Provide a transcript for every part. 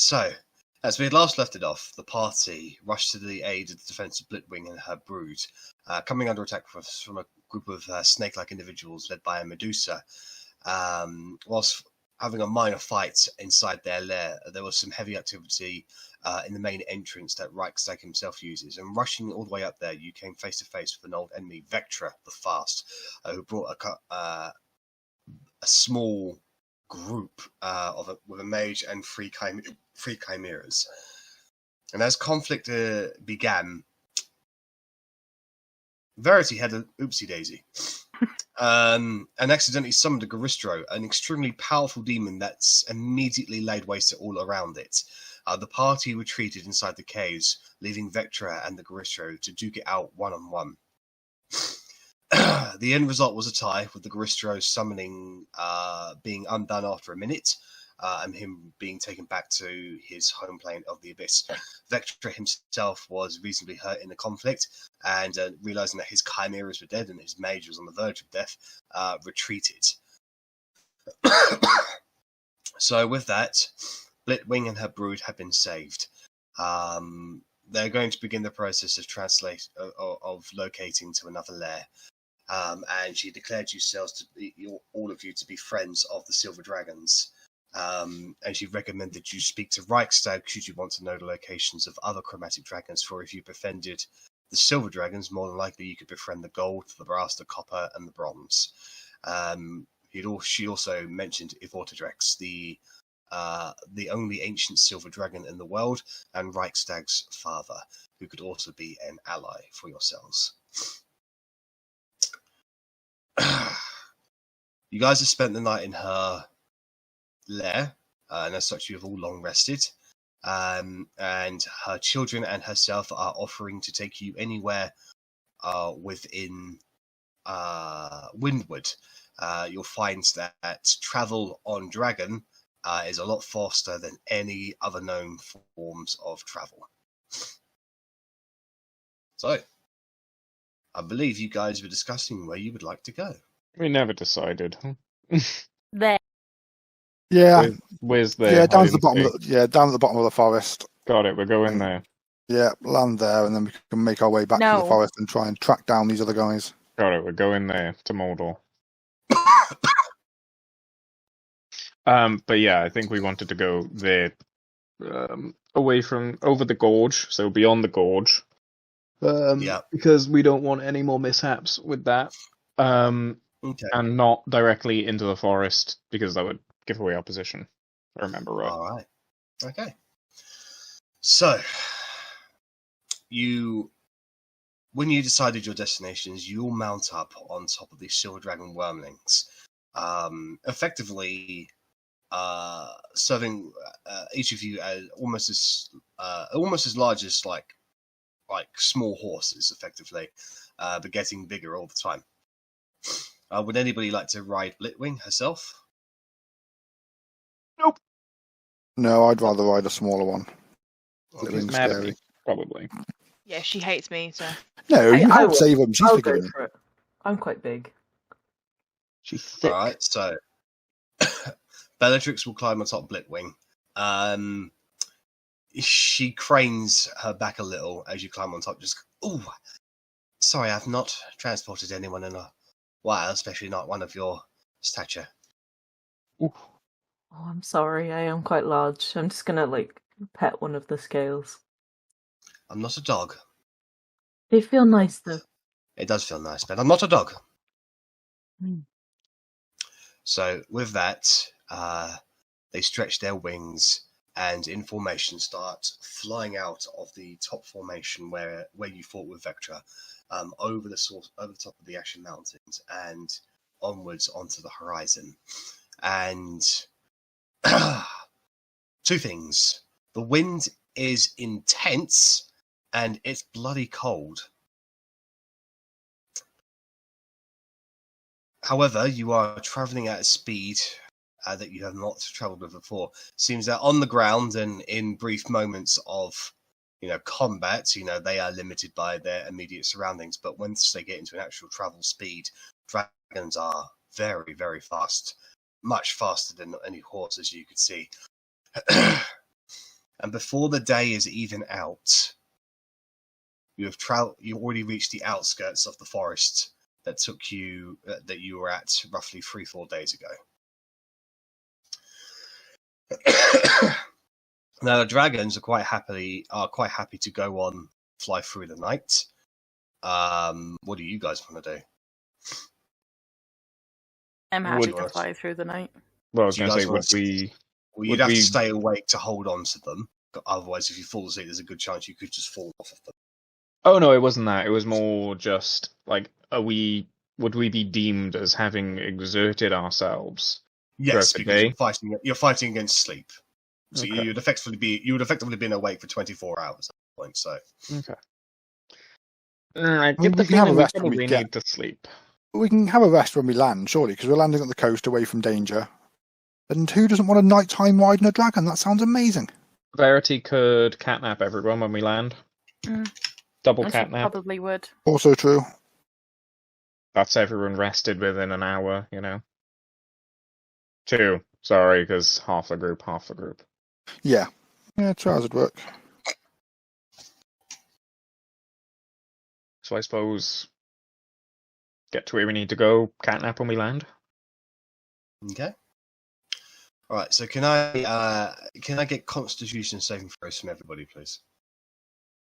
So, as we had last left it off, the party rushed to the aid of the defense of Blitwing and her brood, coming under attack from a group of snake-like individuals led by a Medusa. Whilst having a minor fight inside their lair, there was some heavy activity in the main entrance that Reichstag himself uses. And rushing all the way up there, you came face to face with an old enemy, Vectra the Fast, who brought a small group with a mage and three chimeras. And as conflict began, Verity had an oopsie daisy and accidentally summoned a Garistro, an extremely powerful demon that's immediately laid waste to all around it. The party retreated inside the caves, leaving Vectra and the Garistro to duke it out one-on-one. The end result was a tie, with the Garistro summoning being undone after a minute, and him being taken back to his home plane of the Abyss. Vectra himself was reasonably hurt in the conflict, and realizing that his chimeras were dead and his mage was on the verge of death, retreated. So with that, Blitwing and her brood have been saved. They're going to begin the process of locating to another lair. And she declared yourselves all of you to be friends of the Silver Dragons. And she recommended you speak to Reichstag should you want to know the locations of other chromatic dragons, for if you befriended the Silver Dragons, more than likely you could befriend the gold, the brass, the copper, and the bronze. She also mentioned Ivortadrex, the only ancient silver dragon in the world, and Reichstag's father, who could also be an ally for yourselves. You guys have spent the night in her lair, and as such you have all long rested. And her children and herself are offering to take you anywhere within Windward. You'll find that travel on Dragon is a lot faster than any other known forms of travel. So, I believe you guys were discussing where you would like to go. We never decided. There. Yeah. Where's there? Yeah, down at the bottom of the forest. Got it. We're going there. Yeah, land there, and then we can make our way back to the forest and try and track down these other guys. Got it. We're going there to Mordor. But yeah, I think we wanted to go there, over the gorge, so beyond the gorge. Because we don't want any more mishaps with that. Okay. And not directly into the forest, because that would give away our position. I remember right. All right. Okay. So, when you decided your destinations, you all mount up on top of these Silver Dragon Wormlings, effectively serving each of you as almost as large as like small horses, effectively, but getting bigger all the time. Would anybody like to ride Blitwing herself? Nope. No, I'd rather ride a smaller one. She's mad at me, probably. Yeah, she hates me, so... No, you help save him. She's bigger. For it. I'm quite big. She's thick. Alright, so... Bellatrix will climb on top of Blitwing. She cranes her back a little as you climb on top. Just, ooh, sorry, I've not transported anyone in a while, especially not one of your stature. Ooh. Oh, I'm sorry, I am quite large. I'm just gonna, pet one of the scales. I'm not a dog. They feel nice, though. It does feel nice, but I'm not a dog. Mm. So, with that, they stretch their wings and in formation start flying out of the top formation where you fought with Vectra, over the top of the Ashen Mountains and onwards onto the horizon. And two things. The wind is intense and it's bloody cold. However, you are travelling at a speed that you have not travelled with before. Seems that on the ground and in brief moments of, combat, they are limited by their immediate surroundings. But once they get into an actual travel speed, dragons are very, very fast, much faster than any horses you could see. And before the day is even out, you already reached the outskirts of the forest that you were at roughly 3-4 days ago. Now the dragons are quite happy to go on, fly through the night. What do you guys want to do? I'm happy to fly through the night. Well, I was going to say, you'd have to stay awake to hold on to them. Otherwise, if you fall asleep, there's a good chance you could just fall off of them. Oh no, it wasn't that. It was more just like, would we be deemed as having exerted ourselves? Yes, because you're fighting against sleep. So okay. you would effectively been awake for 24 hours at that point. So okay. I get the feeling we probably need to sleep. We can have a rest when we land, surely, because we're landing on the coast away from danger. And who doesn't want a nighttime ride in a dragon? That sounds amazing. Verity could catnap everyone when we land. Double catnap. Probably would. Also true. That's everyone rested within an hour, 2, sorry, because half the group. Yeah, 2 hours would work. So I suppose get to where we need to go, catnap when we land. Okay. All right. So can I get Constitution saving throws from everybody, please?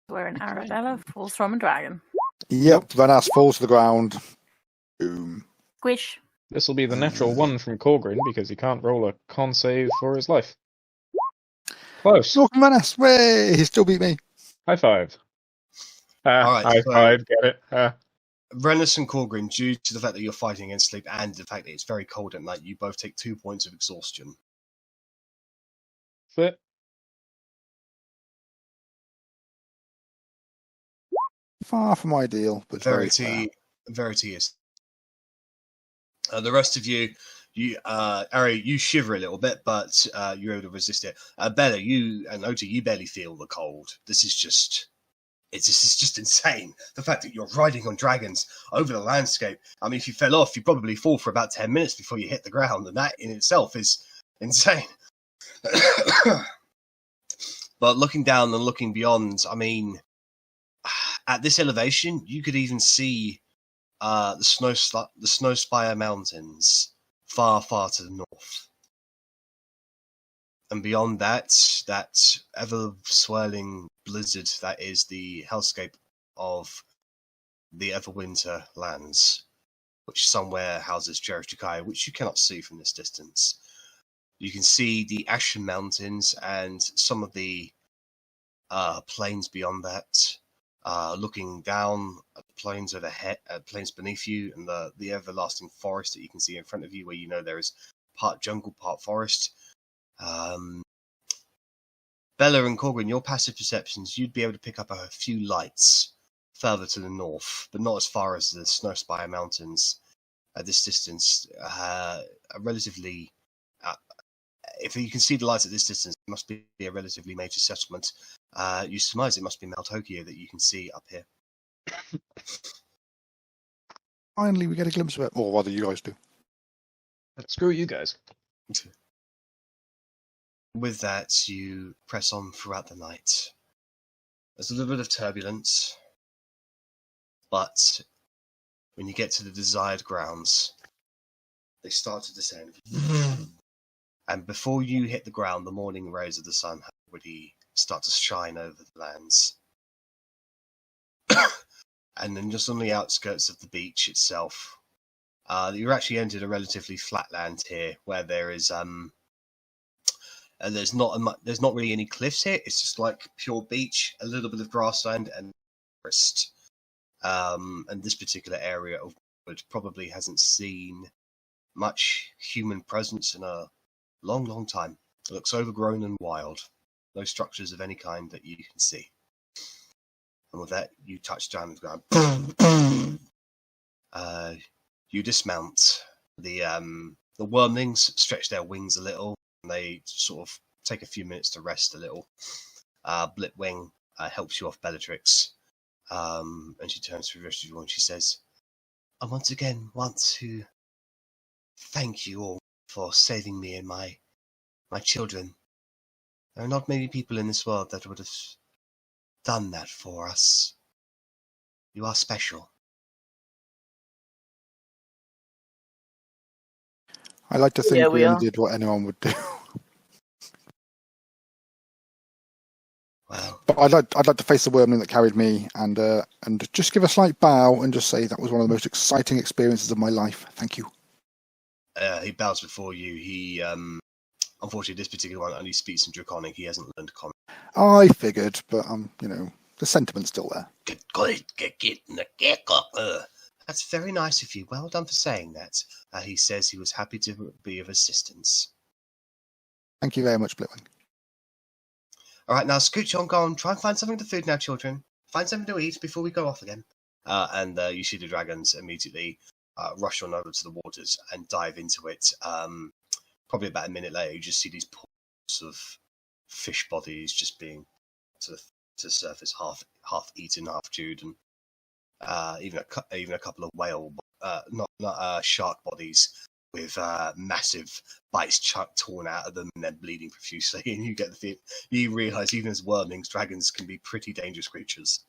Where an Arrabella falls from a dragon. Yep. Rennas falls to the ground. Boom. Squish. This will be the natural 1 from Korgrin because he can't roll a con save for his life. Close. Look, Rennas, way! He still beat me. High five. All right, high five, get it? Rennas and Korgrin, due to the fact that you're fighting against sleep and the fact that it's very cold at night, you both take 2 points of exhaustion. Fit. Far from ideal, but Verity is. The rest of you, Arri, you shiver a little bit, but you're able to resist it. Bella, you and Otti, you barely feel the cold. This is just insane. The fact that you're riding on dragons over the landscape. I mean, if you fell off, you'd probably fall for about 10 minutes before you hit the ground, and that in itself is insane. But looking down and looking beyond, I mean, at this elevation, you could even see the Snow Spire Mountains far, far to the north. And beyond that ever-swirling blizzard that is the hellscape of the Everwinter lands, which somewhere houses Jerichikai, which you cannot see from this distance. You can see the Ashen Mountains and some of the plains beyond that. Looking down at the plains overhead, plains beneath you, and the everlasting forest that you can see in front of you, where you know there is part jungle, part forest. Bella and Korgrin, your passive perceptions, you'd be able to pick up a few lights further to the north, but not as far as the Snow Spire Mountains. At this distance, relatively. If you can see the lights at this distance, it must be a relatively major settlement. You surmise it must be Mount Tokyo that you can see up here. Finally, we get a glimpse of it. Or rather, you guys do. Screw you guys. With that, you press on throughout the night. There's a little bit of turbulence, but when you get to the desired grounds, they start to descend. And before you hit the ground, the morning rays of the sun have already started to shine over the lands. And then just on the outskirts of the beach itself, you're actually entered a relatively flat land here, where there is there's not really any cliffs here. It's just like pure beach, a little bit of grassland and forest. And this particular area of wood probably hasn't seen much human presence in a long, long time. It looks overgrown and wild. No structures of any kind that you can see. And with that, you touch down and go. You dismount. The wormlings stretch their wings a little, and they sort of take a few minutes to rest a little. Blitwing helps you off Bellatrix, and she turns to the rest of you and she says, "I once again want to thank you all for saving me and my children. There are not many people in this world that would have done that for us. You are special. I like to think Yeah, we we only are. did what anyone would do. Well, But I'd like to face the wormling that carried me and just give a slight bow and just say that was one of the most exciting experiences of my life. Thank you. he bows before you. He, unfortunately, this particular one only speaks in Draconic. He hasn't learned Common. I figured, but the sentiment's still there. That's very nice of you. Well done for saying that. He says he was happy to be of assistance. Thank you very much, Blitwing. All right, now scooch on, go on. Try and find something to food now, children. Find something to eat before we go off again. And you see the dragons immediately rush on over to the waters and dive into it. Probably about a minute later, you just see these pools of fish bodies just being to the surface, half eaten, half chewed, and even a couple of whale, not shark bodies with massive bites torn out of them and then bleeding profusely. And you realise even as wormlings, dragons can be pretty dangerous creatures.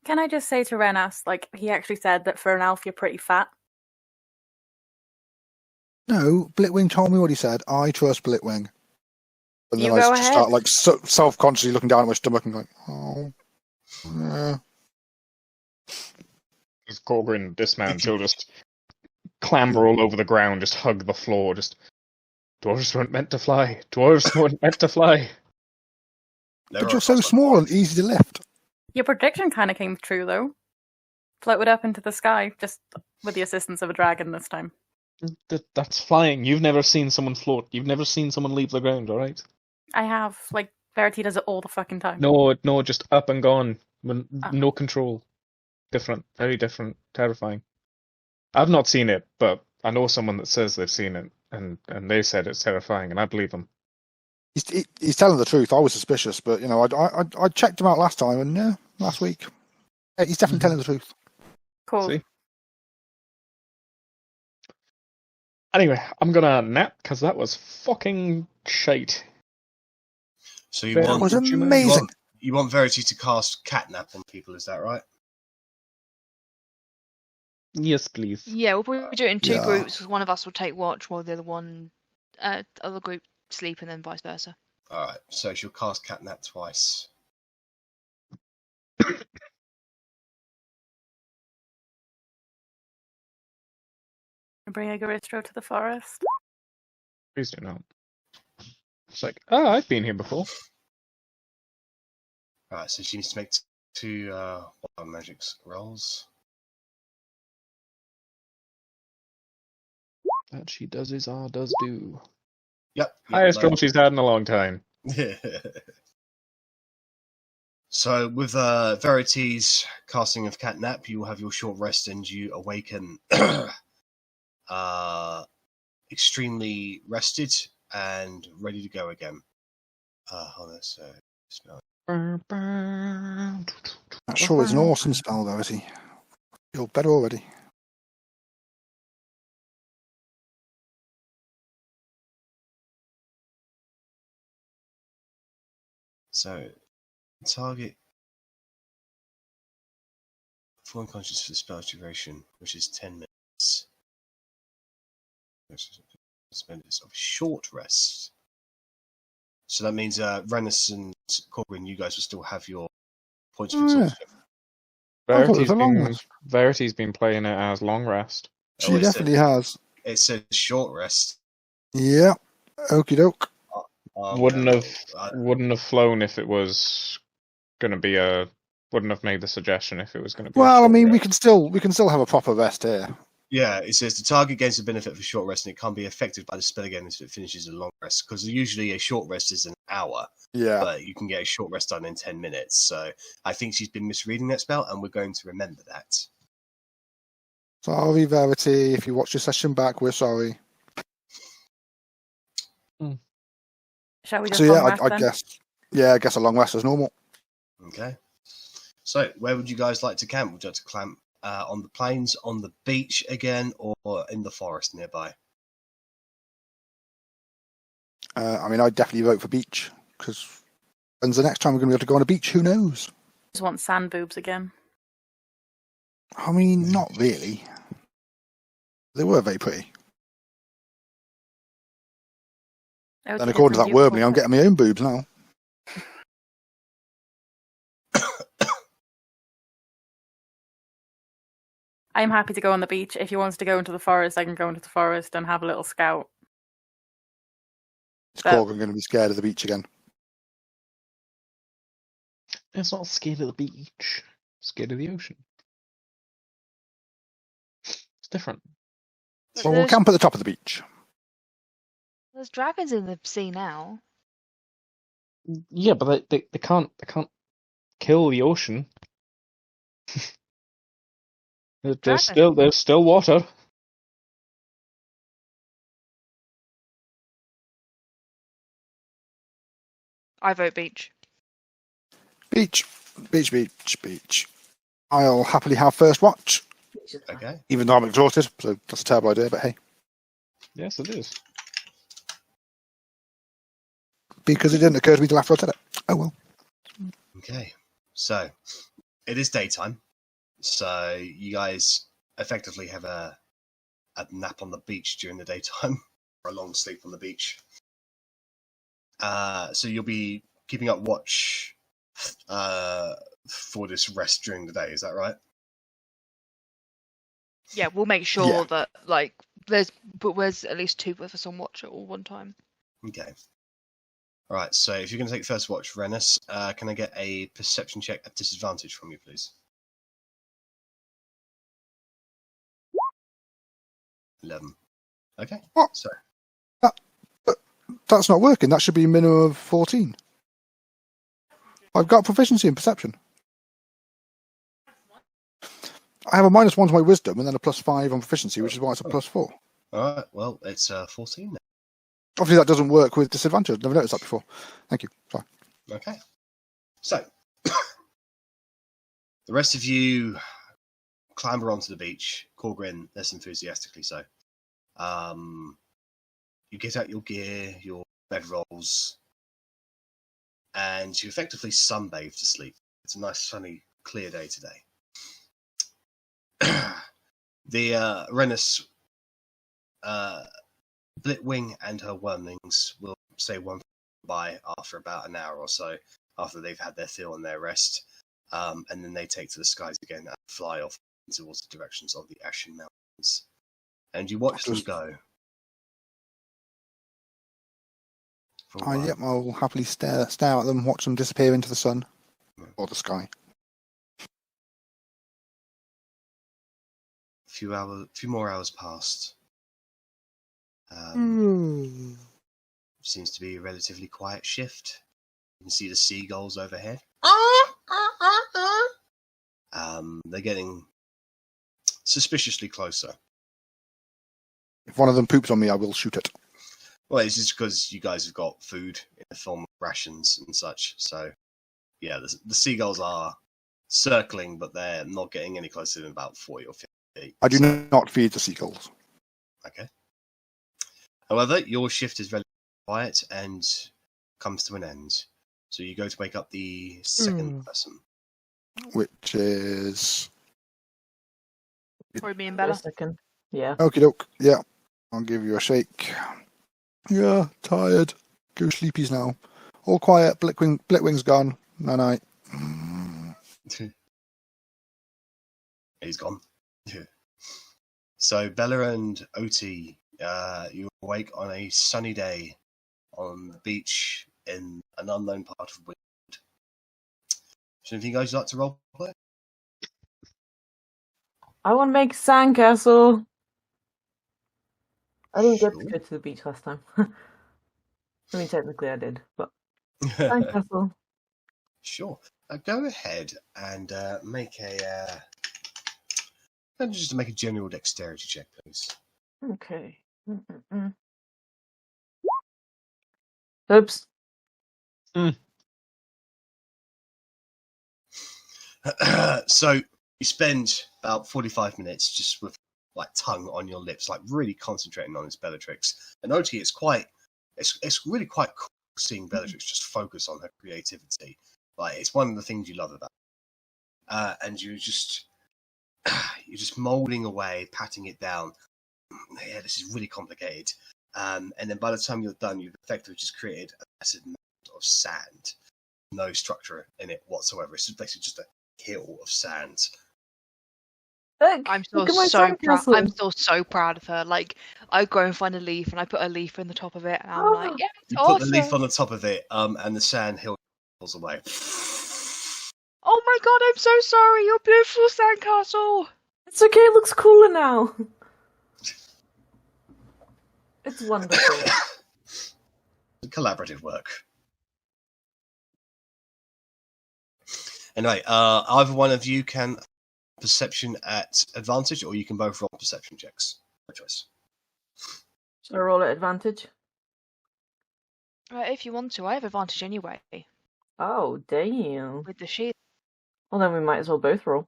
Can I just say to Rennas, he actually said that for an elf you're pretty fat? No, Blitwing told me what he said. I trust Blitwing. And then You I go just ahead. start self-consciously looking down at my stomach and going, oh, yeah. As Korgrin dismounts, he'll just clamber all over the ground, just hug the floor, just... Dwarves weren't meant to fly. Dwarves weren't meant to fly. But you're so small and easy to lift. Your prediction kind of came true, though. Floated up into the sky, just with the assistance of a dragon this time. That's flying. You've never seen someone float. You've never seen someone leave the ground, alright? I have. Verity does it all the fucking time. No, just up and gone. No control. Different. Very different. Terrifying. I've not seen it, but I know someone that says they've seen it, and they said it's terrifying, and I believe them. He's telling the truth. I was suspicious, but I checked him out last time, and last week, he's definitely telling the truth. Cool. See? Anyway, I'm gonna nap because that was fucking shite. So you That was amazing. You want Verity to cast catnap on people, is that right? Yes, please. Yeah, we'll probably do it in two Yeah. groups, because one of us will take watch while the other group sleep, and then vice versa. All right. So she'll cast catnap twice. Bring a Garistro to the forest. Please do not. It's I've been here before. All right. So she needs to make two wild magic rolls. That she does is does do. Yep. Highest roll she's had in a long time. So with Verity's casting of catnap, you will have your short rest and you awaken extremely rested and ready to go again. Hold on, so smell. That sure is an awesome spell, though, is he? Feel better already. So target full unconscious for the spell duration, which is 10 minutes. Minutes of short rest. So that means Rennas and Korgrin, you guys will still have your points of exhaustion. I thought it was a long rest. Verity's been playing it as long rest. She definitely has. It says short rest. Yeah. Okie doke. Wouldn't have flown if it was going to be a. Wouldn't have made the suggestion if it was going to be. Well, I mean, rest. we can still have a proper rest here. Yeah, it says the target gains a benefit for short rest, and it can't be affected by the spell again if it finishes a long rest. Because usually a short rest is an hour, Yeah. but you can get a short rest done in 10 minutes. So I think she's been misreading that spell, and we're going to remember that. Sorry, Verity. If you watch your session back, we're sorry. Shall we just So yeah, long rest I then? guess. Yeah, I guess a long rest is normal. Okay. So where would you guys like to camp? Would you like to camp on the plains, on the beach again, or in the forest nearby? I mean, I'd definitely vote for beach. Because when's the next time we're going to be able to go on a beach? Who knows? Just want sand boobs again. I mean, not really. They were very pretty. Oh, And according to that word, I'm getting my own boobs now. I'm happy to go on the beach. If you want us to go into the forest, I can go into the forest and have a little scout. Is Korgrin going to be scared of the beach again? It's not scared of the beach. Scared of the ocean. It's different. Well, we'll camp at the top of the beach. There's dragons in the sea now. Yeah, but they can't kill the ocean. There's still water. I vote beach. Beach, beach, beach, beach. I'll happily have first watch, Okay. even though I'm exhausted, so that's a terrible idea, but hey. Yes, it is. Because it didn't occur to me till after I said it. Oh well. Okay. So, it is daytime. So, you guys effectively have a nap on the beach during the daytime, or a long sleep on the beach. So, you'll be keeping up watch for this rest during the day, is that right? Yeah, we'll make sure Yeah. that there's at least two of us on watch at all one time. Okay. Alright, so if you're going to take first watch, Rennas, can I get a perception check at disadvantage from you, please? 11. Okay. What? So, That's not working. That should be a minimum of 14. I've got proficiency in perception. I have a -1 to my wisdom and then a +5 on proficiency, which is why it's a +4. alright, well, it's 14 now. Obviously, that doesn't work with disadvantage. I've never noticed that before. Thank you. Sorry. Okay. So, the rest of you clamber onto the beach. Korgrin, less enthusiastically so. You get out your gear, your bedrolls, and you effectively sunbathe to sleep. It's a nice, sunny, clear day today. The Rennas, Blitwing and her wormlings will say one by after about an hour or so, after they've had their fill and their rest, and then they take to the skies again and fly off towards the directions of the Ashen Mountains. And you watch them go. For a while. Yep, I'll happily stare at them, watch them disappear into the sun or the sky. A few more hours passed. Seems to be a relatively quiet shift. You can see the seagulls overhead. They're getting suspiciously closer. If one of them poops on me, I will shoot it. Well, it's just because you guys have got food in the form of rations and such. So, yeah, the seagulls are circling, but they're not getting any closer than about 40 or 50 feet. I do not feed the seagulls. Okay. However, your shift is relatively quiet and comes to an end. So you go to wake up the second person. Which is... Probably me and Wait a Bella. second. Yeah. Okie doke. Yeah. I'll give you a shake. Yeah, tired. Go sleepies now. All quiet. Blitwing's gone. Night. He's gone. So Bella and Otti, you awake on a sunny day on the beach in an unknown part of Wind. So anything you guys like to role play? I want to make sandcastle. I didn't get to Sure. go to the beach last time. I mean, technically I did, but sandcastle. Sure. Go ahead and make just make a general dexterity check, please. Okay. Oops. So you spend about 45 minutes just with like tongue on your lips, like really concentrating on this Bellatrix. And Otti, it's really quite cool seeing Bellatrix just focus on her creativity. Like, it's one of the things you love about it. And you're just moulding away, patting it down. Yeah, this is really complicated. And then by the time you're done, you've effectively just created a massive mound of sand. No structure in it whatsoever. It's basically just a hill of sand. Look, I'm still look at my so proud. sandcastle. I'm still so proud of her. Like, I go and find a leaf and I put a leaf in the top of it, and I'm like, yeah, it's You awesome. put the leaf on the top of it, and the sand hill falls away. Oh my god, I'm so sorry. Your beautiful sandcastle. It's okay, it looks cooler now. It's wonderful. Collaborative work. Anyway, either one of you can perception at advantage, or you can both roll perception checks. No choice. Shall I roll at advantage? If you want to, I have advantage anyway Oh, damn. with the shield. Well, then we might as well both roll.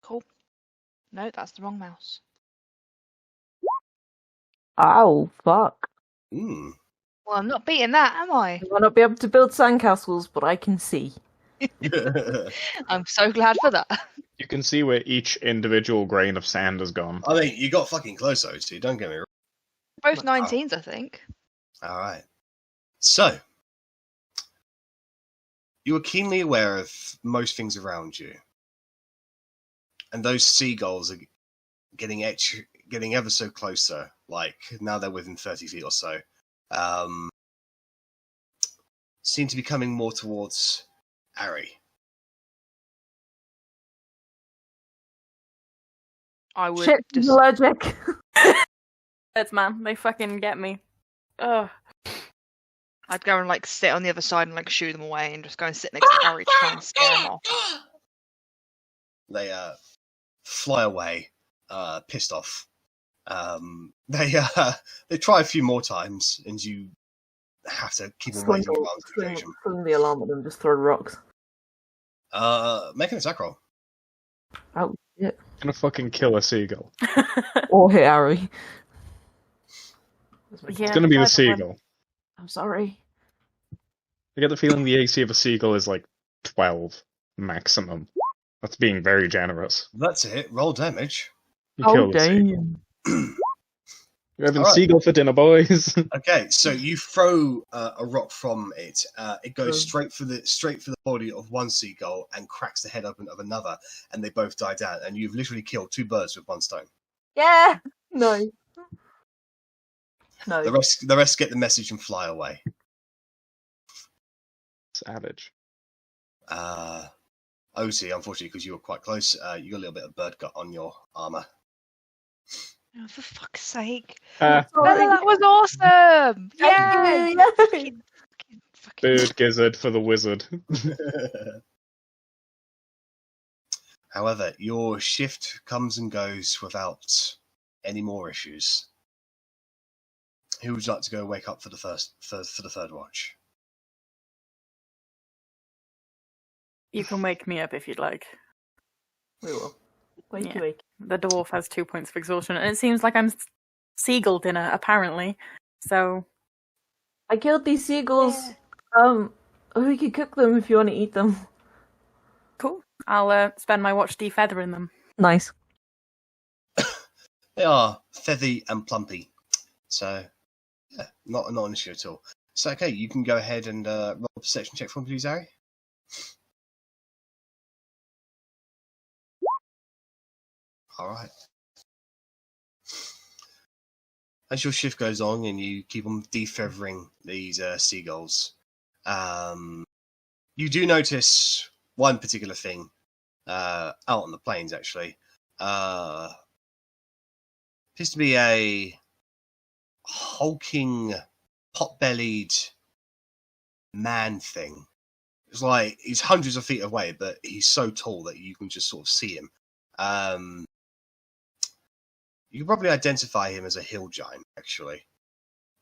Cool. No, that's the wrong mouse. Ow, fuck. Mm. Well, I'm not beating that, am I? I might not be able to build sandcastles, but I can see. I'm so glad for that. You can see where each individual grain of sand has gone. I mean, you got fucking close, Otti. Don't get me wrong. Both 19s, I think. All right. So, you are keenly aware of most things around you, and those seagulls are getting ever so closer. Like now, they're within 30 feet or so. Seem to be coming more towards Arri. I would Shit, just. I'm allergic. It's man, they fucking get me. Ugh. I'd go and like sit on the other side and like shoo them away, and just go and sit next to Harry to try and scare them off. They fly away, pissed off. They try a few more times, and you have to keep them waiting around for occasion. Swing the alarm at them, just throw rocks. Make an attack roll. Oh, shit. Gonna fucking kill a seagull. Or hit Arri. Yeah, It's gonna be the that's seagull. I'm sorry. I get the feeling the AC of a seagull is like 12 maximum. That's being very generous. That's it. Roll damage. You Oh, kill the seagull. damn. You're having Alright. seagull for dinner, boys. Okay, so you throw a rock from it. It goes Oh. straight for the body of one seagull and cracks the head open of another, and they both die down. And you've literally killed two birds with one stone. Yeah! No. No. The rest get the message and fly away. Savage. Otti, unfortunately, because you were quite close, you got a little bit of bird gut on your armor. Oh, for fuck's sake! Ah, Bella, that was awesome! Yeah! Yeah! Fucking- bird gizzard for the wizard. However, your shift comes and goes without any more issues. Who would you like to go wake up for the third watch? You can wake me up if you'd like. We will. Wakey, Yeah. wakey. The dwarf has 2 points of exhaustion, and it seems like I'm seagull dinner, apparently. So, I killed these seagulls. We could cook them if you want to eat them. cool. I'll spend my watch defeathering them. Nice. They are feathy and plumpy, so yeah, not an issue at all. So okay, you can go ahead and roll a perception check for me, please, Arri. All right. As your shift goes on and you keep on defeathering these seagulls, you do notice one particular thing out on the plains, actually. Appears to be a hulking, pot-bellied man thing. It's like he's hundreds of feet away, but he's so tall that you can just sort of see him. You can probably identify him as a hill giant, actually.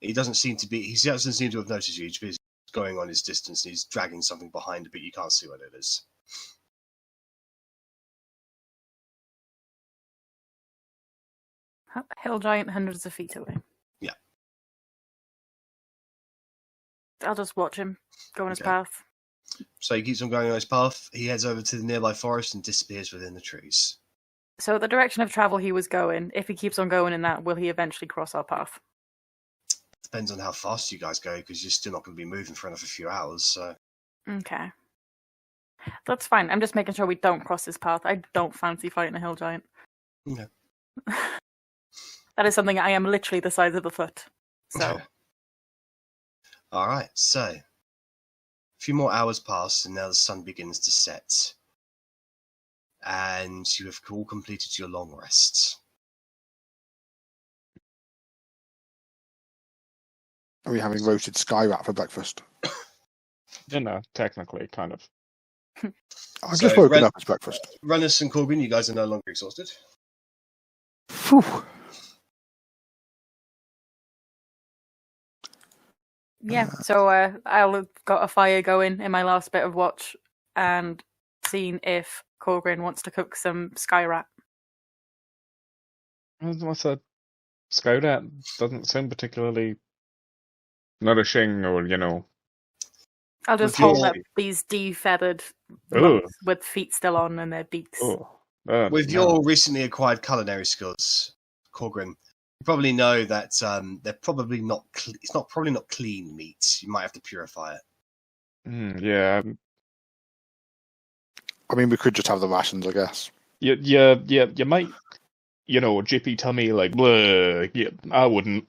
He doesn't seem to have noticed you. He's going on his distance and he's dragging something behind him, but you can't see what it is. Hill giant hundreds of feet away. Yeah. I'll just watch him go on his Okay. path. So he keeps on going on his path. He heads over to the nearby forest and disappears within the trees. So the direction of travel he was going, if he keeps on going in that, will he eventually cross our path? Depends on how fast you guys go, because you're still not going to be moving for another few hours. So Okay. That's fine. I'm just making sure we don't cross his path. I don't fancy fighting a hill giant. Okay. That is something I am literally the size of a foot. So All right. So a few more hours pass, and now the sun begins to set, and you have all completed your long rests. Are we having roasted sky rat for breakfast? Technically, kind of. I've So, just woken up as breakfast. Rennas and Korgrin, you guys are no longer exhausted. Phew. yeah, so I'll have got a fire going in my last bit of watch and seen if Korgrin wants to cook some sky rat. What's a scout at? Doesn't sound particularly nourishing, or I'll just With hold your- up these de-feathered Ooh. lumps with feet still on and their beaks. With no. your recently acquired culinary skills, Korgrin, you probably know that they're probably not. It's probably not clean meat. You might have to purify it. Yeah, I mean, we could just have the rations, I guess. you might, jippy tummy, like, blah, yeah, I wouldn't.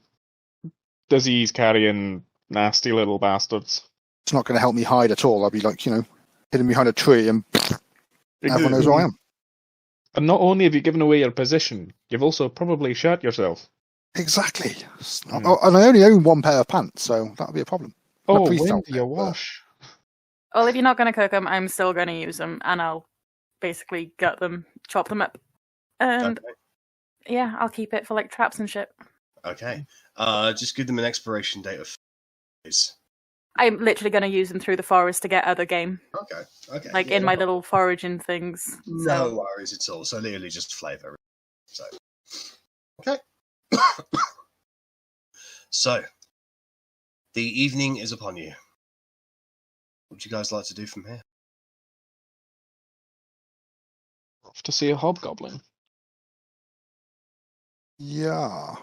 Disease carrying nasty little bastards. It's not going to help me hide at all. I'll be like, hidden behind a tree and everyone knows who I am. And not only have you given away your position, you've also probably shot yourself. Exactly. Oh, and I only own one pair of pants, so that'll be a problem. Oh, priest when outfit, do you but- wash? Well, if you're not going to cook them, I'm still going to use them, and I'll basically gut them, chop them up, and yeah, I'll keep it for like traps and shit. Okay. Just give them an expiration date of 5 days. I'm literally going to use them through the forest to get other game, Okay. like yeah, in my little foraging things. No So worries at all. So literally just flavour. So okay. So the evening is upon you. What would you guys like to do from here? Off to see a hobgoblin. Yeah.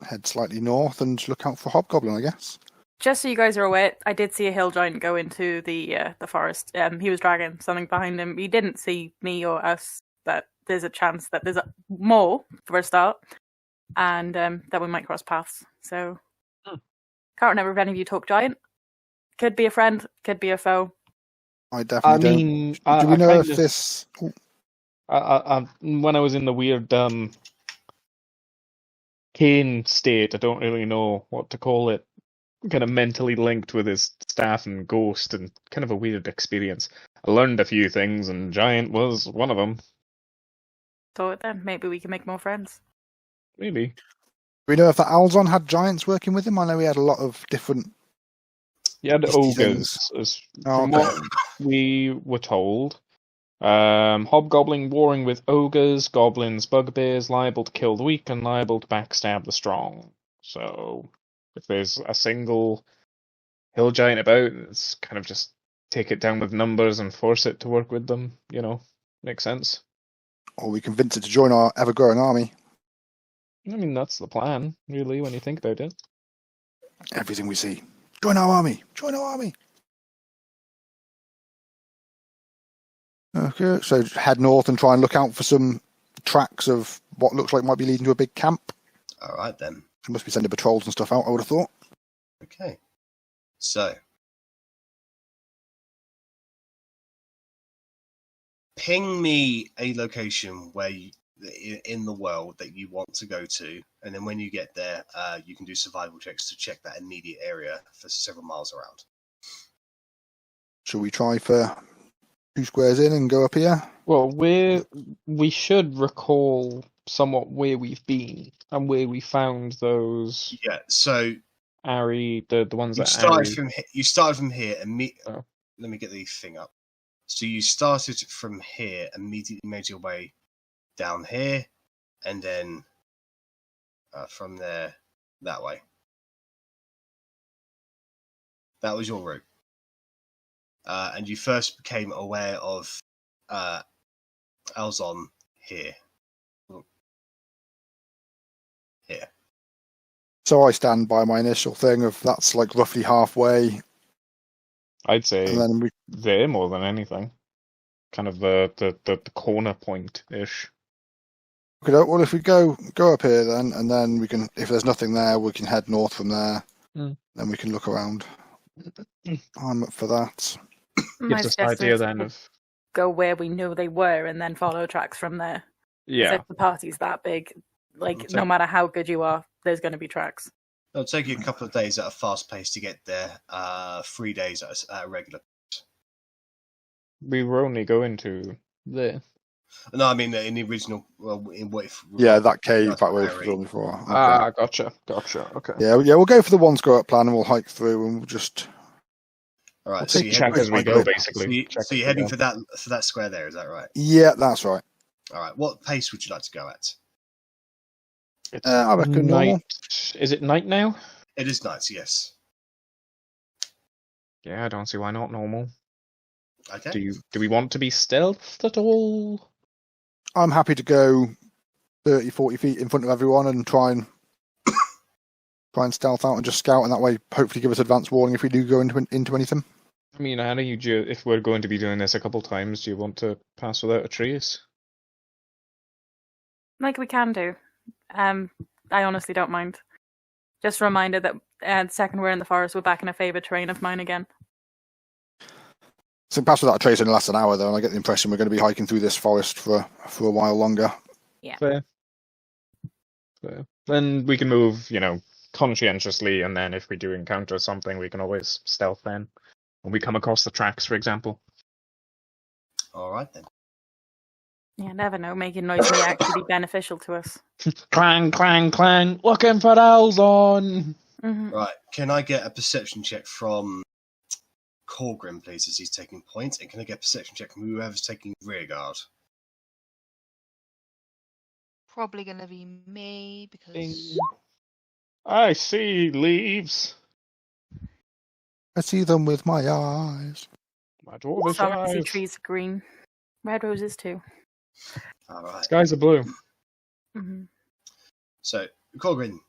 Head slightly north and look out for hobgoblin, I guess. just so you guys are aware, I did see a hill giant go into the forest. He was dragging something behind him. He didn't see me or us, but there's a chance that there's more for a start, and that we might cross paths. So can't remember if any of you talk giant. Could be a friend, could be a foe. I definitely don't. Do we know if this? When I was in the weird cane state, I don't really know what to call it. Kind of mentally linked with his staff and ghost, and kind of a weird experience. I learned a few things, and giant was one of them. Thought then maybe we can make more friends. Maybe. Do we know if the Alzon had giants working with him? I know he had a lot of different. He had Beastie ogres, from okay. what we were told. Hobgoblin warring with ogres, goblins, bugbears, liable to kill the weak and liable to backstab the strong. So, if there's a single hill giant about, it's kind of just take it down with numbers and force it to work with them, makes sense. Or we convince it to join our ever-growing army. I mean, that's the plan, really, when you think about it. Everything we see. Join our army! Join our army! Okay, so head north and try and look out for some tracks of what looks like might be leading to a big camp. All right then. They must be sending patrols and stuff out, I would have thought. Okay. So ping me a location where in the world that you want to go to, and then when you get there, you can do survival checks to check that immediate area for several miles around. Shall we try for 2 squares in and go up here? Well, we should recall somewhat where we've been and where we found those Yeah. So Arri, the ones you that started Arri... from here. You started from here. Oh. Let me get the thing up. So you started from here, immediately made your way down here, and then from there that way. That was your route. And you first became aware of Alzon here. Here. So I stand by my initial thing of that's like roughly halfway. I'd say And then we there more than anything. Kind of the corner point-ish. Okay, well, if we go up here then, and then we can, if there's nothing there, we can head north from there. Then we can look around. I'm up for that. My Gives us an suggestion idea is then we'll of... go where we know they were and then follow tracks from there. 'Cause Yeah. if the party's that big, like, Okay. no matter how good you are, there's going to be tracks. It'll take you a couple of days at a fast pace to get there. 3 days at a regular. We were only going to there. No, I mean in the original. Well, in what if? Yeah, that cave That's back where Arri. we've done before. Okay. Ah, gotcha. Okay. Yeah, we'll go for the one screw up plan, and we'll hike through, and we'll just. All right. We'll So take you're Check heading, as we Okay. go, So basically. Check so as you're we heading go. for that square there. Is that right? Yeah, that's right. All right. What pace would you like to go at? It's I reckon normal. night. Is it night now? It is nights. Yes. Yeah, I don't see why not normal. Okay. Do we want to be stealthed at all? I'm happy to go 30, 40 feet in front of everyone and try and stealth out and just scout, and that way hopefully give us advance warning if we do go into anything. I mean, how do you if we're going to be doing this a couple times, do you want to pass without a trace? Like we can do. I honestly don't mind. Just a reminder that the second we're in the forest, we're back in a favoured terrain of mine again. So pass without a trace in less than an hour, though, and I get the impression we're going to be hiking through this forest for a while longer. Fair. Then we can move, conscientiously, and then if we do encounter something, we can always stealth then. When we come across the tracks, for example. All right then. Yeah, never know. Making noise may actually be beneficial to us. Clang, clang, clang. Looking for Alzon. Mm-hmm. Right. Can I get a perception check from Korgrin, please, as he's taking point? And can I get a perception check from whoever's taking rear guard? Probably going to be me because Ding. I see leaves. I see them with my eyes. My dwarvish Some I see eyes. trees are green. Red roses too. All right. Skies are blue. Mm-hmm. So, Korgrin,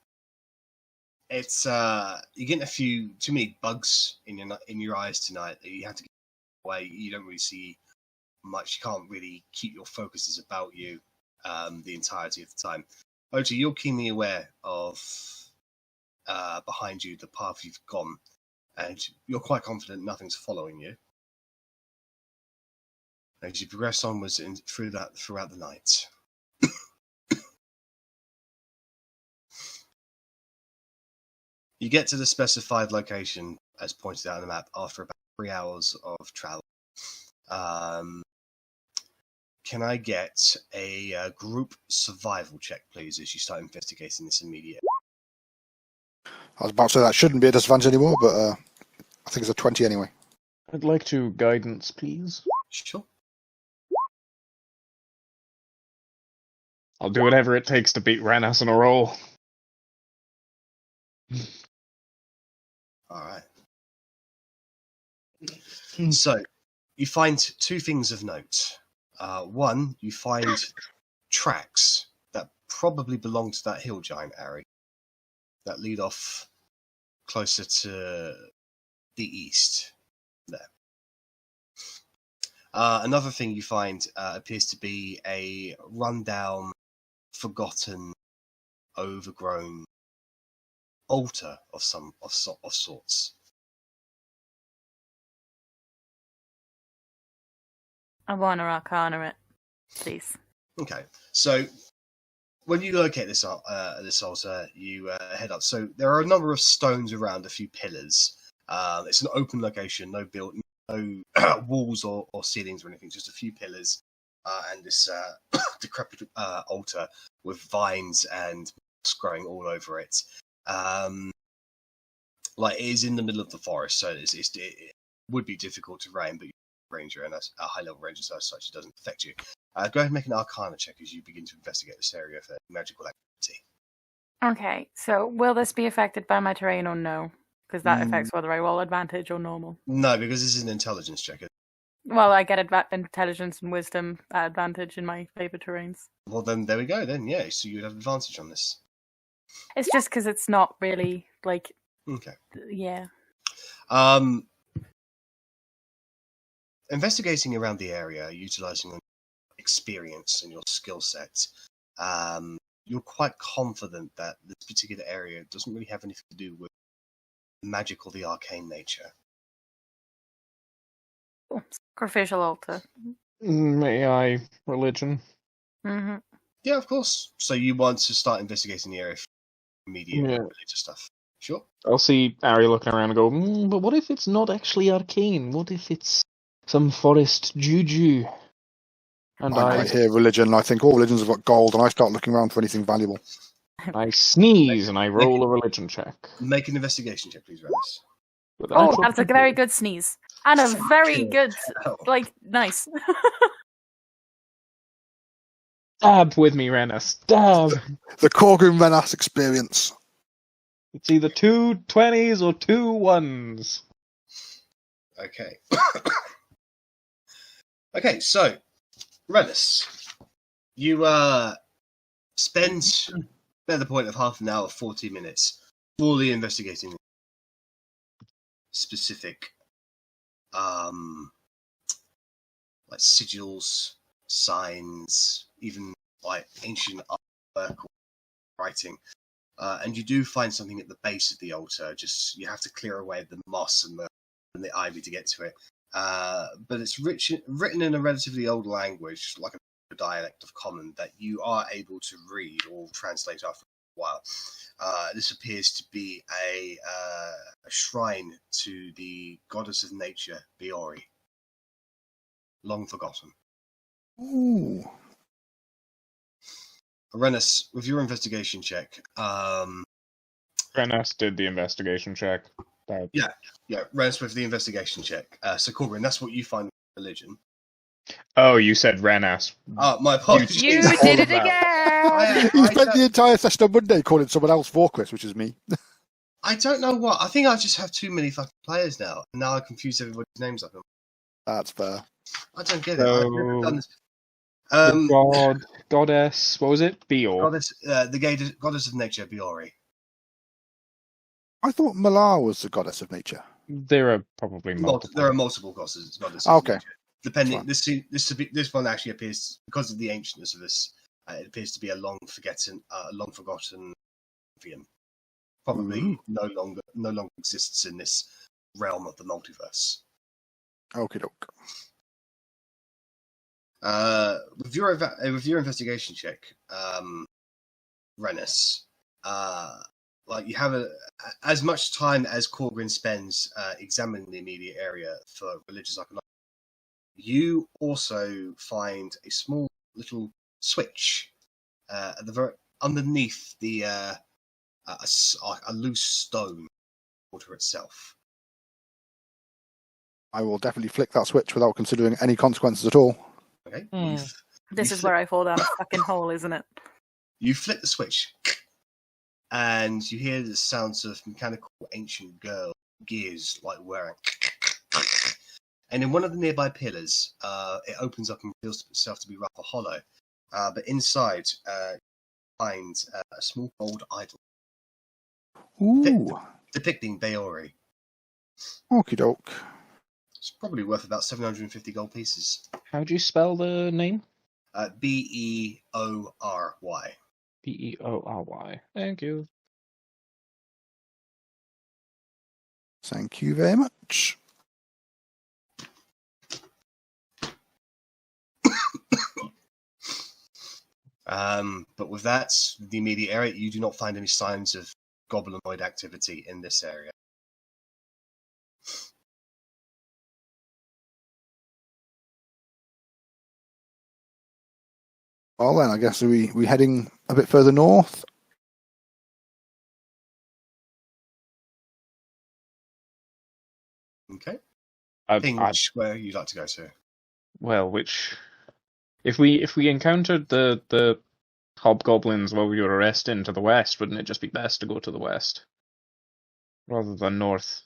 it's you're getting too many bugs in your eyes tonight that you have to get away. You don't really see much. You can't really keep your focuses about you the entirety of the time. Otti, you're keenly aware of behind you the path you've gone, and you're quite confident nothing's following you. As you progress onwards throughout the night. You get to the specified location, as pointed out on the map, after about 3 hours of travel. Can I get a group survival check, please, as you start investigating this immediate? I was about to say that shouldn't be a disadvantage anymore, but I think it's a 20 anyway. I'd like to guidance, please. Sure. I'll do whatever it takes to beat Rennas on a roll. All right. So, you find two things of note. One, you find tracks that probably belong to that hill giant, Arri, that lead off closer to the east. There. Another thing you find appears to be a rundown, forgotten, overgrown altar of sorts. I want to arcana it, please. Okay, so when you locate this altar, you head up. So there are a number of stones around, a few pillars. It's an open location, no walls or ceilings or anything, just a few pillars and this decrepit altar with vines and moss growing all over it. It is in the middle of the forest, so it would be difficult to terrain, but ranger and a high level ranger, so as such it doesn't affect you. Go ahead and make an arcana check as you begin to investigate this area for magical activity. Okay, so will this be affected by my terrain or no? Because that affects whether I roll advantage or normal. No, because this is an intelligence check. Well, I get intelligence and wisdom advantage in my favored terrains. Well, then there we go. Then yeah, so you'd have advantage on this. It's just because it's not really like. Okay. Yeah. Investigating around the area, utilizing your experience and your skill set, you're quite confident that this particular area doesn't really have anything to do with magic or the arcane nature. Oh, sacrificial altar. May I religion? Mm-hmm. Yeah, of course. So you want to start investigating the area for immediate religious stuff. Sure. I'll see Arri looking around and go, but what if it's not actually arcane? What if it's some forest juju? And I hear religion, and I think all religions have got gold, and I start looking around for anything valuable. I sneeze and I roll a religion check. Make an investigation check, please, Rennas. Oh, that's a very good sneeze. And a very good, nice. Stab with me, Rennas. Stab. The Korgrin Rennas experience. It's either 2 20s or 2 1s. Okay. Okay, so, Rennas, you spend the point of half an hour, 40 minutes, fully investigating specific like sigils, signs, even like ancient artwork or writing. And you do find something at the base of the altar. Just you have to clear away the moss and the ivy to get to it. But it's written in a relatively old language, like a dialect of Common, that you are able to read or translate after a while. This appears to be a shrine to the goddess of nature, Beori. Long forgotten. Ooh. Rennas, with your investigation check, Rennas did the investigation check. Yeah, Rennas with the investigation check. So, Korgrin, that's what you find with religion. Oh, you said Rennas. My apologies. You did it again! You spent the entire session on Monday calling someone else Vorquist, which is me. I don't know what. I think I just have too many fucking players now. And now I confuse everybody's names up. That's fair. I don't get it. I've never done this. Goddess, what was it? Beor. Goddess, goddess of nature, Beori. I thought Malar was the goddess of nature. There are probably multiple. There are multiple goddesses. Okay. Nature. Depending, this one actually appears, because of the ancientness of this, it appears to be a long forgotten probably no longer exists in this realm of the multiverse. Okie doke. With your investigation check, Rennas, you have as much time as Korgrin spends examining the immediate area for religious iconography. You also find a small little switch at the underneath the a loose stone altar itself. I will definitely flick that switch without considering any consequences at all. Okay. This is where I fall down a fucking hole, isn't it? You flick the switch, and you hear the sounds of mechanical ancient gears like whirring. And in one of the nearby pillars, it opens up and reveals itself to be rather hollow. But inside, you find a small gold idol. Ooh. Depicting Beori. Okie doke. It's probably worth about 750 gold pieces. How do you spell the name? Beory. Beory. Thank you. Thank you very much. But with that, the immediate area, you do not find any signs of goblinoid activity in this area. Well then, I guess we heading a bit further north? Okay. Which where you'd like to go to? Well, if we encountered the hobgoblins while we were resting to the west, wouldn't it just be best to go to the west? rather than north.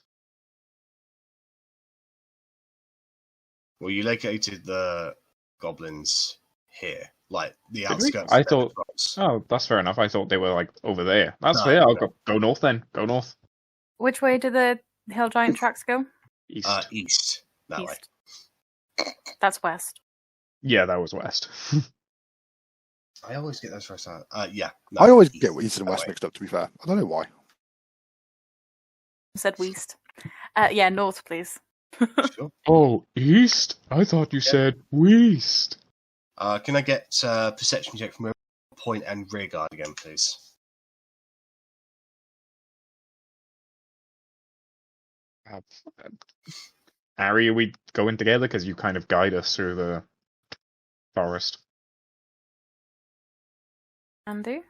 Well, you located the goblins here, like the Did we? outskirts. I of thought. Bellatrix. Oh, that's fair enough. I thought they were like over there. That's No, fair. I'll no. go north then. Go north. Which way do the hill giant tracks go? East. East. That way. East. That's west. Yeah, that was west. I always get those first out. Yeah. No, I always east, get east and that west way. mixed up, to be fair. I don't know why. I said west. Yeah, north, please. Sure. Oh, east? I thought you said west. Can I get perception check from point and rear guard again, please? Arri, are we going together? Because you kind of guide us through the forest. Andy?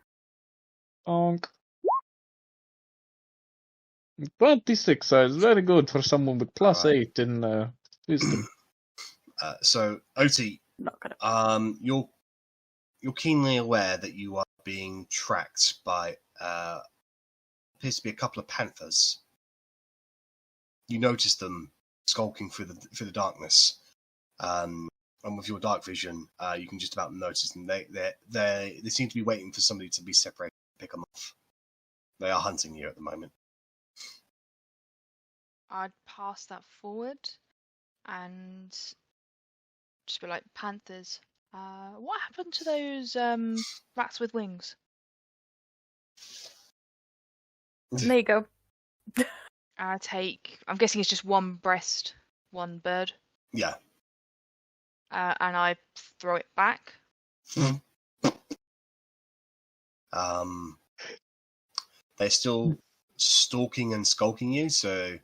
Bonk. 26 is very good for someone with plus Alright. 8 in wisdom. So, Otti, Not gonna. you're keenly aware that you are being tracked by appears to be a couple of panthers. You notice them skulking through the darkness, and with your dark vision, you can just about notice them. They seem to be waiting for somebody to be separated and pick them off. They are hunting you at the moment. I'd pass that forward and just be like, Panthers, what happened to those rats with wings? There you go. I'm guessing it's just one breast, one bird, Yeah. and I throw it back. They're still stalking and skulking you, so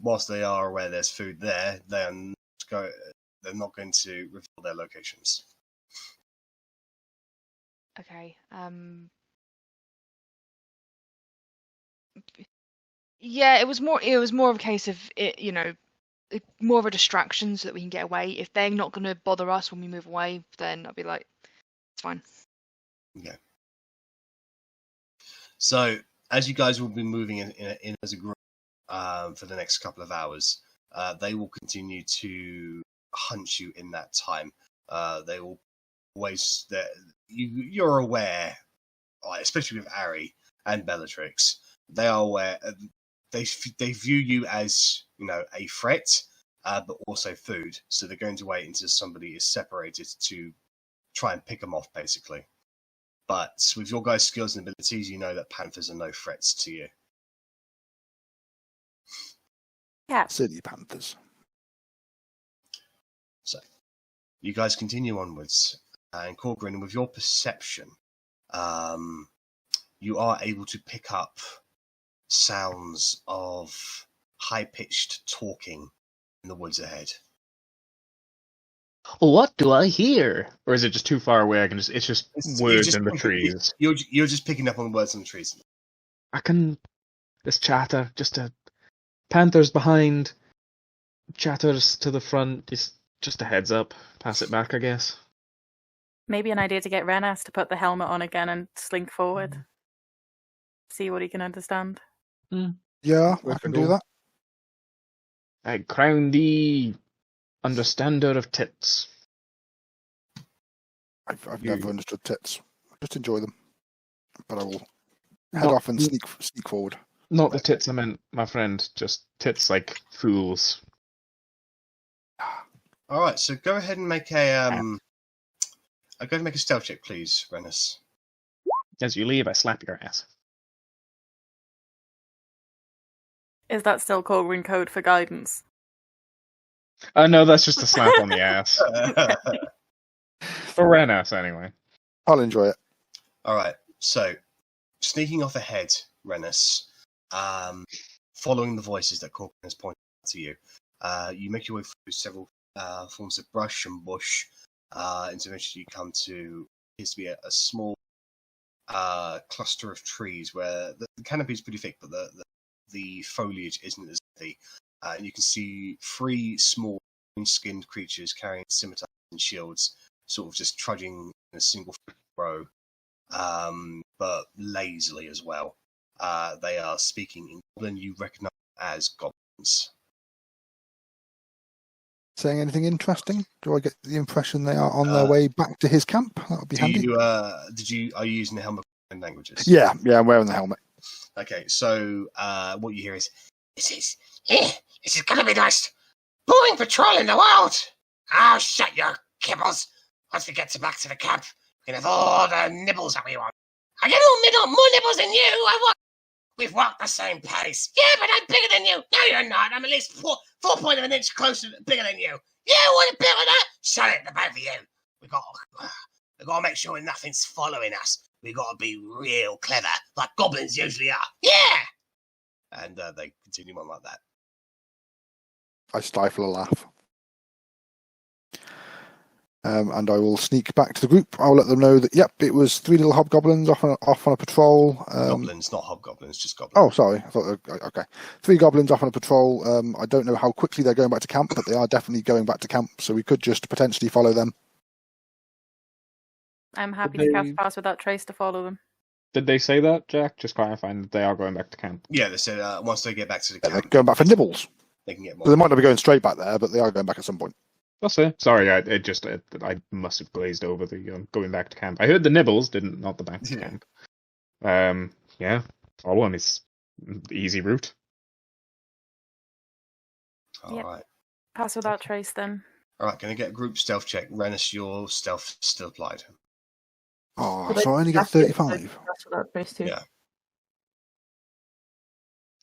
whilst they are aware there's food there, they're not going to reveal their locations. Okay. Yeah, it was more of a case of it, more of a distraction so that we can get away. If they're not going to bother us when we move away, then I'll be like, it's fine. Okay. So, as you guys will be moving in as a group for the next couple of hours, they will continue to hunt you in that time. They will always... You're aware, especially with Arri and Bellatrix, they are aware... They view you as, a threat, but also food. So they're going to wait until somebody is separated to try and pick them off, basically. But with your guys' skills and abilities, you know that panthers are no threats to you. Yeah. Silly panthers. So, you guys continue onwards. And Korgrin, with your perception, you are able to pick up sounds of high-pitched talking in the woods ahead. What do I hear? Or is it just too far away? It's just words in the trees. You're just picking up on the words in the trees. This chatter, just panthers behind, chatters to the front, just a heads up. Pass it back, I guess. Maybe an idea to get Rennas to put the helmet on again and slink forward. See what he can understand. Yeah, Where I to can go? do that. I crown thee understander of tits. I've You- never understood tits. I just enjoy them. But I will head off and sneak forward. Not the tits I meant, my friend. Just tits like fools. All right, so go ahead and make a go ahead and make a stealth check, please, Rennas. As you leave, I slap your ass. Is that still Korgrin code for guidance? No, that's just a slap on the ass. For Rennas, anyway. I'll enjoy it. All right, so sneaking off ahead, Rennas, following the voices that Korgrin has pointed out to you, you make your way through several forms of brush and bush, until eventually you come to appears to be a small cluster of trees where the canopy is pretty thick, but the foliage isn't as heavy. And you can see 3 small skinned creatures carrying scimitars and shields, sort of just trudging in a single row, but lazily as well. They are speaking in Goblin. You recognise as goblins. Saying anything interesting? Do I get the impression they are on their way back to his camp? That would be handy. Are you using the helmet in languages? Yeah, I'm wearing the helmet. Okay, so what you hear is, This is gonna be the most boring patrol in the world. Oh, shut your kibbles. Once we get back to the camp, we can have all the nibbles that we want. I get more nibbles than you. We've walked the same pace. Yeah, but I'm bigger than you. No, you're not. I'm at least 4.1 of an inch bigger than you. Yeah, what a bigger than that? Shut it, the both of you. We got to make sure nothing's following us. We got to be real clever, like goblins usually are. Yeah. And they continue on like that. I stifle a laugh. And I will sneak back to the group. I'll let them know that, yep, it was 3 little hobgoblins off on a patrol. Goblins, not hobgoblins, just goblins. Oh, sorry. I thought, okay. 3 goblins off on a patrol. I don't know how quickly they're going back to camp, but they are definitely going back to camp, so we could just potentially follow them. I'm happy to cast Pass Without Trace to follow them. Did they say that, Jack? Just clarifying that they are going back to camp. Yeah, they said once they get back to the camp, they're going back for nibbles. They can get more. So they might not be going straight back there, but they are going back at some point. That's it. Sorry, I must have glazed over the going back to camp. I heard the nibbles, not the back to camp. Yeah, follow them is the easy route. All right. Pass Without Trace then. All right, can I get a group stealth check? Rennas, your stealth still applied. Oh, so I only get 35. Pass Without Trace too. Yeah.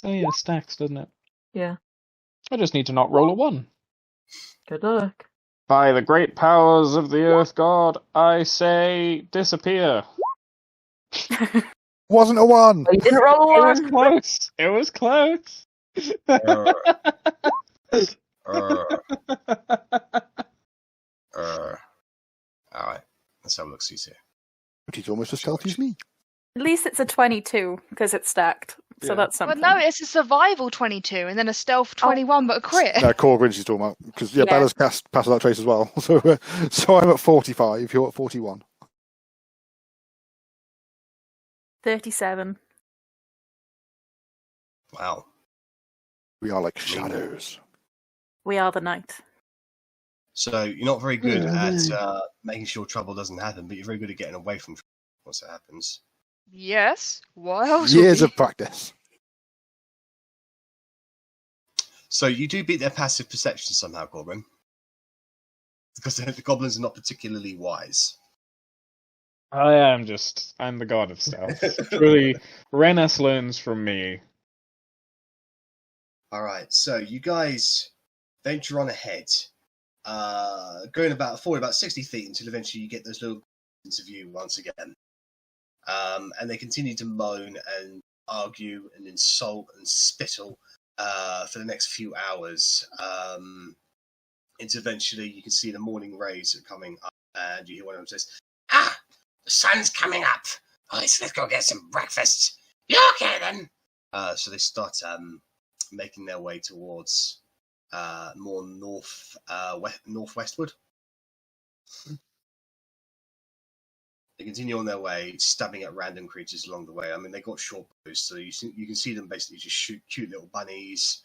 Oh yeah, stacks, doesn't it? Yeah. I just need to not roll a 1. Good luck. By the great powers of the Earth God, I say disappear. Wasn't a 1. You didn't roll a 1. It was close. It was close. Alright, let's have a look, see here. But he's almost as stealthy as me. At least it's a 22 because it's stacked, so that's something. Well, no, it's a survival 22 and then a stealth 21, but a crit. No, Korgrin she's talking about. Because, Bella's cast Pass Without Trace as well. So I'm at 45, you're at 41. 37. Wow. We are like shadows. We are the night. So you're not very good at making sure trouble doesn't happen, but you're very good at getting away from trouble once it happens. Yes. What else? Years of practice. So you do beat their passive perception somehow, Korgrin. Because the goblins are not particularly wise. I'm the god of stealth. Truly, Rennas learns from me. Alright, so you guys venture on ahead, going forward about 60 feet until eventually you get those little into view once again. And they continue to moan and argue and insult and spittle for the next few hours. Until eventually you can see the morning rays are coming up, and you hear one of them says, "Ah, the sun's coming up. Oh, so let's go get some breakfast. You okay then?" So they start making their way towards more northwestward. They continue on their way, stabbing at random creatures along the way. I mean, they got short bows, so you can see them basically just shoot cute little bunnies,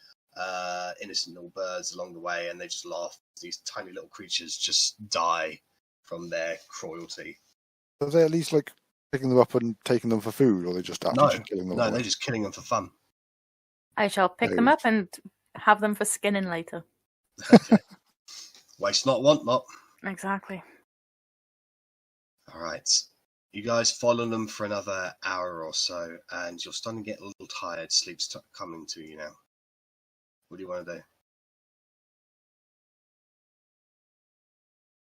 innocent little birds along the way, and they just laugh. These tiny little creatures just die from their cruelty. Are they at least like picking them up and taking them for food, or are they just just killing them? No, they're just killing them for fun. I shall pick them up and have them for skinning later. Okay. Waste not, want not. Exactly. Alright. You guys follow them for another hour or so, and you're starting to get a little tired. Sleep's coming to you now. What do you want to do?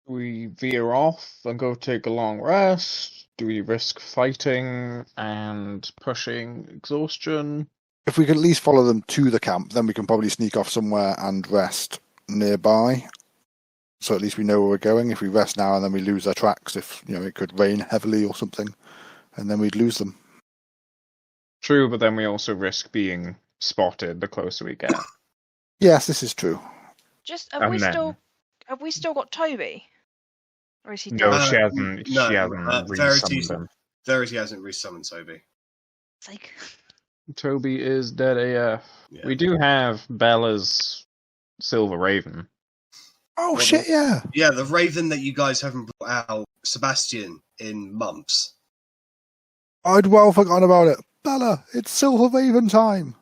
We veer off and go take a long rest? Do we risk fighting and pushing exhaustion? If we can at least follow them to the camp, then we can probably sneak off somewhere and rest nearby. So at least we know where we're going. If we rest now and then we lose our tracks, if it could rain heavily or something, and then we'd lose them. True, but then we also risk being spotted the closer we get. Yes, this is true. Just have we still got Toby? Or is he dead? No, she hasn't. She hasn't resummoned him. Verity hasn't resummoned Toby. It's like, Toby is dead AF. Yeah. We do have Bella's Silver Raven. Oh, Well, shit, yeah. Yeah, the raven that you guys haven't brought out, Sebastian, in months. I'd well forgotten about it. Bella, it's Silver Raven time.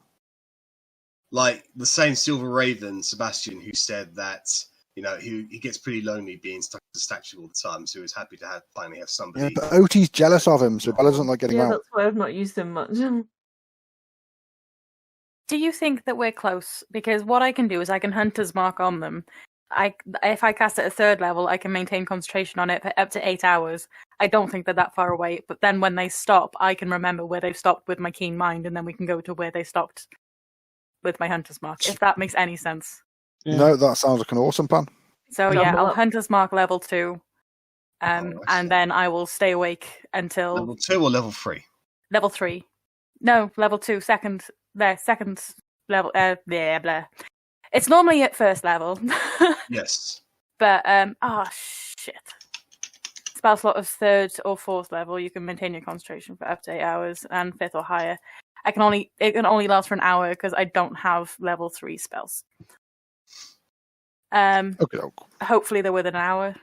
Like the same Silver Raven, Sebastian, who said that, he gets pretty lonely being stuck at the statue all the time, so he was happy to finally have somebody. Yeah, but Otti's jealous of him, so Bella doesn't like getting Yeah, out. that's why I've not used him much. Do you think that we're close? Because what I can do is I can Hunter's Mark on them. If I cast at a 3rd level, I can maintain concentration on it for up to 8 hours. I don't think they're that far away, but then when they stop, I can remember where they've stopped with my keen mind, and then we can go to where they stopped with my Hunter's Mark, if that makes any sense. Yeah. No, that sounds like an awesome plan. So Double yeah, I'll up. Hunter's Mark level 2, and then I will stay awake until Level 2 or level 3? level 3. No, level 2, second level, blah. It's normally at 1st level. Yes. But, shit. Spell slot of 3rd or 4th level, you can maintain your concentration for up to 8 hours, and 5th or higher. It can only last for an hour, because I don't have level 3 spells. Okay. Hopefully they're within an hour,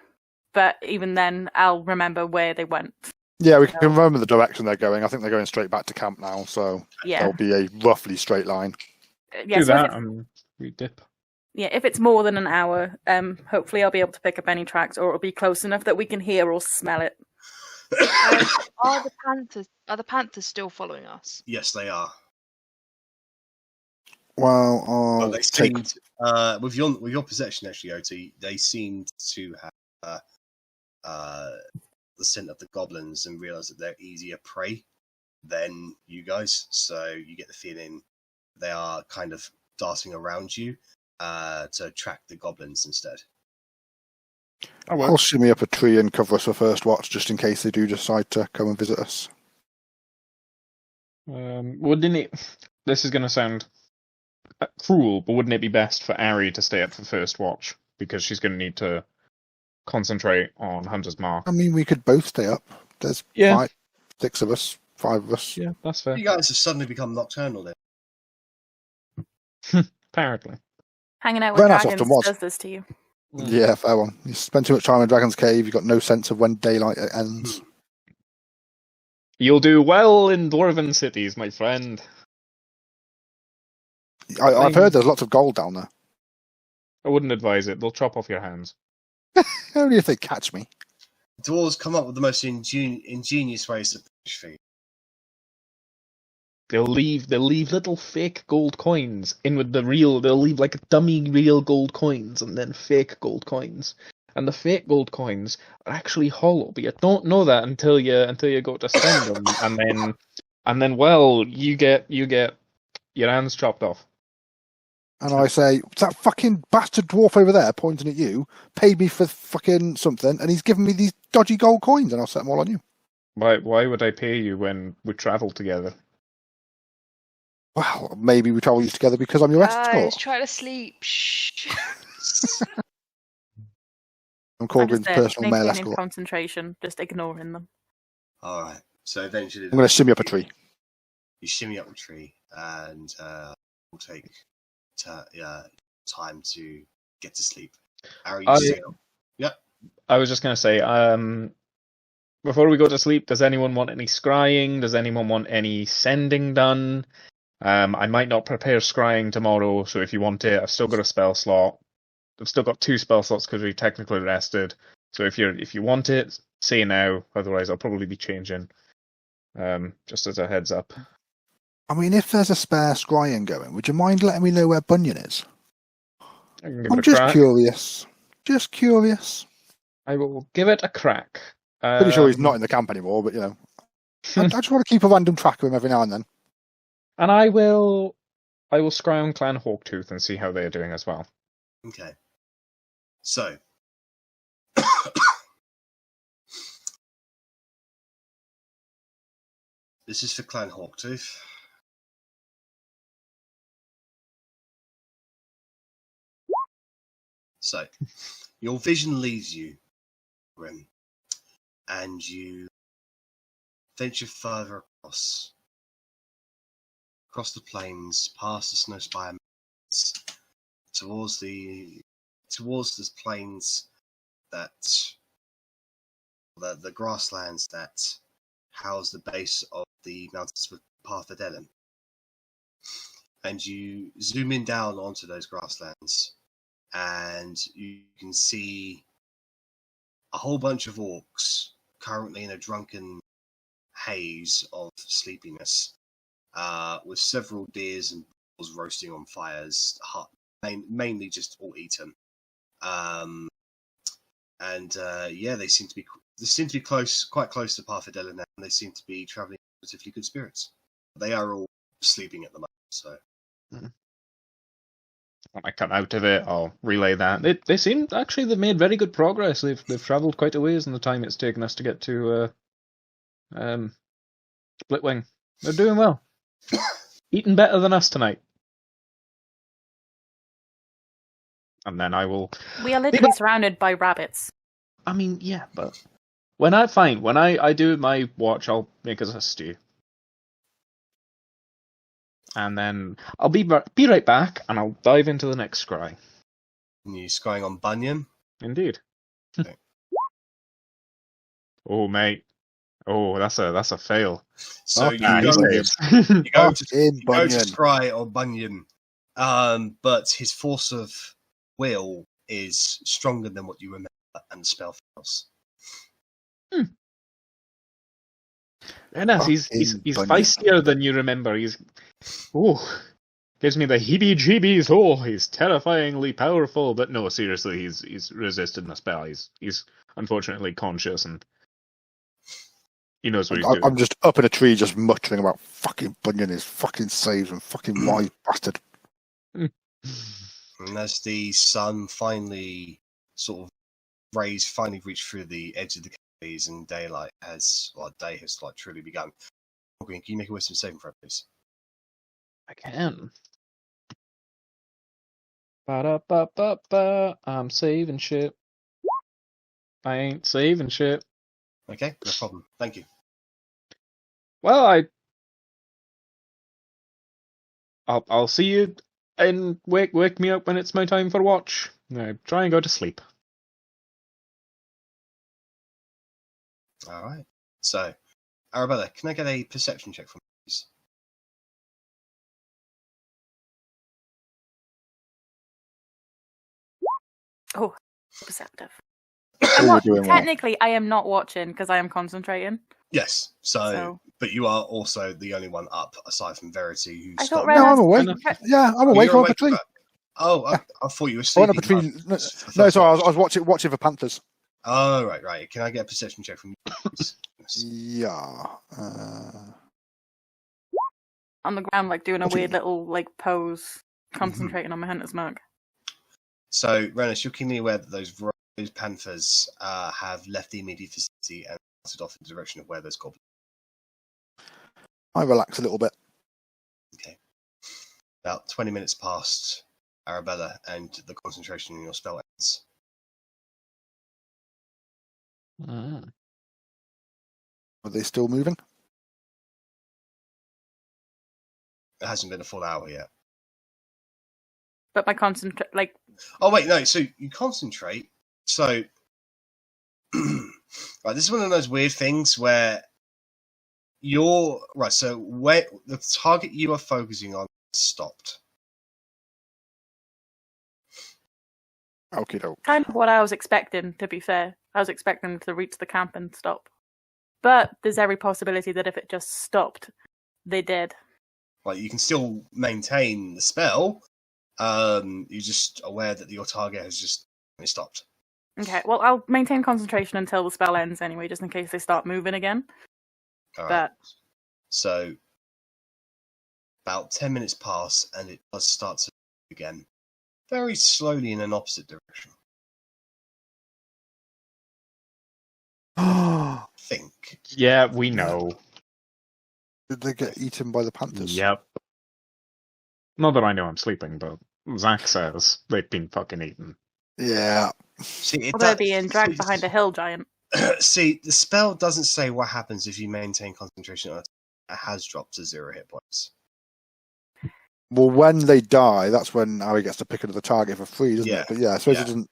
but even then, I'll remember where they went. Yeah, we can remember the direction they're going. I think they're going straight back to camp now, so Yeah. there'll be a roughly straight line. Yeah, Do so that and we dip. if it's more than an hour, hopefully I'll be able to pick up any tracks, or it'll be close enough that we can hear or smell it. Are the panthers still following us? Yes, they are. Well, Well, I'll they take... seemed, with your possession, actually, Otti, they seemed to have the scent of the goblins and realise that they're easier prey than you guys. So you get the feeling they are kind of darting around you to track the goblins instead. I'll shimmy up a tree and cover us for first watch, just in case they do decide to come and visit us. Wouldn't it? This is going to sound cruel, but wouldn't it be best for Arri to stay up for first watch, because she's going to need to concentrate on Hunter's Mark? I mean, we could both stay up. There's 6 of us, 5 of us. Yeah, that's fair. You guys have suddenly become nocturnal then. Apparently. Hanging out with Rennas dragons often was. does this to you. Yeah, fair one. You spend too much time in Dragon's Cave, you've got no sense of when daylight ends. You'll do well in dwarven cities, my friend. I've heard there's lots of gold down there. I wouldn't advise it. They'll chop off your hands. Only if they catch me. Dwarves come up with the most ingenious ways to fish for you. They'll leave little fake gold coins in with the real. They'll leave like dummy real gold coins and then fake gold coins. And the fake gold coins are actually hollow, but you don't know that until you go to spend them, and then well, you get your hands chopped off. And I say, that fucking bastard dwarf over there, pointing at you, paid me for fucking something, and he's given me these dodgy gold coins, and I'll set them all on you. Why would I pay you when we travel together? Well, maybe we travel together because I'm your escort. Guys, try to sleep. Shh. I'm Korgrin's personal male maintaining escort. concentration, just ignoring them. All right. So eventually, I'm going to shimmy up a tree. You shimmy up the tree, and we'll take time to get to sleep. Arri, you stay up. Yep. I was just going to say, before we go to sleep, does anyone want any scrying? Does anyone want any sending done? I might not prepare scrying tomorrow, so if you want it, I've still got a spell slot. I've still got 2 spell slots because we technically rested. So if you want it, say now. Otherwise, I'll probably be changing. Just as a heads up. I mean, if there's a spare scrying going, would you mind letting me know where Bunyan is? I'm just curious. Just curious. I will give it a crack. Pretty sure he's not in the camp anymore, but you know, I just want to keep a random track of him every now and then. And I will scry on Clan Hawktooth and see how they're doing as well. Okay. So. This is for Clan Hawktooth. So, your vision leaves you, Grim, and you venture further across across the plains, past the snow spire mountains, towards the plains that the grasslands that house the base of the mountains with Path of Ellen. And you zoom in down onto those grasslands, and you can see a whole bunch of orcs currently in a drunken haze of sleepiness, with several deers and bulls roasting on fires, mainly just all eaten. They seem to be quite close to Parfadella now, and they seem to be travelling in relatively good spirits. They are all sleeping at the moment, so. When I come out of it, I'll relay that. They seem actually they've made very good progress. They've travelled quite a ways in the time it's taken us to get to Splitwing. They're doing well. Eating better than us tonight. And then I will. We are literally surrounded by rabbits. I mean, yeah, but when I do my watch, I'll make us a stew. And then I'll be right back, and I'll dive into the next scry. You scrying on Bunyan? Indeed. Okay. Oh, mate. Oh, that's a fail. So you Nah, go he's to Bunyan. scry on Bunyan, but his force of will is stronger than what you remember, and the spell fails. Rennas, he's feistier than you remember. Gives me the heebie-jeebies. Oh, he's terrifyingly powerful. But no, seriously, he's resisted the spell. He's unfortunately conscious, and he knows what he's doing. I'm just up in a tree, just muttering about fucking Bunyan, his fucking saves, and fucking wise bastard. And as the sun finally finally reached through the edge of the caves, and day has truly begun. Korgrin, can you make a wisdom saving throw, please? I can. Ba-da-ba-ba-ba. I'm saving shit. I ain't saving shit. Okay, no problem. Thank you. Well, I'll see you, and wake me up when it's my time for watch. Now, try and go to sleep. All right. So, Arrabella, can I get a perception check from you, please? Oh, perceptive. We're doing well. Technically, I am not watching because I am concentrating. Yes. So, but you are also the only one up aside from Verity, who's. I thought No, I'm awake. Yeah, I'm awake. You're I'm up a tree. Oh, I thought you were I sleeping. went up a tree. No, sorry, I was watching for panthers. Oh, right. Can I get a perception check from you, please? Yes. Yeah. On the ground, doing a weird little pose, concentrating on my hunter's mark. So, Rennas, you're keenly aware that those panthers have left the immediate vicinity and started off in the direction of where those goblins. I relax a little bit. Okay. About 20 minutes past, Arrabella, and the concentration in your spell ends. Ah. Are they still moving? It hasn't been a full hour yet. But my Oh wait, no. So you concentrate. So, right, this is one of those weird things where So where the target you are focusing on stopped. Okie doke. kind of what I was expecting, to be fair. I was expecting them to reach the camp and stop. But there's every possibility that if it just stopped, they did. You can still maintain the spell. You're just aware that your target has just stopped. Okay, well, I'll maintain concentration until the spell ends anyway, just in case they start moving again. All right. So, about 10 minutes pass, and it does start to move again. Very slowly in an opposite direction. Think. Yeah, we know. Did they get eaten by the panthers? Yep. Not that I know I'm sleeping, but Zach says they've been fucking eaten. Yeah. See, Or they're being dragged behind a hill giant. See, the spell doesn't say what happens if you maintain concentration on it. It has dropped to 0 hit points. Well, when they die, that's when Arri gets to pick another target for free, doesn't Yeah. it? But yeah, I suppose Yeah. it doesn't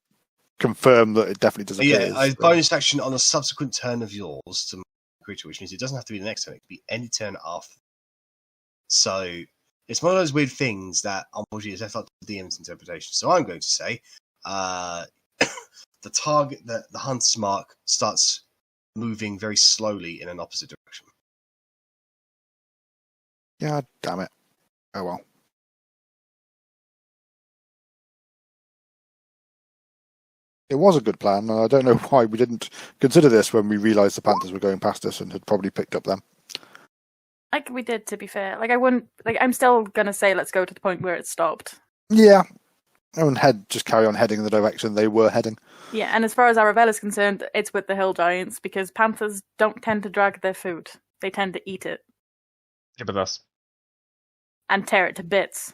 confirm that it definitely disappears. Yeah, a bonus action on a subsequent turn of yours to creature, which means it doesn't have to be the next turn; it can be any turn after. So it's one of those weird things that unfortunately is left up to the DM's interpretation. So I'm going to say, the target, the hunter's mark, starts moving very slowly in an opposite direction. Yeah, damn it. Oh well. It was a good plan. I don't know why we didn't consider this when we realised the Panthers were going past us and had probably picked up them. Like we did, to be fair. Like I wouldn't. Like I'm still gonna say, let's go to the point where it stopped. Yeah. And just carry on heading in the direction they were heading. Yeah, and as far as Arrabella is concerned, it's with the hill giants because panthers don't tend to drag their food; they tend to eat it Yeah, but that's and tear it to bits.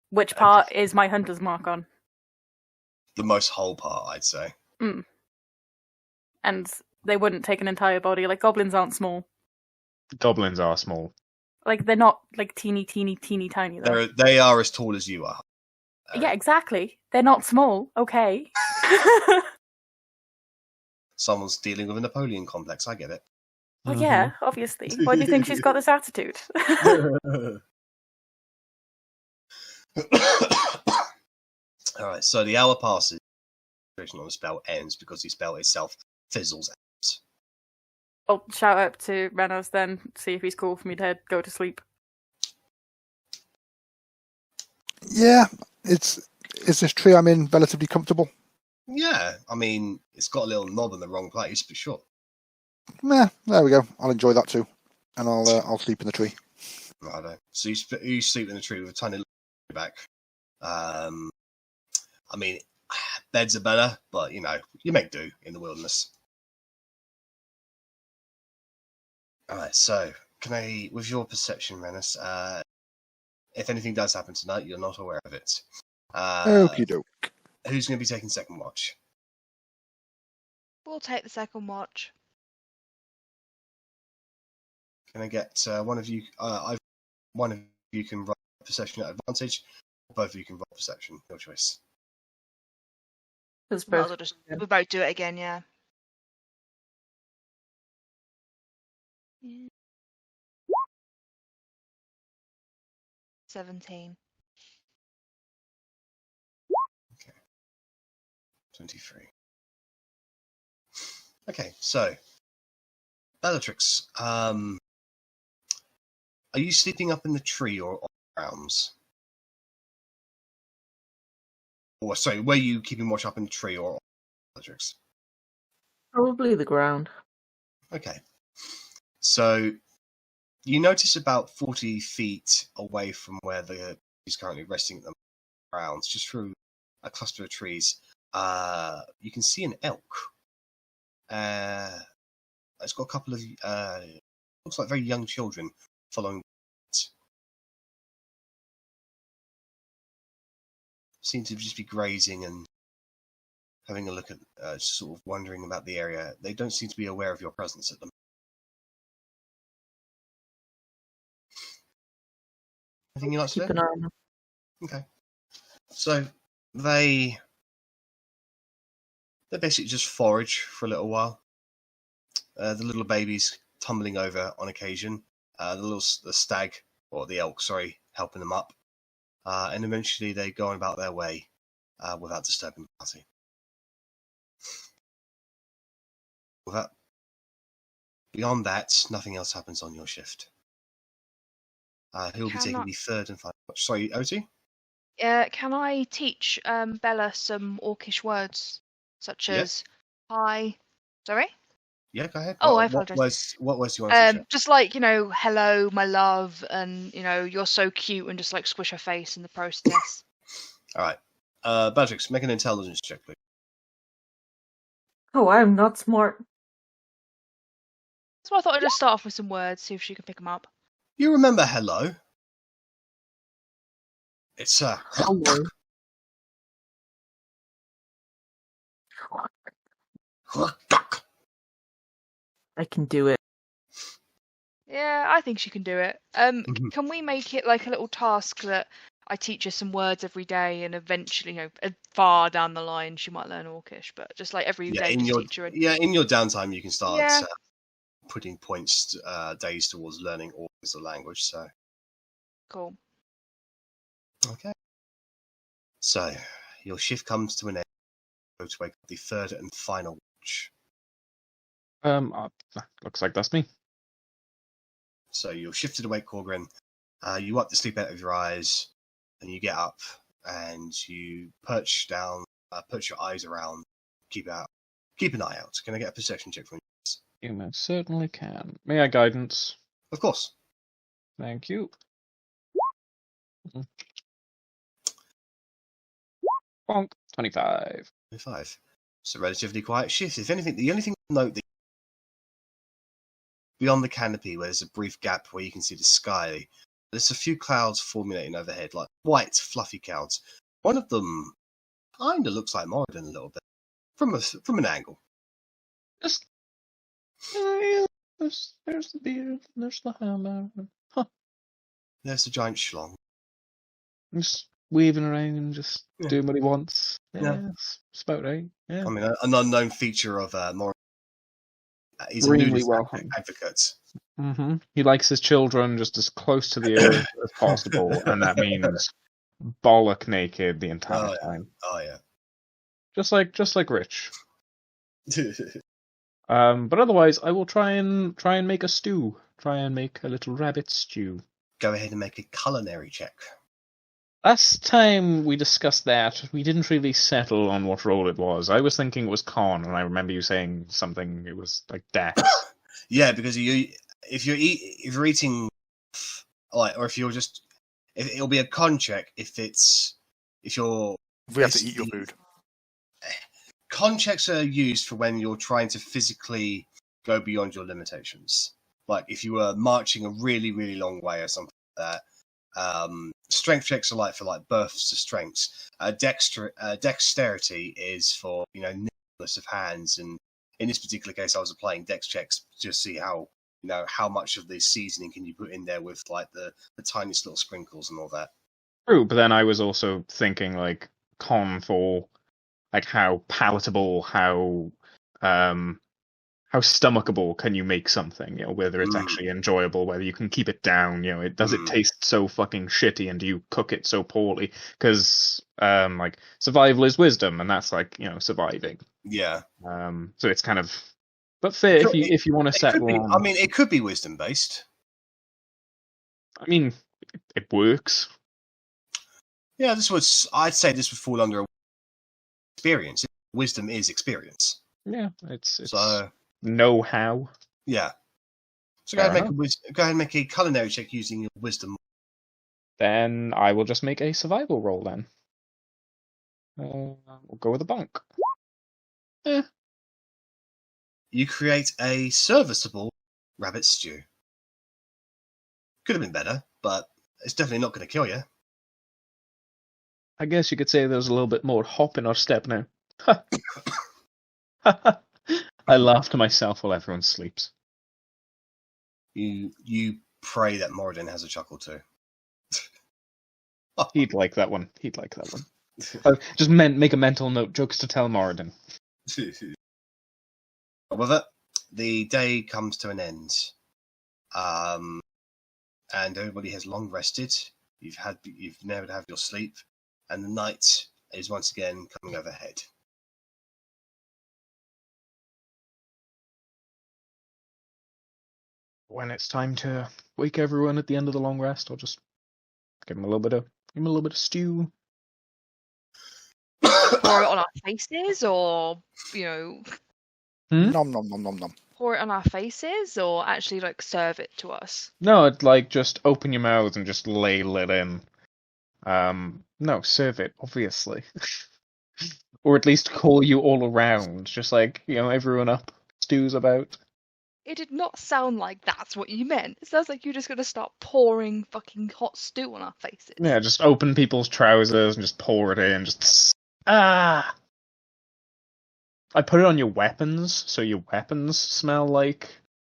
Which part is my hunter's mark on? The most whole part, I'd say. And they wouldn't take an entire body. Like goblins aren't small. goblins are small. Like they're not like teeny tiny though. They are as tall as you are. Yeah, exactly. They're not small. Okay. Someone's dealing with a Napoleon complex. I get it. Well, yeah, obviously. Why do you think she's got this attitude? All right. So the hour passes. The duration on the spell ends because the spell itself fizzles out. I'll shout out to Rennas then, see if he's cool for me to go to sleep. Yeah, is this tree I'm in relatively comfortable? Yeah, I mean, it's got a little knob in the wrong place, but sure. Yeah, there we go. I'll enjoy that too, and I'll sleep in the tree. Righto. So you sleep in the tree with a tiny little back. I mean, beds are better, but you make do in the wilderness. All right. So, can I, with your perception, Rennas, if anything does happen tonight, you're not aware of it. Okie doke. Who's going to be taking second watch? We'll take the second watch. Can I get one of you? One of you can roll perception at advantage. Both of you can roll perception. Your choice. It's Might as both. well just we both do it again, yeah. 17. 23. Okay, so Bellatrix, are you sleeping up in the tree or on the grounds? Or sorry, were you keeping watch up in the tree or on Bellatrix? Probably the ground. Okay. So you notice about 40 feet away from where he's currently resting at the grounds, just through a cluster of trees, you can see an elk. It's got a couple of looks like very young children following it. Seem to just be grazing and having a look at, sort of wondering about the area. They don't seem to be aware of your presence at them. Anything you like to Keep do? an eye on them. Okay. So they basically just forage for a little while. The little babies tumbling over on occasion. The stag, or the elk, sorry, helping them up. And eventually they go on about their way without disturbing the party. Beyond that, nothing else happens on your shift. Who will be taking the third and final watch? Sorry, Otti? Can I teach Bella some orcish words, such as hi? Sorry? Yeah, go ahead. Oh, I apologise. What words do you want to teach her? Just like, hello, my love, and, you're so cute, and just like squish her face in the process. All right. Bellatrix, make an intelligence check, please. Oh, I'm not smart. So I thought I'd just start off with some words, see if she can pick them up. You remember hello? It's Hello. I can do it. Yeah, I think she can do it. Mhm. Can we make it like a little task that I teach her some words every day, and eventually, far down the line, she might learn Orcish. But just like every day, in just your teach her. in your downtime, you can start Yeah. putting points days towards learning all as a language. So Cool. okay. So your shift comes to an end. Go to wake up the third and final watch. Looks like that's me. So you're shifted awake, Korgrin. You wipe the sleep out of your eyes, and you get up and you perch down, put your eyes around, keep an eye out. Can I get a perception check from you? You most certainly can. May I guidance? Of course. Thank you. Bonk. 25. 25. It's a relatively quiet shift. If anything, the only thing to note that beyond the canopy, where there's a brief gap where you can see the sky, there's a few clouds formulating overhead, like white, fluffy clouds. One of them kind of looks like Moradin a little bit from an angle. Just, yeah, there's the beard, there's the hammer. Huh. There's the giant schlong. Just weaving around, just doing what he wants. Yeah. It's about right. Yeah. I mean, an unknown feature of Moradin. He's a Really nudist well hung. advocate. Mm-hmm. He likes his children just as close to the earth as possible, and that means bollock naked the entire time. Oh yeah. Just like Rich. But otherwise, I will try and make a stew. Try and make a little rabbit stew. Go ahead and make a culinary check. Last time we discussed that, we didn't really settle on what role it was. I was thinking it was con, and I remember you saying something. It was like dex. Yeah, because if you're eating, like, or if you're just, it'll be a con check if we have to eat your food. Con checks are used for when you're trying to physically go beyond your limitations. Like if you were marching a really, really long way or something like that. Strength checks are for bursts of strengths. Dexterity is for nimbleness of hands, and in this particular case, I was applying dex checks to see how much of the seasoning can you put in there with like the tiniest little sprinkles and all that. True, but then I was also thinking like con for like how palatable, how stomachable can you make something, whether it's actually enjoyable, whether you can keep it down, it taste so fucking shitty, and do you cook it so poorly? Because like survival is wisdom, and that's like surviving. Yeah. So it's kind of, but fair if you want to settle on. I mean, it could be wisdom based. I mean, it works. Yeah, I'd say this would fall under experience. Wisdom is experience. Yeah, it's so know how. Yeah. So go ahead and make a culinary check using your wisdom. Then I will just make a survival roll then. We'll go with a bonk. You create a serviceable rabbit stew. Could have been better, but it's definitely not going to kill you. I guess you could say there's a little bit more hop in our step now. I laugh to myself while everyone sleeps. You pray that Moradin has a chuckle too. He'd like that one. Just make a mental note. Jokes to tell Moradin. With it, the day comes to an end, and everybody has long rested. You've been able to have your sleep, and the night is once again coming overhead. When it's time to wake everyone at the end of the long rest, I'll just give them a little bit of stew. Pour it on our faces, or Nom nom nom nom nom. pour it on our faces, or actually like serve it to us. No, it's like just open your mouth and just ladle it in. No, serve it, obviously. Or at least call you all around, just like, everyone up, stews about. It did not sound like that's what you meant. It sounds like you're just gonna start pouring fucking hot stew on our faces. Yeah, just open people's trousers and just pour it in, I put it on your weapons, so your weapons smell like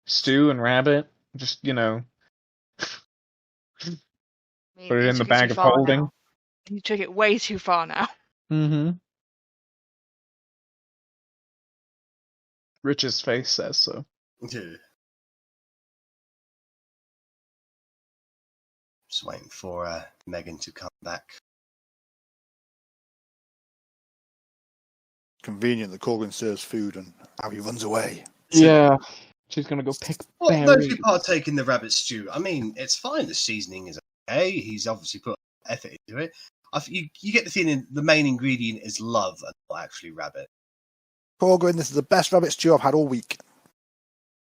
stew and rabbit. Just, Put it You in the took bag too of far holding. now. You took it way too far now. Mm-hmm. Rich's face says so. Yeah. Just waiting for Megan to come back. Convenient that Korgrin serves food and Arri runs away. Yeah. She's gonna go pick Well, no, if berries. you partake in the rabbit stew, I mean, it's fine. The seasoning is okay. He's obviously put effort into it. You get the feeling the main ingredient is love and not actually rabbit. Korgrin, this is the best rabbit stew I've had all week.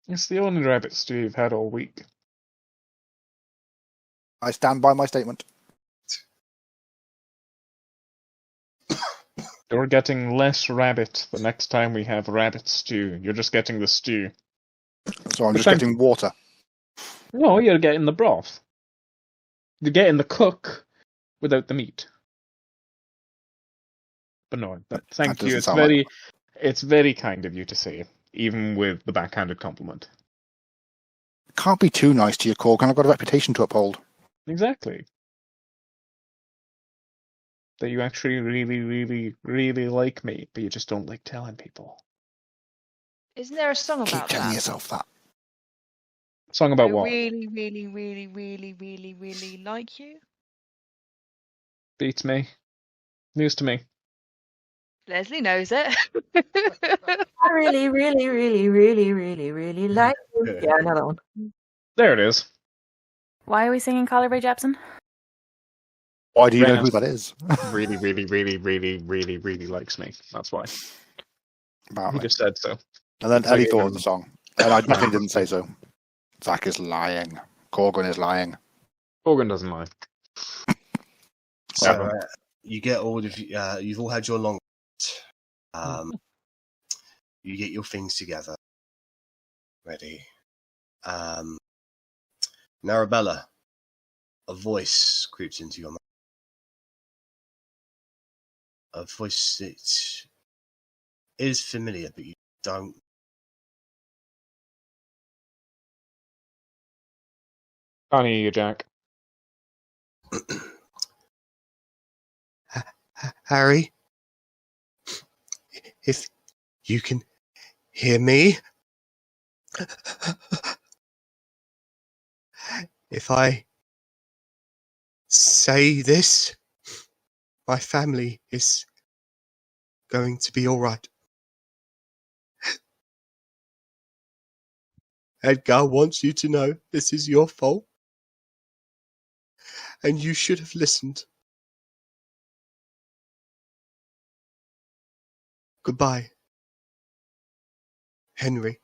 It's the only rabbit stew you've had all week. I stand by my statement. You're getting less rabbit the next time we have rabbit stew. You're just getting the stew. So I'm Which just getting water. No, you're getting the broth. You're getting the cook without the meat. But no, thank That you. doesn't It's very kind of you to say, even with the backhanded compliment. Can't be too nice to you, Korgrin. I've got a reputation to uphold. Exactly. That you actually really, really, really like me, but you just don't like telling people. Isn't there a song Keep about telling that? yourself that. Song about I what? really, really, really, really, really, really like you. Beats me. News to me. Lesley knows it. I really, really, really, really, really, really like you. Yeah, another one. There it is. Why are we singing Carly Rae Jepsen? Why do you know Rennas who that is? really, really, really, really, really, really likes me. That's why. He Apparently. just said so. And then So Ellie you're thought gonna- of the song. And I definitely didn't say so. Zach is lying. Korgrin is lying. Korgrin doesn't lie. So you get all of you've all had your long rest. You get your things together. Ready. Arrabella, a voice creeps into your mind. A voice that is familiar, but you don't. Can't hear you, Jack. Harry, if you can hear me, if I say this, my family is going to be all right. Edgar wants you to know this is your fault, and you should have listened. Goodbye, Henry.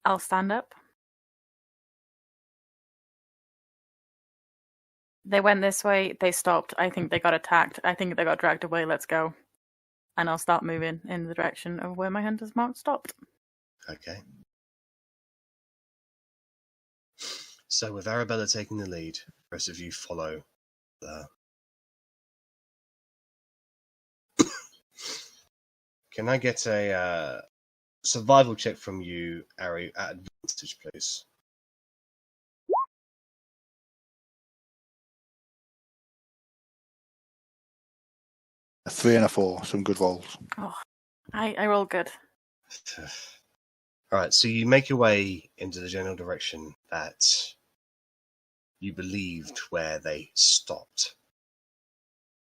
I'll stand up. They went this way, they stopped. I think they got attacked. I think they got dragged away. Let's go. And I'll start moving in the direction of where my hunter's mark stopped. Okay. So with Arrabella taking the lead, the rest of you follow the... Can I get a survival check from you, Arri, at advantage, please? A 3 and a 4. Some good rolls. Oh, I roll good. Alright, so you make your way into the general direction that you believed where they stopped.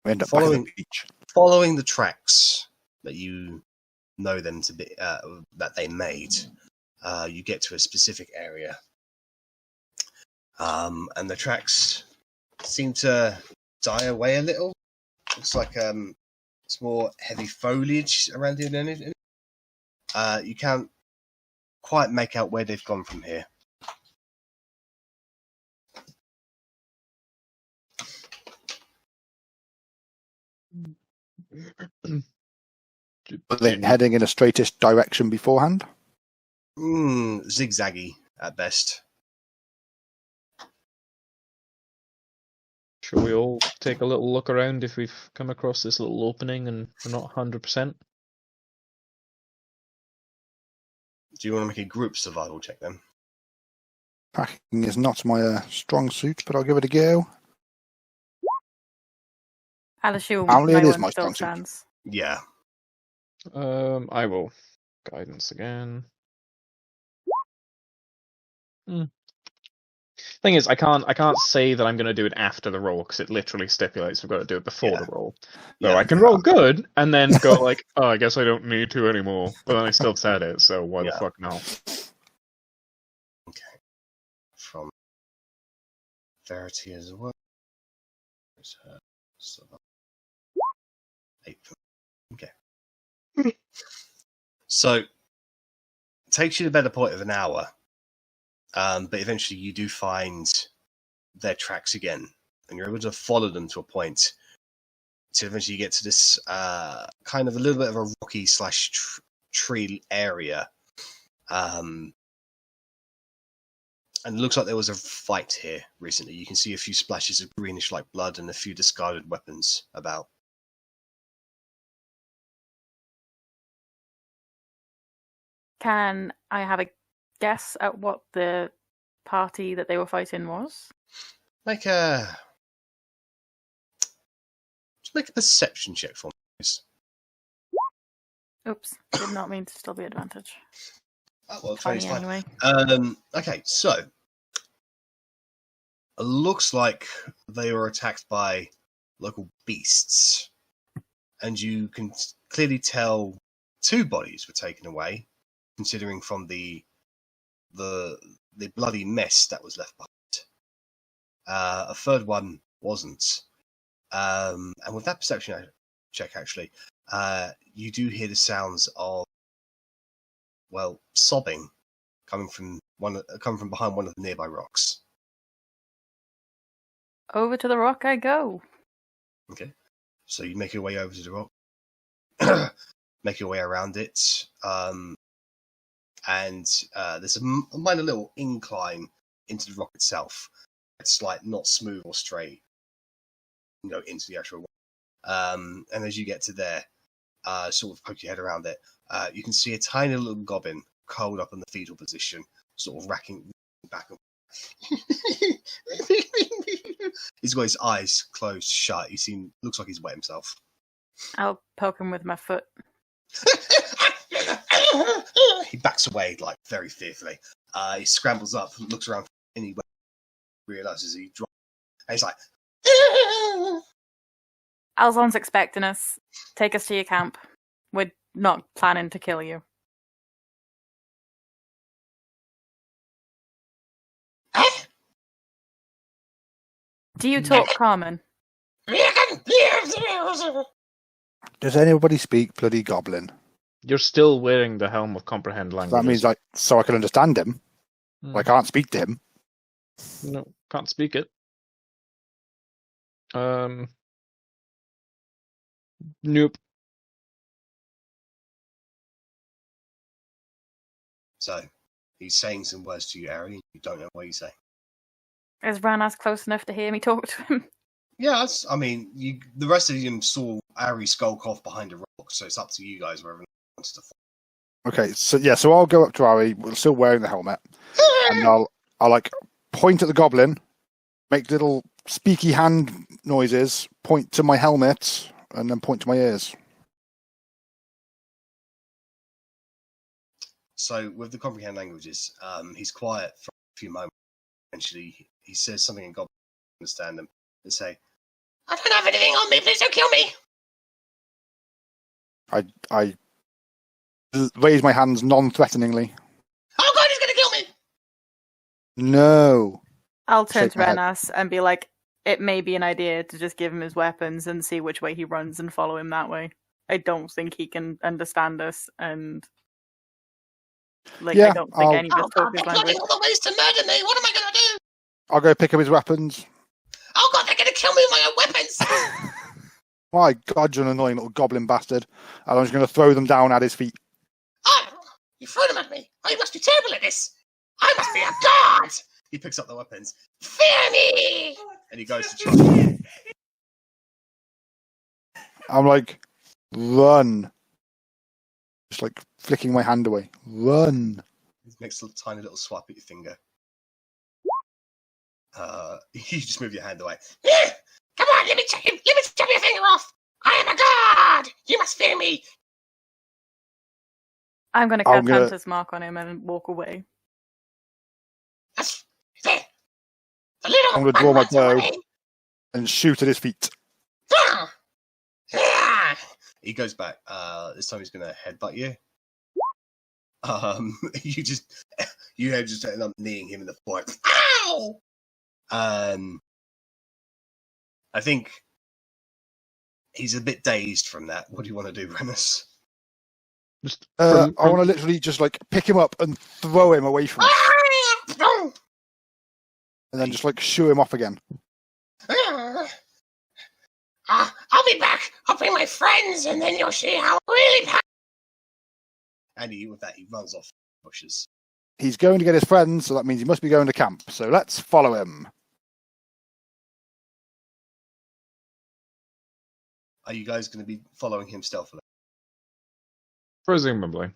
We end up back at the beach. Following the tracks that you know them to be, that they made, you get to a specific area. And the tracks seem to die away a little. Looks like it's more heavy foliage around here than anything. You can't quite make out where they've gone from here. Are they heading in a straightish direction beforehand? Zigzaggy at best. Shall we all take a little look around if we've come across this little opening and we're not 100%? Do you want to make a group survival check then? Packing is not my strong suit, but I'll give it a go. I'll assume Apparently it is one my still strong suit. stands. Yeah. I will guidance again. Thing is, I can't say that I'm going to do it after the roll because it literally stipulates we've got to do it before the roll. So Yeah. I can roll good and then go like, oh, I guess I don't need to anymore. But then I still said it, so why the fuck not? Okay. From Verity as well. There's her survival. 8. Okay. So, it takes you the better part of an hour. But eventually you do find their tracks again, and you're able to follow them to a point. So eventually you get to this kind of a little bit of a rocky / tree area. And it looks like there was a fight here recently. You can see a few splashes of greenish like blood and a few discarded weapons about. Can I have a guess at what the party that they were fighting was? Make a perception check for me, please. Oops, did not mean to still be advantage. Oh, well, 20 20's fine. anyway. Okay, so it looks like they were attacked by local beasts, and you can clearly tell 2 bodies were taken away, considering from the bloody mess that was left behind. A third one wasn't. And with that perception check, actually, you do hear the sounds of, well, sobbing coming from behind one of the nearby rocks. Over to the rock I go. Okay, so you make your way over to the rock, make your way around it, and there's a minor little incline into the rock itself. It's like not smooth or straight, into the actual rock. And as you get to there, sort of poke your head around it, you can see a tiny little goblin curled up in the fetal position, sort of racking back and he's got his eyes closed shut. Looks like he's wet himself. I'll poke him with my foot. He backs away, like, very fearfully. He scrambles up, looks around anywhere, realizes he dropped, and he's like, Alzon's expecting us. Take us to your camp. We're not planning to kill you. Do you talk common? Does anybody speak bloody goblin? You're still wearing the helm of comprehend language. That means so I can understand him. I can't speak to him. No, can't speak it. Nope. So, he's saying some words to you, Arri, and you don't know what he's saying. Is Rennas close enough to hear me talk to him? Yeah, the rest of them saw Arri skulk off behind a rock, so it's up to you guys wherever you want to fall. Okay, so I'll go up to Arri, we're still wearing the helmet, and I'll point at the goblin, make little speaky hand noises, point to my helmet, and then point to my ears. So, with the comprehend languages, he's quiet for a few moments. Eventually, he says something in Goblin, understand them, and say, I don't have anything on me, please don't kill me! I raise my hands non-threateningly. Oh god, he's gonna kill me! No. I'll turn Shake to my head. Rennas and be like, it may be an idea to just give him his weapons and see which way he runs and follow him that way. I don't think he can understand us, and I don't think any of us talk his they're language. plotting all the ways to murder me, what am I gonna do? I'll go pick up his weapons. Oh god, they're gonna kill me with my own weapons! My God, you're an annoying little goblin bastard. And I'm just going to throw them down at his feet. Oh, you threw them at me. Oh, you must be terrible at this. I must be a god! He picks up the weapons. Fear me! And he goes to try. I'm like, run. Just like flicking my hand away. Run. He makes a tiny little swipe at your finger. You just move your hand away. Come on, let me chop your finger off! I am a god! You must fear me! I'm going to I'm cast gonna- Hunter's Mark on him and walk away. That's the little I'm gonna draw my runs away. bow. And shoot at his feet. Ah! Ah! He goes back. This time he's going to headbutt you. You just end up kneeing him in the forehead. Ow! I think he's a bit dazed from that. What do you want to do, Rennas? Just I from- want to literally just like pick him up and throw him away from us. Ah! And then just like shoo him off again. I'll be back. I'll bring my friends, and then you'll see how really bad. And with that, he runs off the bushes. He's going to get his friends, so that means he must be going to camp. So let's follow him. Are you guys going to be following him stealthily? Presumably.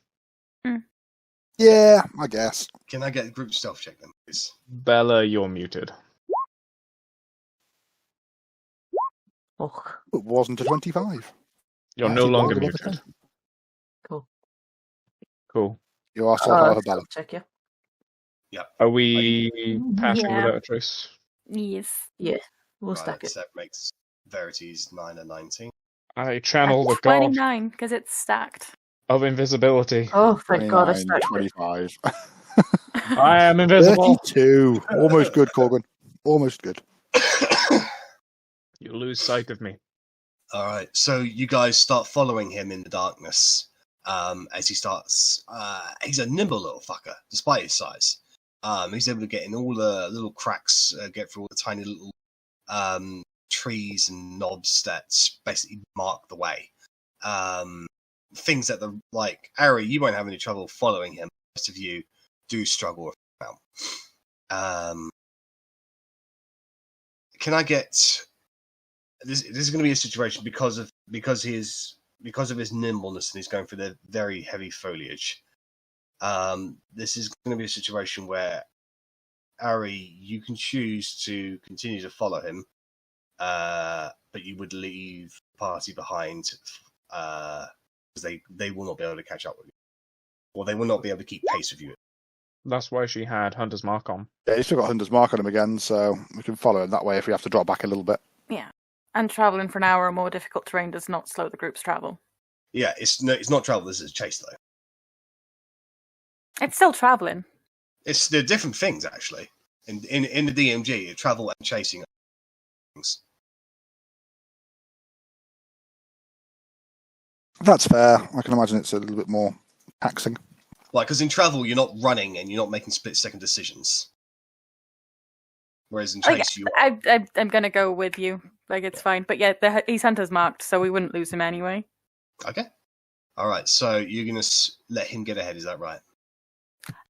Yeah, I guess. Can I get a group stealth check then, please? Bella, you're muted. Oh, It wasn't a 25. You're I no think longer one of them muted. cool. Cool. You are still Arrabella. Check you. Are we passing Yeah. without a trace? Yes. Yeah, we'll Right, stack it. so that makes Verity's 9 and 19. I channel the god 29, because it's stacked. of invisibility. Oh, thank God I 29, stacked it. 25. I am invisible. 32. Almost good, Korgrin. Almost good. You lose sight of me. All right, so you guys start following him in the darkness as he starts. He's a nimble little fucker, despite his size. He's able to get in all the little cracks, get through all the tiny little trees and knobs that basically mark the way. Things that Arri, you won't have any trouble following him. Most of you do struggle with him. Can I get? This is going to be a situation because of his nimbleness and he's going through the very heavy foliage. This is going to be a situation where Arri, you can choose to continue to follow him, but you would leave the party behind because they will not be able to catch up with you, or they will not be able to keep pace with you. That's why she had Hunter's Mark on. Yeah, he's still got Hunter's Mark on him again, so we can follow him that way if we have to drop back a little bit. Yeah. And travelling for an hour or more difficult terrain does not slow the group's travel. Yeah, it's not travel. This is chase though. It's still travelling. They're different things actually. In the DMG, travel and chasing are things. That's fair. I can imagine it's a little bit more taxing. Because in travel you're not running and you're not making split-second decisions. Whereas in chase, you are. I'm going to go with you. It's fine. But yeah, he's Hunter's marked, so we wouldn't lose him anyway. Okay. All right. So you're going to let him get ahead. Is that right?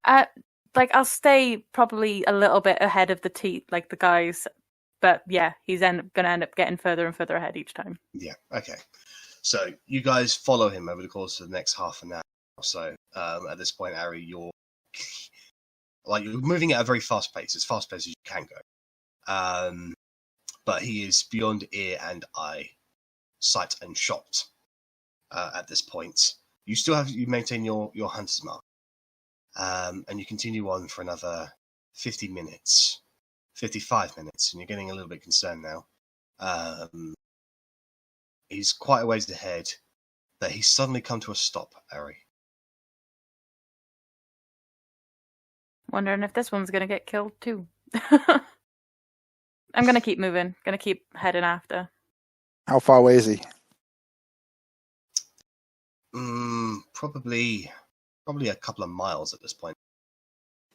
I'll stay probably a little bit ahead of the guys. But yeah, he's going to end up getting further and further ahead each time. Yeah. Okay. So you guys follow him over the course of the next half an hour or so. At this point, Arri, you're moving at a very fast pace, as fast paced as you can go. But he is beyond ear and eye, sight and shot at this point. You maintain your hunter's mark, and you continue on for another 50 minutes, 55 minutes, and you're getting a little bit concerned now. He's quite a ways ahead, but he's suddenly come to a stop, Arri. Wondering if this one's going to get killed too. I'm going to keep moving. Going to keep heading after. How far away is he? Probably a couple of miles at this point.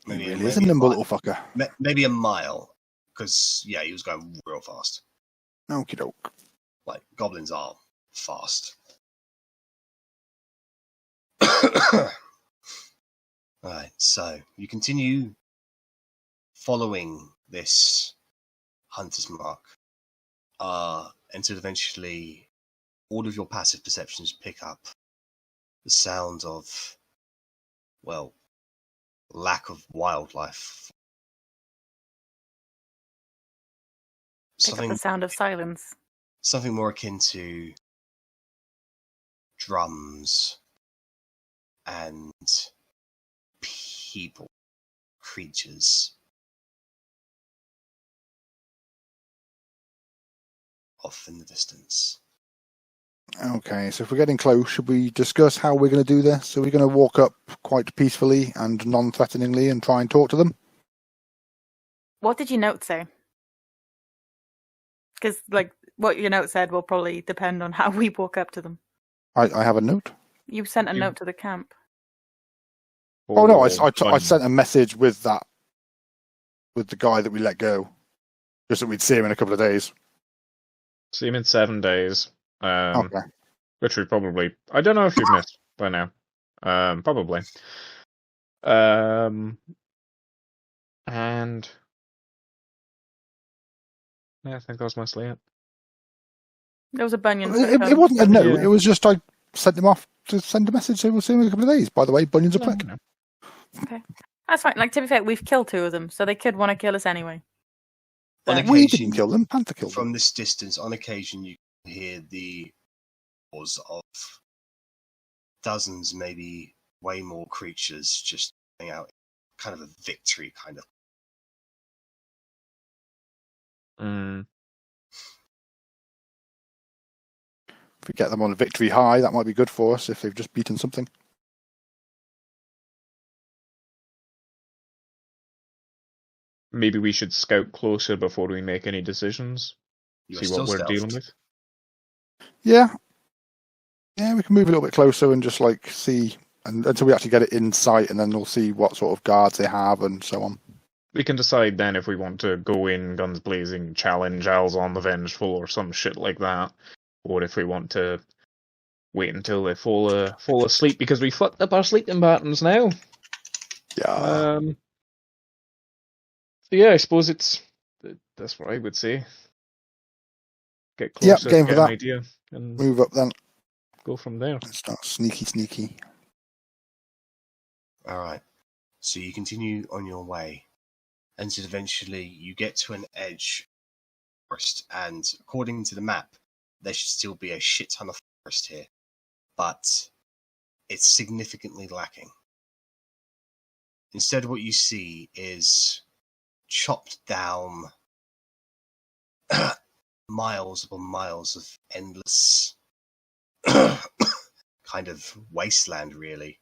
He really is a nimble little fucker. Maybe a mile, because he was going real fast. Okie doke. Goblins are fast. Right, so you continue following this hunter's mark, until eventually all of your passive perceptions pick up the sound of, well, lack of wildlife. Pick up the sound of silence. Something more akin to drums and people, creatures off in the distance. Okay, so if we're getting close, should we discuss how we're going to do this? Are we going to walk up quite peacefully and non-threateningly and try and talk to them? What did your note say? Because, like, what your note said will probably depend on how we walk up to them. I have a note. You sent a note to the camp. Oh no, I sent a message with the guy that we let go, just that we'd see him in a couple of days. See him in 7 days. Okay. Which we probably... I don't know if you've missed by now. Probably. And... yeah, I think that was mostly it. There was a Bunyan. It wasn't a note, Yeah. it was just I sent him off to send a message, so we'll see him in a couple of days. By the way, Bunyan's a No, prick. no. Okay. That's fine. Like, to be fair, we've killed 2 of them, so they could want to kill us anyway. On So- We occasion, didn't kill them, Panther killed them. from this distance, on occasion you can hear the roars of dozens, maybe way more creatures just coming out, kind of a victory kind of. Mm. If we get them on a victory high, that might be good for us if they've just beaten something. Maybe we should scout closer before we make any decisions. You are See still what we're dealing stealthed. with. Yeah, we can move a little bit closer and just like see, and until we actually get it in sight, and then we'll see what sort of guards they have and so on. We can decide then if we want to go in guns blazing, challenge Alzon the Vengeful or some shit like that, or if we want to wait until they fall asleep because we fucked up our sleeping patterns now. Yeah. So yeah, I suppose that's what I would say. Get Yep, closer, game for get an that. idea, and Move up then. go from there. Let's start sneaky. All right. So you continue on your way, until eventually you get to an edge forest, and according to the map, there should still be a shit ton of forest here, but it's significantly lacking. Instead, what you see is chopped down miles upon miles of endless kind of wasteland, really.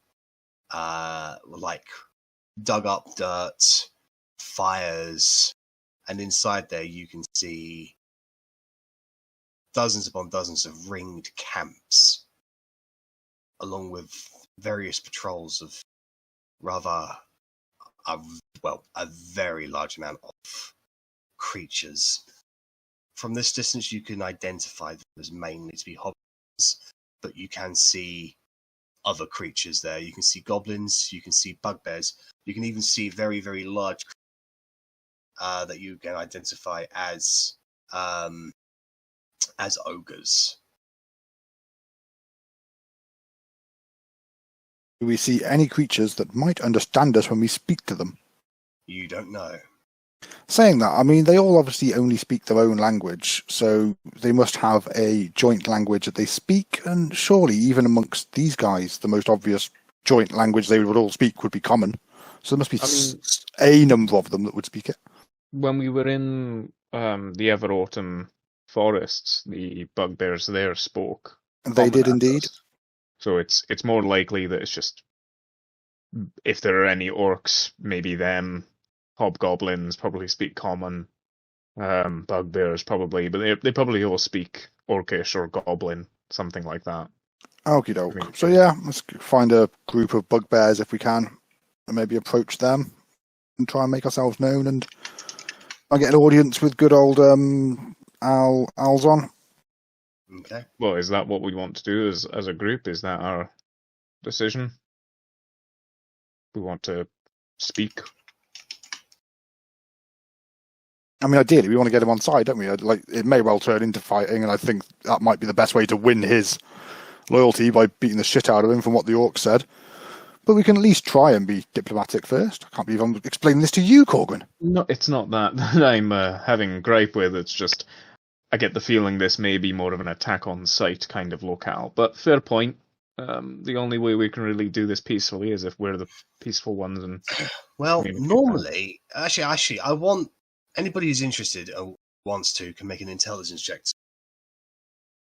Like dug up dirt, fires, and inside there you can see dozens upon dozens of ringed camps, along with various patrols of rather a very large amount of creatures. From this distance, you can identify them as mainly to be hobgoblins, but you can see other creatures there. You can see goblins, you can see bugbears, you can even see very, very large that you can identify as ogres. Do we see any creatures that might understand us when we speak to them? You don't know. Saying that, I mean, they all obviously only speak their own language, so they must have a joint language that they speak, and surely even amongst these guys, the most obvious joint language they would all speak would be common. So there must be a number of them that would speak it. When we were in the Ever-Autumn forests, the bugbears there spoke. They did common indeed. us. So it's more likely that it's just, if there are any orcs, maybe them. Hobgoblins probably speak common. Bugbears probably, but they probably all speak Orcish or Goblin, something like that. Okie doke. So yeah, let's find a group of bugbears if we can, and maybe approach them and try and make ourselves known, and I get an audience with good old Alzon. Okay. Well, is that what we want to do as a group? Is that our decision? We want to speak. I mean, ideally, we want to get him on side, don't we? Like, it may well turn into fighting, and I think that might be the best way to win his loyalty by beating the shit out of him from what the orc said. But we can at least try and be diplomatic first. I can't believe I'm explaining this to you, Korgrin. No, it's not that I'm having gripe with. It's just I get the feeling this may be more of an attack on sight kind of locale. But fair point. The only way we can really do this peacefully is if we're the peaceful ones. And well, normally, actually, I want anybody who's interested or wants to can make an intelligence check to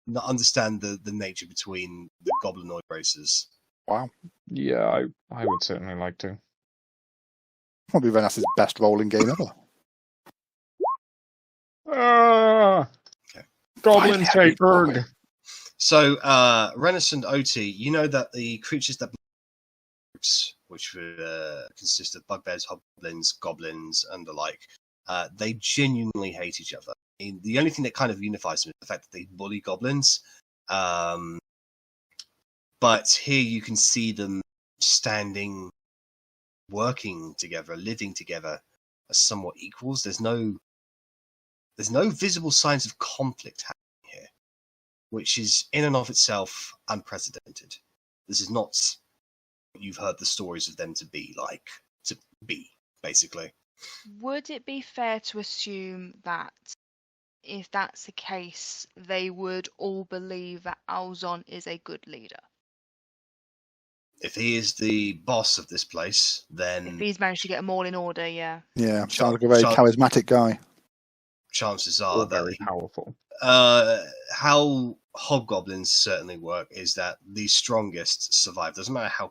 not understand the nature between the goblinoid races. Wow. Yeah, I would certainly like to. Probably Rennas' best rolling game ever. Okay. Goblin tapered. So, Rennas and Otti, you know that the creatures that which would consist of bugbears, hobgoblins, goblins, and the like, they genuinely hate each other. I mean, the only thing that kind of unifies them is the fact that they bully goblins. But here you can see them standing, working together, living together as somewhat equals. There's no visible signs of conflict happening here, which is in and of itself unprecedented. This is not what you've heard the stories of them to be like, basically. Would it be fair to assume that if that's the case, they would all believe that Alzon is a good leader? If he is the boss of this place, then... If he's managed to get them all in order, yeah. Yeah, sounds like a very charismatic guy. Chances are that... very powerful. How hobgoblins certainly work is that the strongest survive. Doesn't matter how...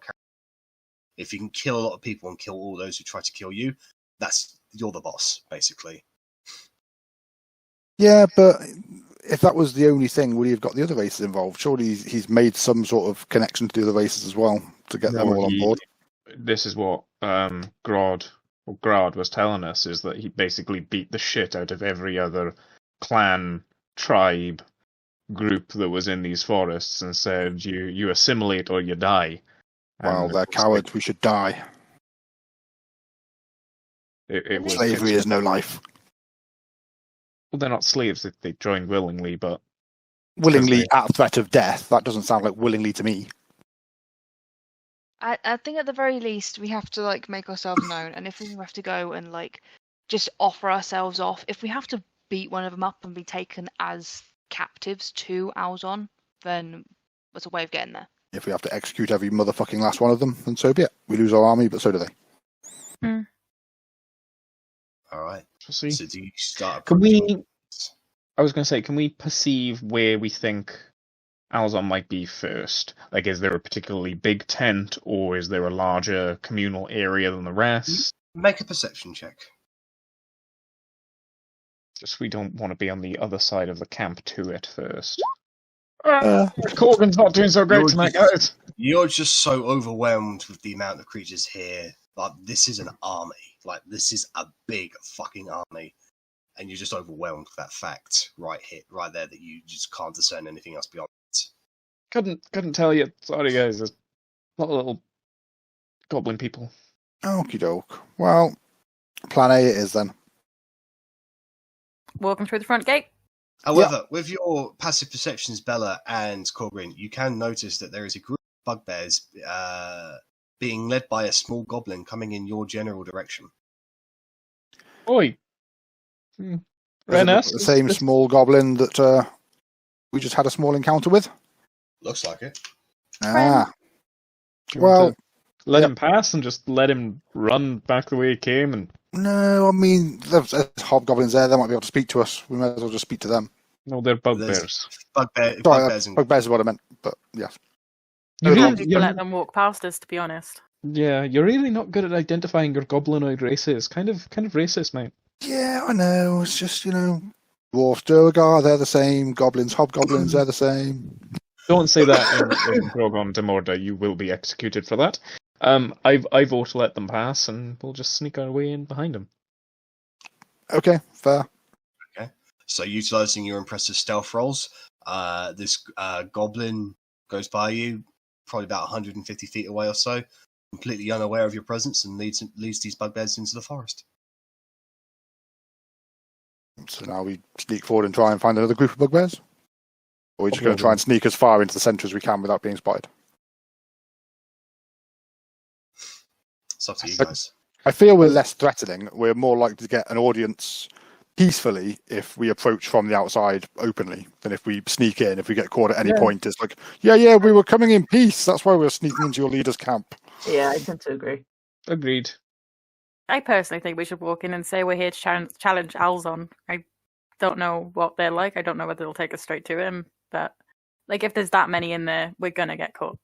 If you can kill a lot of people and kill all those who try to kill you, you're the boss, basically. Yeah, but if that was the only thing, would he have got the other races involved? Surely he's made some sort of connection to the other races as well to get them all on board. This is what Grad was telling us, is that he basically beat the shit out of every other clan, tribe, group that was in these forests and said, you assimilate or you die. Well, they're cowards, we should die. Slavery is no life. Well, they're not slaves if they joined willingly, but... Willingly at threat of death, that doesn't sound like willingly to me. I think at the very least we have to make ourselves known, and if we have to go and just offer ourselves off, if we have to beat one of them up and be taken as captives to Alzon, then that's a way of getting there. If we have to execute every motherfucking last one of them, then so be it. We lose our army, but so do they. All right. So do you start? I was going to say, can we perceive where we think Alzon might be first? Like, is there a particularly big tent, or is there a larger communal area than the rest? Make a perception check. Just we don't want to be on the other side of the camp to it first. Korgrin's not doing so great tonight, guys. You're just so overwhelmed with the amount of creatures here. This is an army. This is a big fucking army. And you're just overwhelmed with that fact right there that you just can't discern anything else beyond it. Couldn't tell you. Sorry, guys. There's a lot of little goblin people. Okie doke. Well, plan A it is then. Walking through the front gate. However, with your passive perceptions, Bella and Korgrin, you can notice that there is a group of bugbears being led by a small goblin coming in your general direction. Oi! Rennas? The same small goblin that we just had a small encounter with? Looks like it. Well... Let him pass and just let him run back the way he came? And no, I mean, there's hobgoblins there. They might be able to speak to us. We might as well just speak to them. No, they're bugbears. Bugbears is what I meant, but yes. You're let them walk past us, to be honest. Yeah, you're really not good at identifying your goblinoid races. Kind of racist, mate. Yeah, I know. It's just, dwarves, Durgar, they're the same. Goblins, hobgoblins, they're the same. Don't say that in Drogon Demorda. You will be executed for that. I vote to let them pass, and we'll just sneak our way in behind them. Okay, fair. Okay, so utilising your impressive stealth rolls, this goblin goes by you, probably about 150 feet away or so, completely unaware of your presence, and leads these bugbears into the forest. So now we sneak forward and try and find another group of bugbears? Or are we just going to try and sneak as far into the centre as we can without being spotted? It's up to you guys. I feel we're less threatening. We're more likely to get an audience peacefully if we approach from the outside openly than if we sneak in. If we get caught at any point, it's like, yeah, we were coming in peace. That's why we're sneaking into your leader's camp. Yeah, I tend to agree. Agreed. I personally think we should walk in and say we're here to challenge Alzon. I don't know what they're like. I don't know whether they'll take us straight to him. But like, if there's that many in there, we're gonna get caught.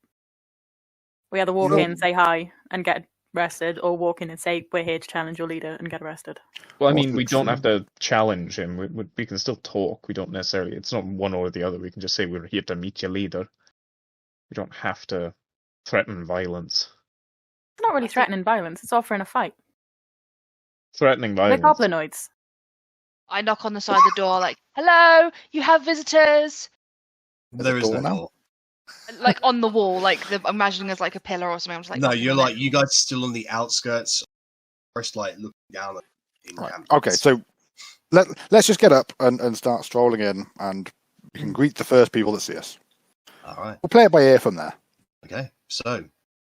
We either walk in, say hi, and get arrested, or walk in and say we're here to challenge your leader and get arrested. Well, I mean, we don't have to challenge him. We can still talk. We don't necessarily. It's not one or the other. We can just say we're here to meet your leader. We don't have to threaten violence. It's not really threatening violence. It's offering a fight. Threatening violence. They're goblinoids. I knock on the side of the door, like, "Hello, you have visitors." There is no door. Like on the wall, like I'm imagining as like a pillar or something. I'm just like, no, you're like, you guys still on the outskirts, first like looking down at Okay, so let's just get up and start strolling in, and we can greet the first people that see us. All right. We'll play it by ear from there. Okay, so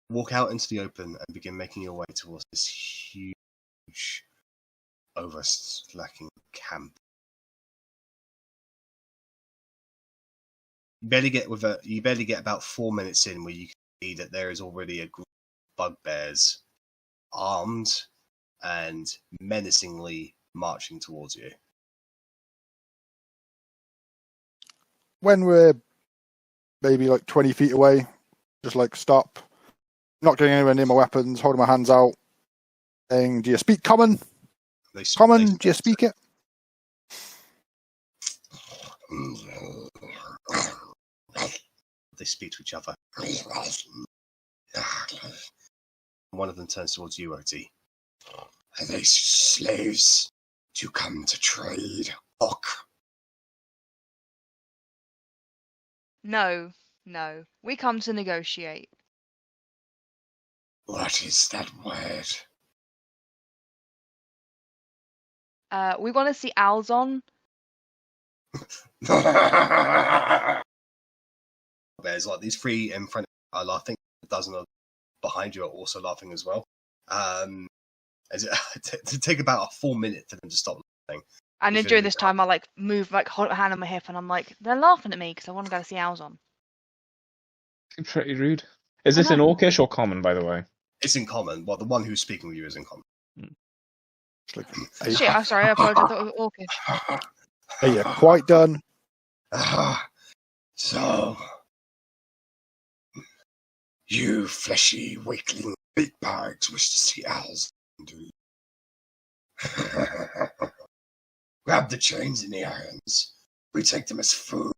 walk out into the open and begin making your way towards this huge, overslacking camp. You barely get about 4 minutes in where you can see that there is already a group of bugbears, armed and menacingly marching towards you. When we're maybe like 20 feet away, just like stop, not getting anywhere near my weapons, holding my hands out, saying, "Do you speak common? Common, do you speak it?" They speak to each other. One of them turns towards you, Otti. Are they slaves? Do you come to trade, Orc? No. We come to negotiate. What is that word? We want to see Alzon. There's like these three in front are laughing. A dozen of behind you are also laughing as well. To take about a 4 minute for them to stop laughing. And then during this time, I like move, like hold a hand on my hip, and I'm like, they're laughing at me because I want to go see Alzon. Pretty rude. Is this in Orcish or common, by the way? It's in common. Well, the one who's speaking with you is in common. Shit, I'm sorry, I apologize. I thought it was Orcish. Hey, you're quite done. So, you fleshy weakling beatbags wish to see owls, do you? Grab the chains in the irons. We take them as food.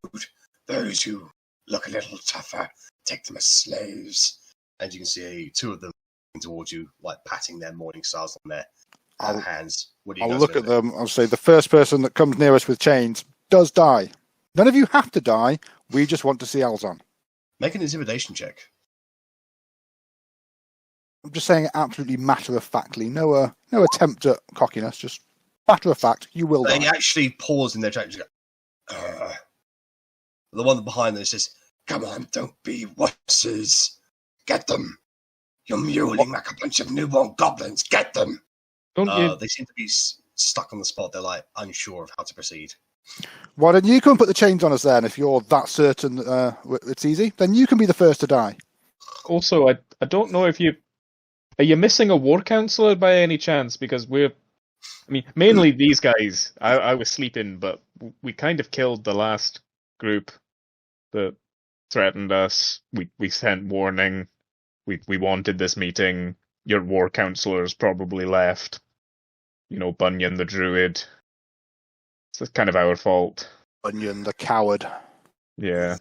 Those who look a little tougher, take them as slaves. And you can see two of them towards you, like patting their morning stars on their hands. What do you I'll guys look do? at them. I'll say the first person that comes near us with chains does die. None of you have to die. We just want to see Alzon. Make an intimidation check. I'm just saying it absolutely matter-of-factly. No attempt at cockiness. Just matter-of-fact. You will die. They actually pause in their track and go, the one behind them says, "Come on, don't be wusses. Get them. You're mewling like a bunch of newborn goblins. Get them." They seem to be stuck on the spot. They're like unsure of how to proceed. Why don't you come and put the chains on us then? If you're that certain it's easy, then you can be the first to die. Also, I don't know if are you missing a war counselor by any chance? Because mainly these guys. I was sleeping, but we kind of killed the last group that threatened us. We sent warning. We wanted this meeting. Your war counselors probably left. Bunyan the druid. It's kind of our fault. Bunyan the coward. Yeah.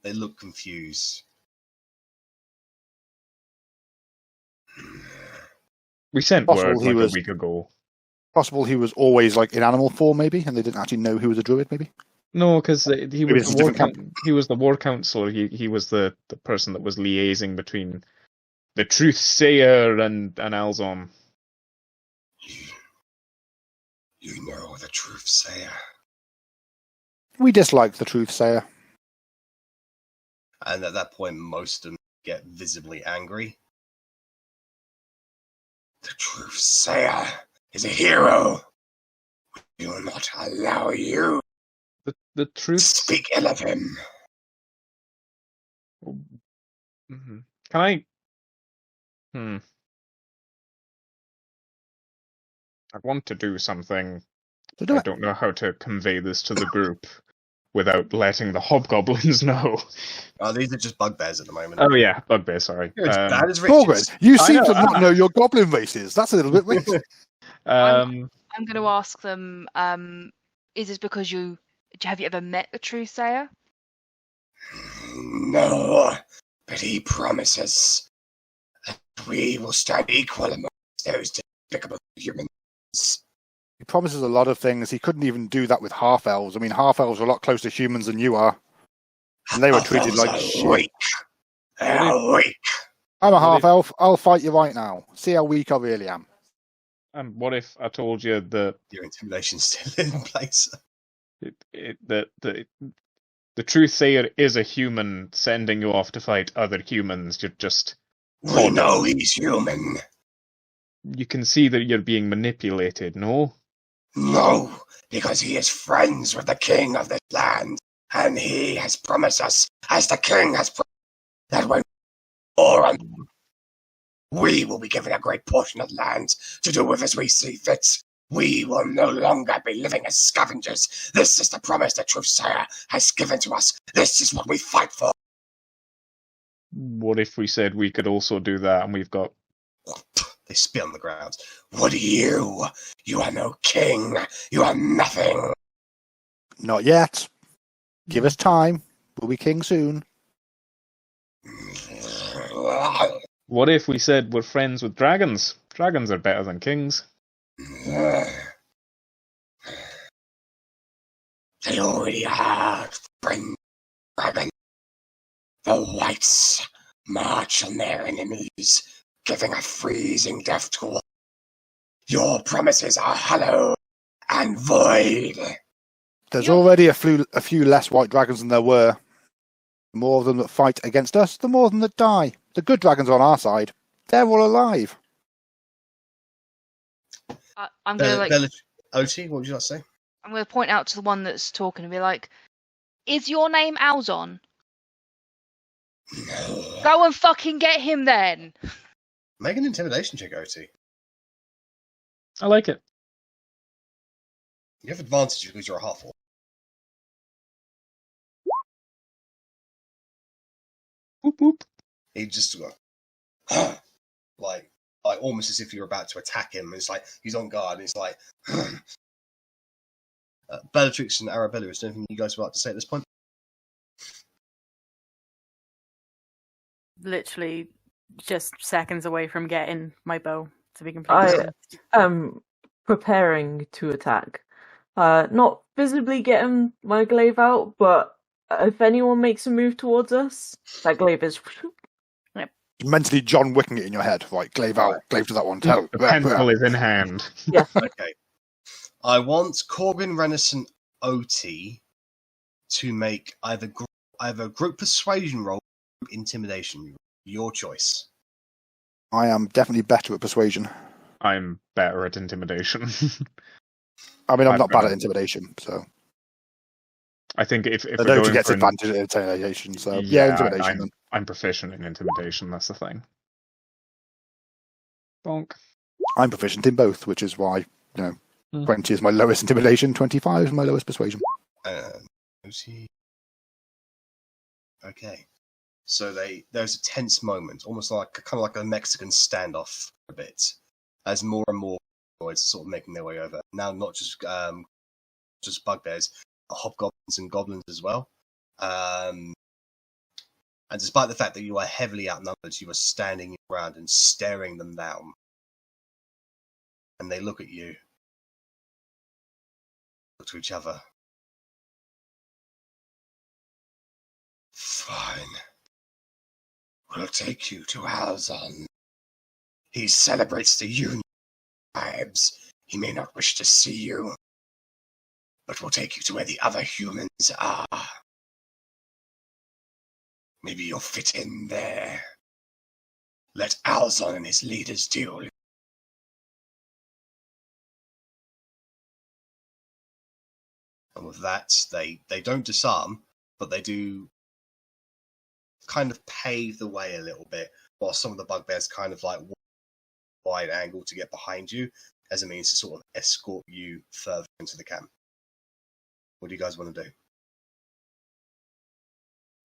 They look confused. We sent word like a week ago. Possible he was always like in animal form, maybe, and they didn't actually know he was a druid, maybe? No, because he was the war counselor. He was the person that was liaising between the truth sayer and Alzon. You know the truth sayer. We dislike the truth sayer. And at that point, most of them get visibly angry. The truth sayer is a hero. We will not allow you The truth. to speak ill of him. Mhm. Can I? I want to do something. So do I it. don't know how to convey this to the group without letting the hobgoblins know. Oh, these are just bugbears at the moment. Oh yeah, bugbear. Sorry. You're as bad as Korgrin, riches. you I seem know, to not know your goblin races. That's a little bit weird. Um, I'm going to ask them. Is this because have you ever met the truth sayer? No, but he promises that we will stand equal amongst those despicable humans. He promises a lot of things. He couldn't even do that with half-elves. I mean, half-elves are a lot closer to humans than you are. And they were treated like Half-elves are shit. weak. They are weak. I'm a What if- half-elf. I'll fight you right now. See how weak I really am. and what if I told you that Your intimidation's still in place. the truth sayer is a human sending you off to fight other humans? You're just We know he's human. you can see that you're being manipulated. No. No, because he is friends with the king of this land, and he has promised us, as the king has promised, that when we will be given a great portion of land to do with as we see fit. We will no longer be living as scavengers. This is the promise the truth sayer has given to us. This is what we fight for. What if we said we could also do that, and we've got They spit on the ground. Would you? You are no king. You are nothing. Not yet. Give us time. We'll be king soon. What if we said we're friends with dragons? Dragons are better than kings. They already are friends, dragon. The whites march on their enemies, giving a freezing death to all. Your promises are hollow and void. There's already a few less white dragons than there were. The more of them that fight against us, the more of them that die. The good dragons are on our side. They're all alive. I'm going to Otti, what would you like to say? I'm going to point out to the one that's talking and be like, "Is your name Alzon? No. Go and fucking get him then." Make an intimidation check, Otti. I like it. You have advantage because you're a half-orc. Boop boop. He just like almost as if you're about to attack him. It's like he's on guard. And it's like Bellatrix and Arrabella. Is there anything you guys would like to say at this point? Literally just seconds away from getting my bow, to be completely honest. I am preparing to attack. Not visibly getting my glaive out, but if anyone makes a move towards us, that glaive is... Mentally John Wicking it in your head. Right, glaive out, glaive to that one. The pencil is in hand. Yeah. Okay. I want Korgrin, Rennas, and Otti to make either group persuasion roll, or group intimidation roll. Your choice. I am definitely better at persuasion. I'm better at intimidation. I mean, I'm I'm not bad better. at intimidation, so I think if I we're know going to get for advantage at intimidation. So Yeah, yeah, intimidation. I'm proficient in intimidation. That's the thing. Bonk. I'm proficient in both, which is why Hmm. 20 is my lowest intimidation, 25 is my lowest persuasion. Otti. Okay. So there's a tense moment, almost like kind of like a Mexican standoff a bit, as more and more boys sort of making their way over. Now, not just bugbears, hobgoblins and goblins as well. And despite the fact that you are heavily outnumbered, you are standing your ground and staring them down. And they look at you, look to each other. Fine. We'll take you to Alzon. He celebrates the union tribes. He may not wish to see you, but we'll take you to where the other humans are. Maybe you'll fit in there. Let Alzon and his leaders deal with it. And with that, they don't disarm, but they do kind of pave the way a little bit, while some of the bugbears kind of like wide angle to get behind you as a means to sort of escort you further into the camp. What do you guys want to do?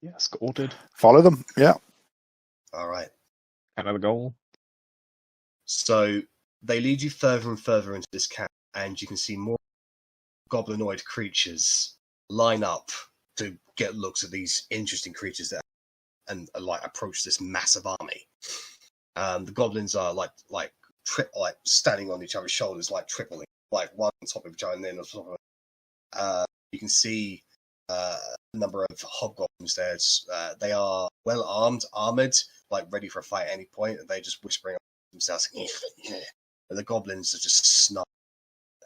Yeah, escorted. Follow them. Yeah. All right. Another goal. So they lead you further and further into this camp, and you can see more goblinoid creatures line up to get looks at these interesting creatures that and like approach this massive army. The goblins are like standing on each other's shoulders, like tripling, like one on top of each other and then on top of you can see a number of hobgoblins there. They are well armored, like ready for a fight at any point, and they're just whispering themselves. And the goblins are just snarling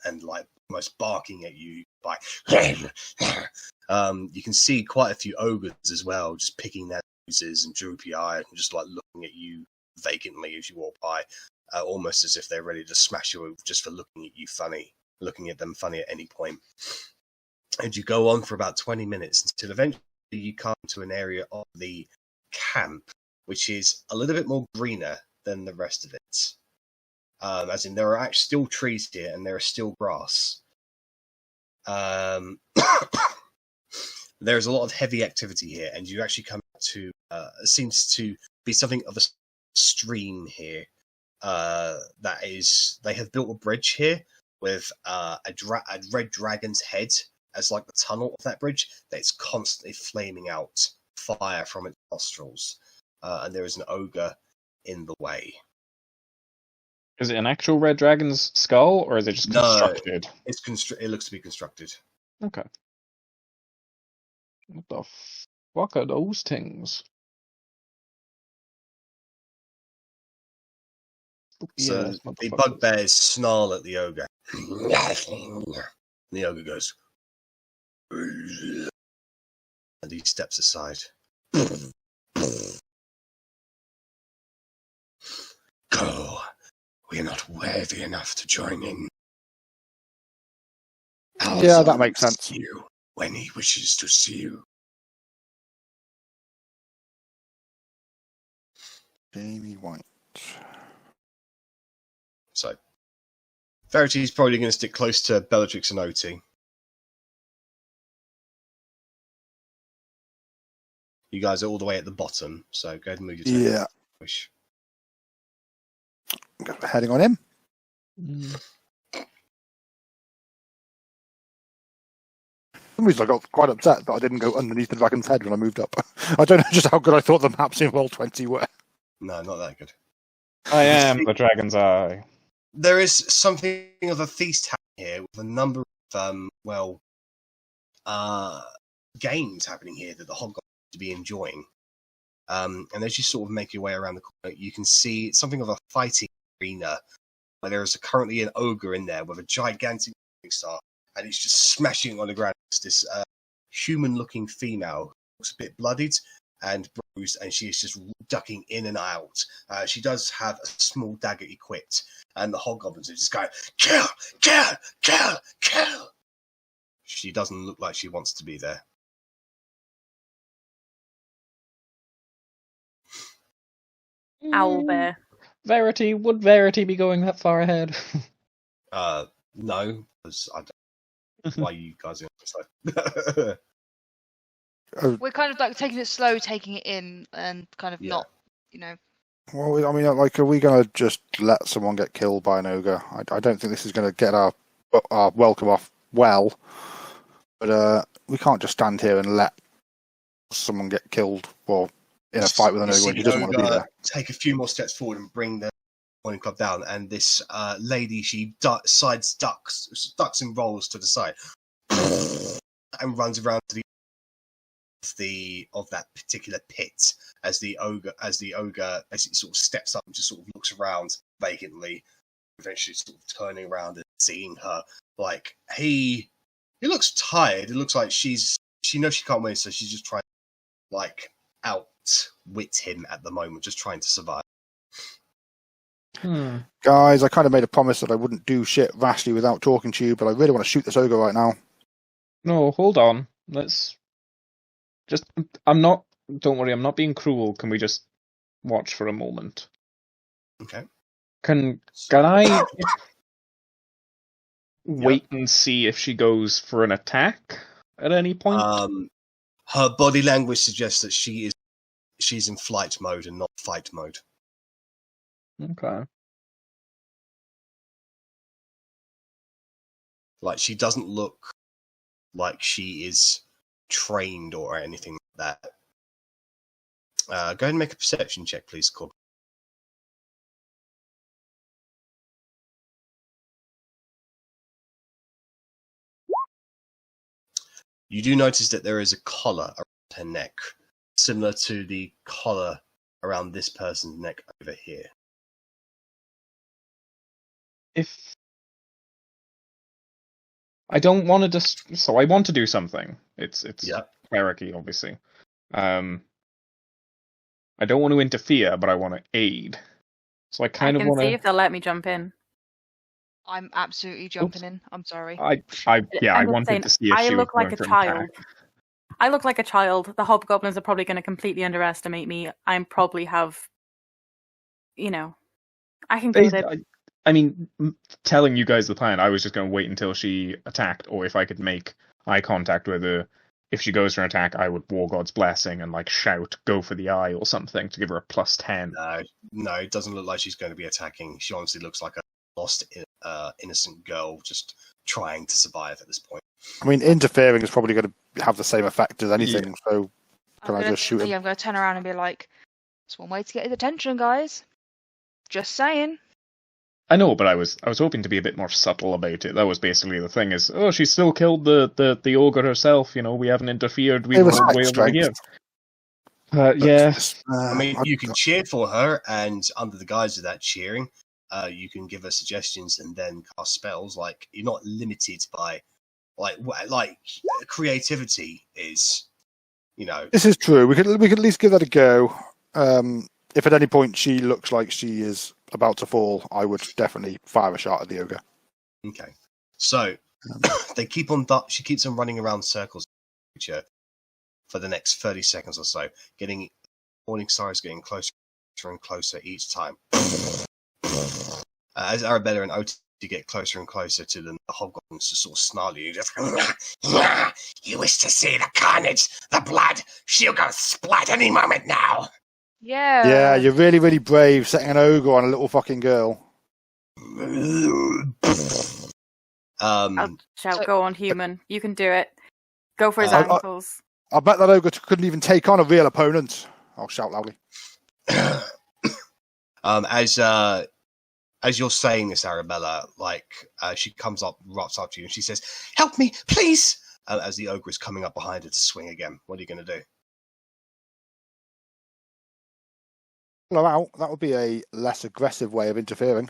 and like almost barking at you. Like, you can see quite a few ogres as well, just picking their noses and droopy eyes and just like looking at you vacantly as you walk by, almost as if they're ready to smash you just for looking at you funny, looking at them funny at any point. And you go on for about 20 minutes until eventually you come to an area of the camp which is a little bit more greener than the rest of it. As in, there are actually still trees here and there is still grass. There's a lot of heavy activity here, and you actually come to seems to be something of a stream here. That is, they have built a bridge here with a red dragon's head as like the tunnel of that bridge that's constantly flaming out fire from its nostrils, and there is an ogre in the way. Is it an actual red dragon's skull, or is it just constructed? No, it looks to be constructed. Okay. What the fuck are those things? So the bugbears snarl at the ogre. The ogre goes, and he steps aside. Go. We are not worthy enough to join in. Yeah, that makes sense. You when he wishes to see you. Jamie White. So, Verity's probably going to stick close to Bellatrix and Otti. You guys are all the way at the bottom, so go ahead and move your turn. Yeah. Heading on him. For some reason I got quite upset that I didn't go underneath the dragon's head when I moved up. I don't know just how good I thought the maps in Roll20 were. No, not that good. I am the dragon's eye. There is something of a feast happening here with a number of, games happening here that the hobgoblins to be enjoying. And as you sort of make your way around the corner, you can see something of a fighting arena where there is currently an ogre in there with a gigantic star, and he's just smashing on the ground. It's this human-looking female who looks a bit bloodied and bruised, and she is just ducking in and out. She does have a small dagger equipped, and the hobgoblins are just going, kill, kill, kill, kill. She doesn't look like she wants to be there. Owlbear. Verity, would Verity be going that far ahead? No, because I don't know why you guys are so. We're kind of like taking it slow, taking it in, and kind of not, Well, I mean, like, are we going to just let someone get killed by an ogre? I don't think this is going to get our welcome off well. But we can't just stand here and let someone get killed or in a fight with an ogre when he doesn't want to be there. Take a few more steps forward and bring the morning club down, and this lady, she ducks and rolls to the side and runs around to of that particular pit as the ogre basically sort of steps up and just sort of looks around vacantly, eventually sort of turning around and seeing her. Like, he looks tired. It looks like she knows she can't win, so she's just trying to, like, outwit him at the moment, just trying to survive. Guys, I kind of made a promise that I wouldn't do shit rashly without talking to you, but I really want to shoot this ogre right now. No, hold on. Let's just... Don't worry, I'm not being cruel. Can we just watch for a moment? Okay. Can I wait and see if she goes for an attack at any point? Her body language suggests that she's in flight mode and not fight mode. Okay. Like, she doesn't look like she is trained or anything like that. Go ahead and make a perception check, please, Korgrin. You do notice that there is a collar around her neck, similar to the collar around this person's neck over here. If I don't want to so I want to do something. It's cleric-y, obviously. I don't want to interfere, but I want to aid. So I kind of want to see if they'll let me jump in. I'm absolutely jumping in. I'm sorry. I wanted to see if she was going for an attack. I look like a child. The hobgoblins are probably going to completely underestimate me. I probably have, I can go there. I mean, telling you guys the plan, I was just going to wait until she attacked, or if I could make eye contact with her. If she goes for an attack, I would War God's Blessing and shout, go for the eye or something to give her a +10. No, it doesn't look like she's going to be attacking. She honestly looks like a lost, innocent girl just trying to survive at this point. I mean, interfering is probably going to have the same effect as anything, so can I just shoot him? Yeah, I'm going to turn around and be like, it's one way to get his attention, guys. Just saying. I know, but I was hoping to be a bit more subtle about it. That was basically the thing. Is she still killed the ogre herself? We haven't interfered. We were way over here. Yeah. I mean, you can cheer for her, and under the guise of that cheering, you can give her suggestions and then cast spells. Like, you're not limited by like creativity is. This is true. We could at least give that a go. If at any point she looks like she is about to fall, I would definitely fire a shot at the ogre. Okay. So they keep on. She keeps on running around circles for the next 30 seconds or so, Morning Star is getting closer and closer each time. As Arrabella and Otti get closer and closer to them, the hobgoblins just sort of snarl at you. Just, you wish to see the carnage, the blood. She'll go splat any moment now. Yeah. Yeah, you're really, really brave setting an ogre on a little fucking girl. I'll shout, go on, human. You can do it. Go for his ankles. I bet that ogre couldn't even take on a real opponent. I'll shout loudly. As you're saying this, Arrabella, she comes up, rots up to you, and she says, "Help me, please!" As the ogre is coming up behind her to swing again. What are you going to do? Blow out. That would be a less aggressive way of interfering.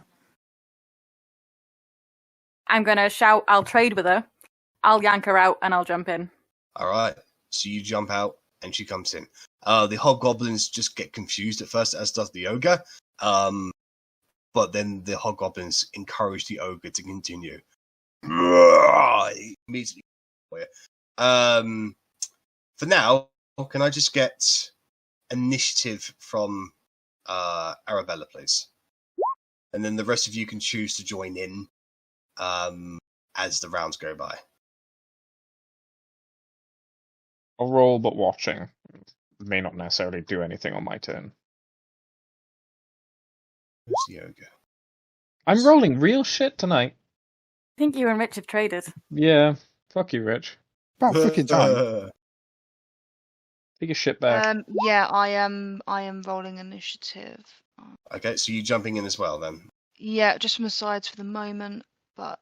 I'm going to shout, I'll trade with her. I'll yank her out and I'll jump in. All right. So you jump out and she comes in. The hobgoblins just get confused at first, as does the ogre. But then the hobgoblins encourage the ogre to continue. Immediately. For now, can I just get initiative from Arrabella, please? And then the rest of you can choose to join in as the rounds go by. I'll roll, but watching. May not necessarily do anything on my turn. Where's the ogre? I'm rolling real shit tonight. I think you and Rich have traded. Yeah, fuck you, Rich. About freaking time. Take your shit back. Yeah, I am rolling initiative. Okay, so you jumping in as well then? Yeah, just from the sides for the moment, but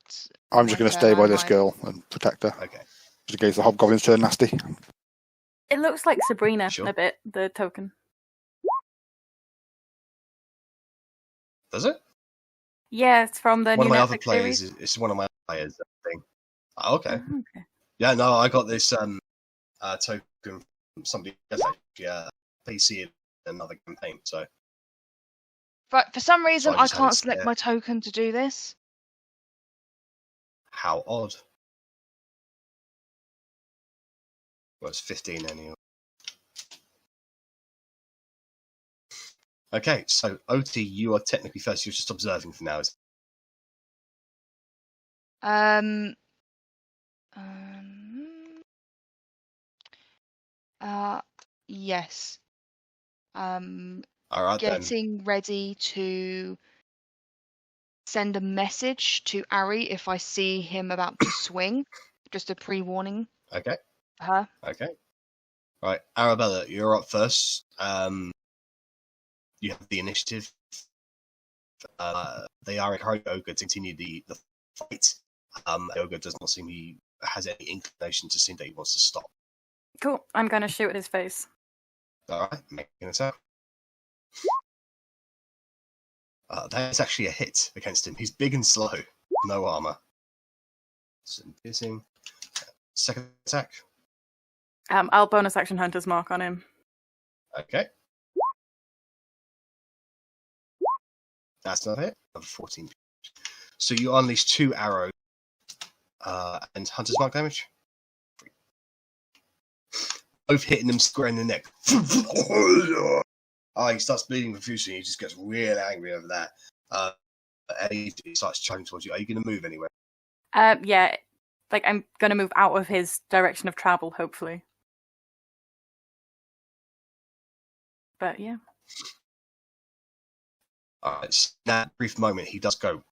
I'm just going to stay by this girl and protect her. Okay. Just in case the hobgoblins turn nasty. It looks like Sabrina Sure. a bit, the token. Does it? Yeah, it's from the One new of my other Netflix players. series. It's one of my players. I think. Oh, okay. Oh, okay. Yeah, no, I got this token from somebody else actually, PC in another campaign. So But for some reason, I I just had can't it select there. my token to do this. how odd. Well, it's 15 anyway. Okay, so Otti, you are technically first. You're just observing for now. Um, yes. All right then. Getting ready to send a message to Arri if I see him about to swing. Just a pre-warning Okay. for her. Okay. Right, Arrabella, you're up first. You have the initiative. They are encouraging Ogre to continue the fight. Ogre does not seem he has any inclination to seem that he wants to stop. Cool. I'm going to shoot at his face. All right, make an attack. That is actually a hit against him. He's big and slow. No armor. Some piercing. Second attack. I'll bonus action Hunter's Mark on him. Okay. That's not it. Another 14. So you unleash 2 arrows and Hunter's Mark damage. Both hitting him square in the neck. He starts bleeding profusely. He just gets real angry over that. And he starts charging towards you. Are you going to move anywhere? Yeah, like I'm going to move out of his direction of travel, hopefully. But yeah. Alright, so in that brief moment, he does go.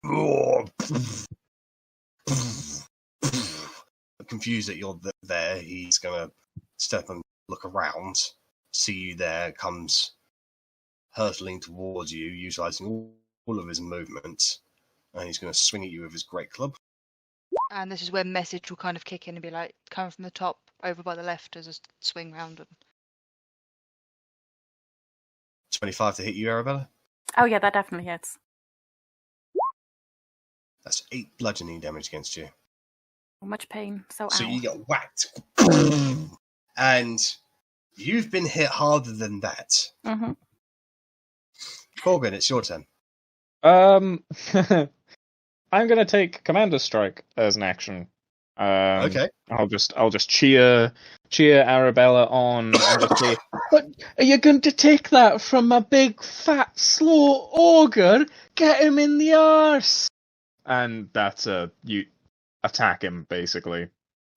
Confused that you're there, he's going to step and look around, see you there, comes hurtling towards you, utilizing all of his movement, and he's going to swing at you with his great club. And this is where message will kind of kick in and be like, coming from the top, over by the left as a swing round. 25 to hit you, Arrabella. Oh yeah, that definitely hits. That's 8 bludgeoning damage against you. So much pain. So So ow. you get whacked. And you've been hit harder than that. Mm-hmm. Korgrin, it's your turn. I'm gonna take Commander Strike as an action. Okay. I'll just cheer Arrabella on and just say, "But are you going to take that from a big fat slow ogre? Get him in the arse!" And that's you attack him basically.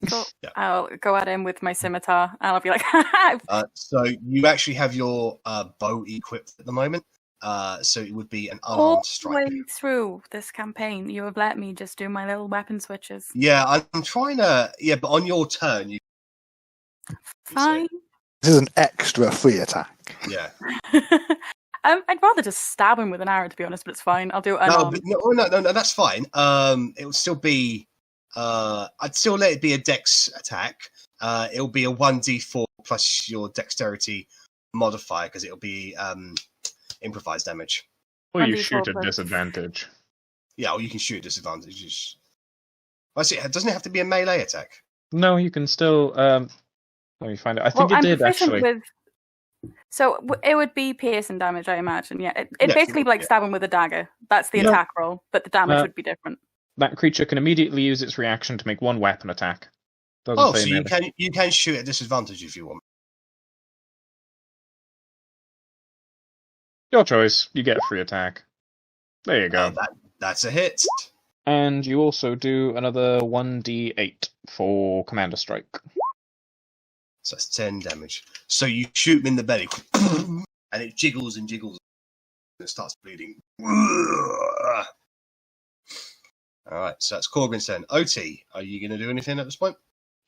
Cool. Yeah. I'll go at him with my scimitar, and I'll be like, So you actually have your bow equipped at the moment. So it would be an all unarmed the strike. way through this campaign, you have let me just do my little weapon switches. Yeah, I'm trying to. Yeah, but on your turn, you. Fine. This is an extra free attack. Yeah. I'd rather just stab him with an arrow, to be honest, but it's fine. I'll do it No, unarmed. but no, that's fine. It will still be. I'd still let it be a dex attack. It'll be a 1d4 plus your dexterity modifier because it'll be improvised damage. Or you 1d4 shoot at plus- disadvantage. Yeah, or you can shoot at disadvantage. Doesn't it have to be a melee attack? No, you can still. Let me find it. I think I'm it did proficient actually. with. So it would be piercing damage, I imagine. Yeah, it Yes, basically like yeah. stabbing with a dagger. That's the No. attack roll, but the damage No. would be different. That creature can immediately use its reaction to make one weapon attack. Doesn't Oh, say so melee. you can shoot at disadvantage if you want. Your choice. You get a free attack. There you go. That's a hit. And you also do another 1d8 for Commander Strike. So that's 10 damage. So you shoot him in the belly, and it jiggles and jiggles, and it starts bleeding. All right, so that's Korgrin's turn. Otti, are you going to do anything at this point?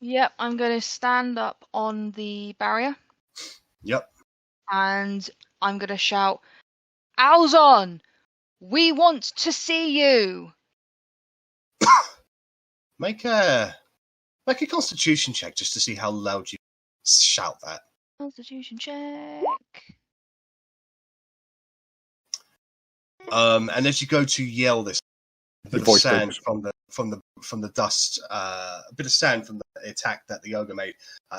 Yep, I'm going to stand up on the barrier Yep. and I'm going to shout, Alzon, we want to see you. Make a Constitution check just to see how loud you shout that. Constitution check. And as you go to yell this, a bit of voice sand breaks. from the dust, a bit of sand from the attack that the ogre made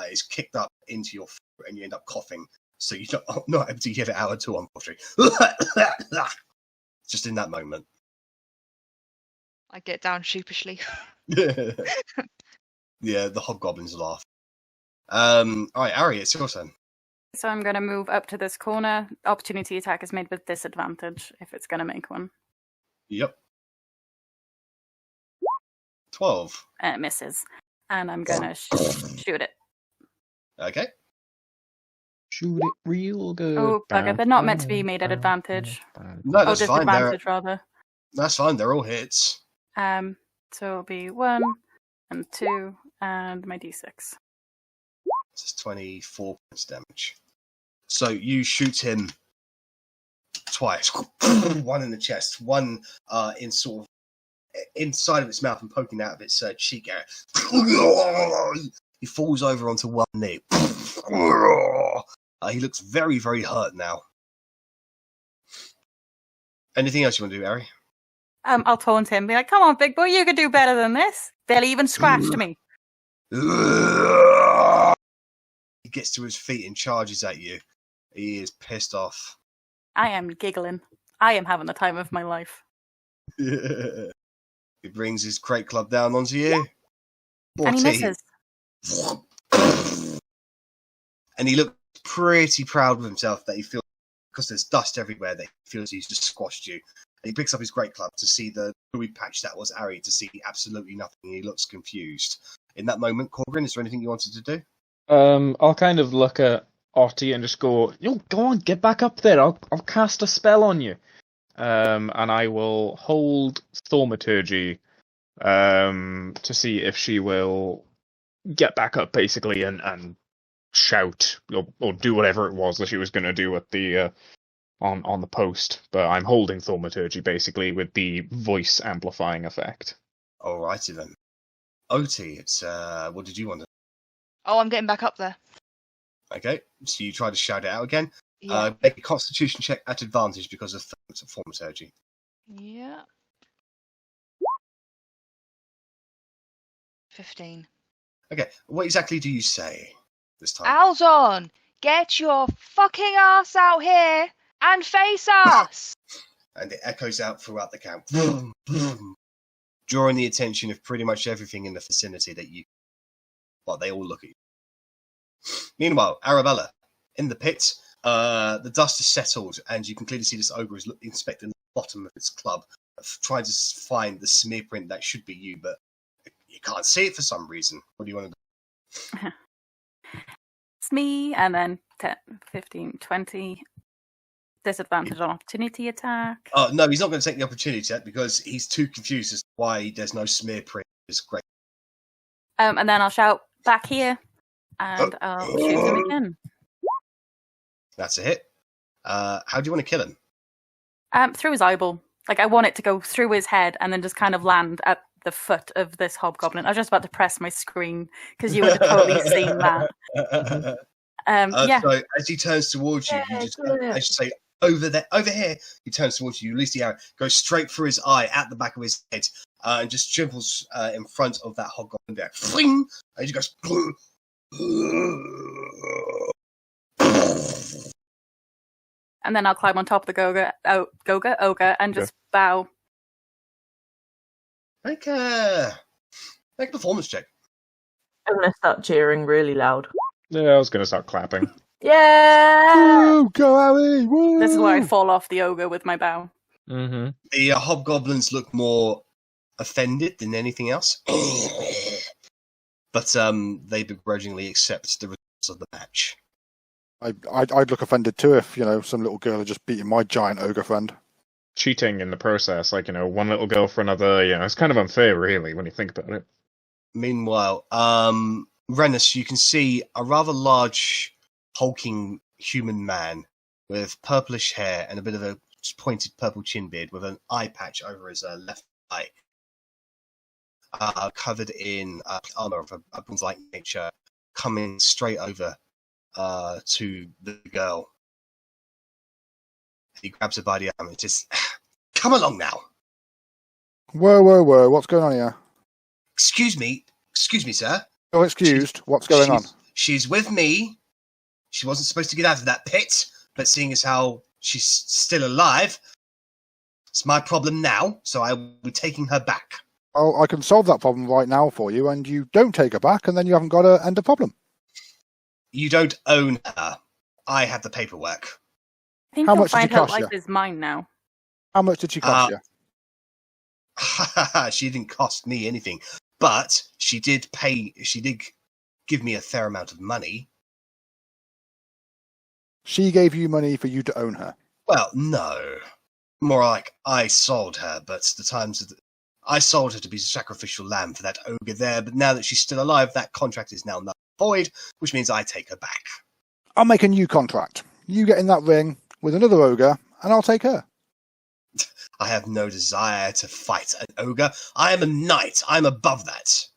is kicked up into your throat, and you end up coughing. So you're not able to get it out at all, unfortunately. Just in that moment. I get down sheepishly. Yeah, the hobgoblins laugh. All right, Arri, it's your turn. So I'm going to move up to this corner. Opportunity attack is made with disadvantage if it's going to make one. Yep. 12. It misses. And I'm going to shoot it. Okay. Shoot it real good. Oh, bugger. They're not meant to be made at advantage. No, that's fine. Disadvantage, rather. That's fine. They're all hits. So it'll be 1 and 2 and my d6. This is 24 points damage. So you shoot him twice. One in the chest, one in sort of inside of its mouth and poking out of its cheek area. He falls over onto one knee. He looks very, very hurt now. Anything else you want to do, Arri? I'll taunt him. Be like, come on, big boy, you could do better than this. They'll even scratched me. He gets to his feet and charges at you. He is pissed off. I am giggling. I am having the time of my life. He brings his crate club down onto you. And he misses. And he looks pretty proud of himself that he feels, because there's dust everywhere, that he feels he's just squashed you. And he picks up his great club to see the gooey patch that was Arri, to see absolutely nothing. He looks confused. In that moment, Korgrin, is there anything you wanted to do? I'll kind of look at Otti and just go, "Yo, go on, get back up there. I'll cast a spell on you." And I will hold Thaumaturgy to see if she will get back up, basically, and shout or do whatever it was that she was going to do at the on the post. But I'm holding Thaumaturgy basically with the voice amplifying effect. Alrighty then. Otti, it's what did you want to? Oh, I'm getting back up there. Okay, so you try to shout it out again. Yeah. Make a Constitution check at advantage because of Thaumaturgy. Yeah. 15. Okay, what exactly do you say this time? Alzon, get your fucking ass out here and face us! And it echoes out throughout the camp, drawing the attention of pretty much everything in the vicinity that you. Well, they all look at you. Meanwhile, Arrabella, in the pit, the dust has settled, and you can clearly see this ogre is inspecting the bottom of its club, trying to find the smear print that should be you, but you can't see it for some reason. What do you want to do? It's me, and then 10, 15, 20. Disadvantage on opportunity attack. Oh, no, he's not going to take the opportunity yet because he's too confused as to why there's no smear print. It's great. And then I'll shout, back here, and I'll shoot him again. That's a hit. How do you want to kill him? Through his eyeball. Like, I want it to go through his head and then just kind of land at the foot of this hobgoblin. I was just about to press my screen because you would have totally seen that. Yeah. So as he turns towards you, you just as you say, over there, over here, he turns towards you, release the arrow, goes straight through his eye at the back of his head, and just dribbles in front of that hobgoblin there. Fling! And he goes. And then I'll climb on top of the ogre, and just bow. Make a performance check. I'm going to start cheering really loud. Yeah, I was going to start clapping. Yeah! Woo! Go, Arri! Woo! This is where I fall off the ogre with my bow. Mm-hmm. The hobgoblins look more offended than anything else. But they begrudgingly accept the results of the match. I'd look offended too if, some little girl had just beaten my giant ogre friend. Cheating in the process, like, one little girl for another, it's kind of unfair, really, when you think about it. Meanwhile, Rennas, you can see a rather large, hulking human man with purplish hair and a bit of a pointed purple chin beard with an eye patch over his left eye. Covered in armor of a bronze-like nature, coming straight over to the girl. He grabs her by the arm and just, come along now. Whoa. What's going on here? Excuse me, sir. Oh, excused. What's going on? She's with me. She wasn't supposed to get out of that pit, but seeing as how she's still alive, it's my problem now, so I will be taking her back. Well, I can solve that problem right now for you, and you don't take her back, and then you haven't got to end the problem. You don't own her. I have the paperwork. I think How you'll much did find it her cost life you? is mine now. How much did she cost you? She didn't cost me anything, but she did give me a fair amount of money. She gave you money for you to own her. Well, no. More like I sold her, but I sold her to be a sacrificial lamb for that ogre there, but now that she's still alive, that contract is now null and void, which means I take her back. I'll make a new contract. You get in that ring with another ogre, and I'll take her. I have no desire to fight an ogre. I am a knight. I'm above that.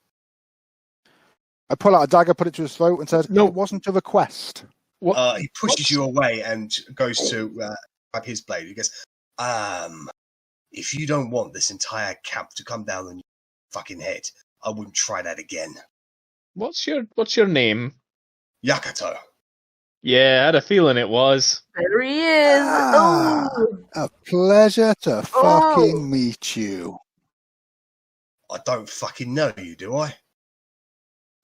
I pull out a dagger, put it to his throat, and said, No. It wasn't a request. What? He pushes you away and goes to grab his blade. He goes, if you don't want this entire camp to come down on your fucking head, I wouldn't try that again. What's your name? Yakato. Yeah, I had a feeling it was. There he is. A pleasure to fucking meet you. I don't fucking know you, do I?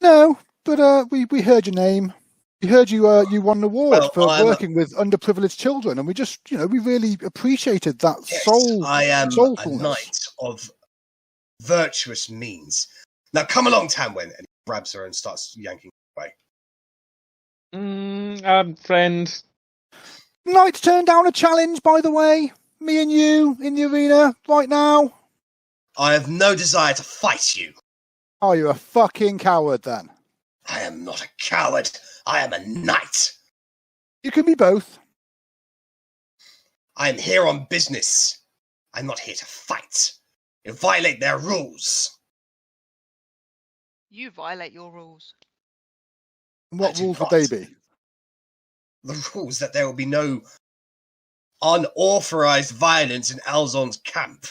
No, but we heard your name. We heard you won an award for working with underprivileged children, and we just, we really appreciated that soul. I am soulfulness. a knight of virtuous means. Now come along, Tamwin, and he grabs her and starts yanking away. Friend. Knight turned down a challenge, by the way. Me and you in the arena right now. I have no desire to fight you. Oh, you're a fucking coward then. I am not a coward. I am a knight. You can be both. I am here on business. I'm not here to fight. You violate their rules. You violate your rules. What do rules not. would they be? The rules that there will be no unauthorized violence in Alzon's camp.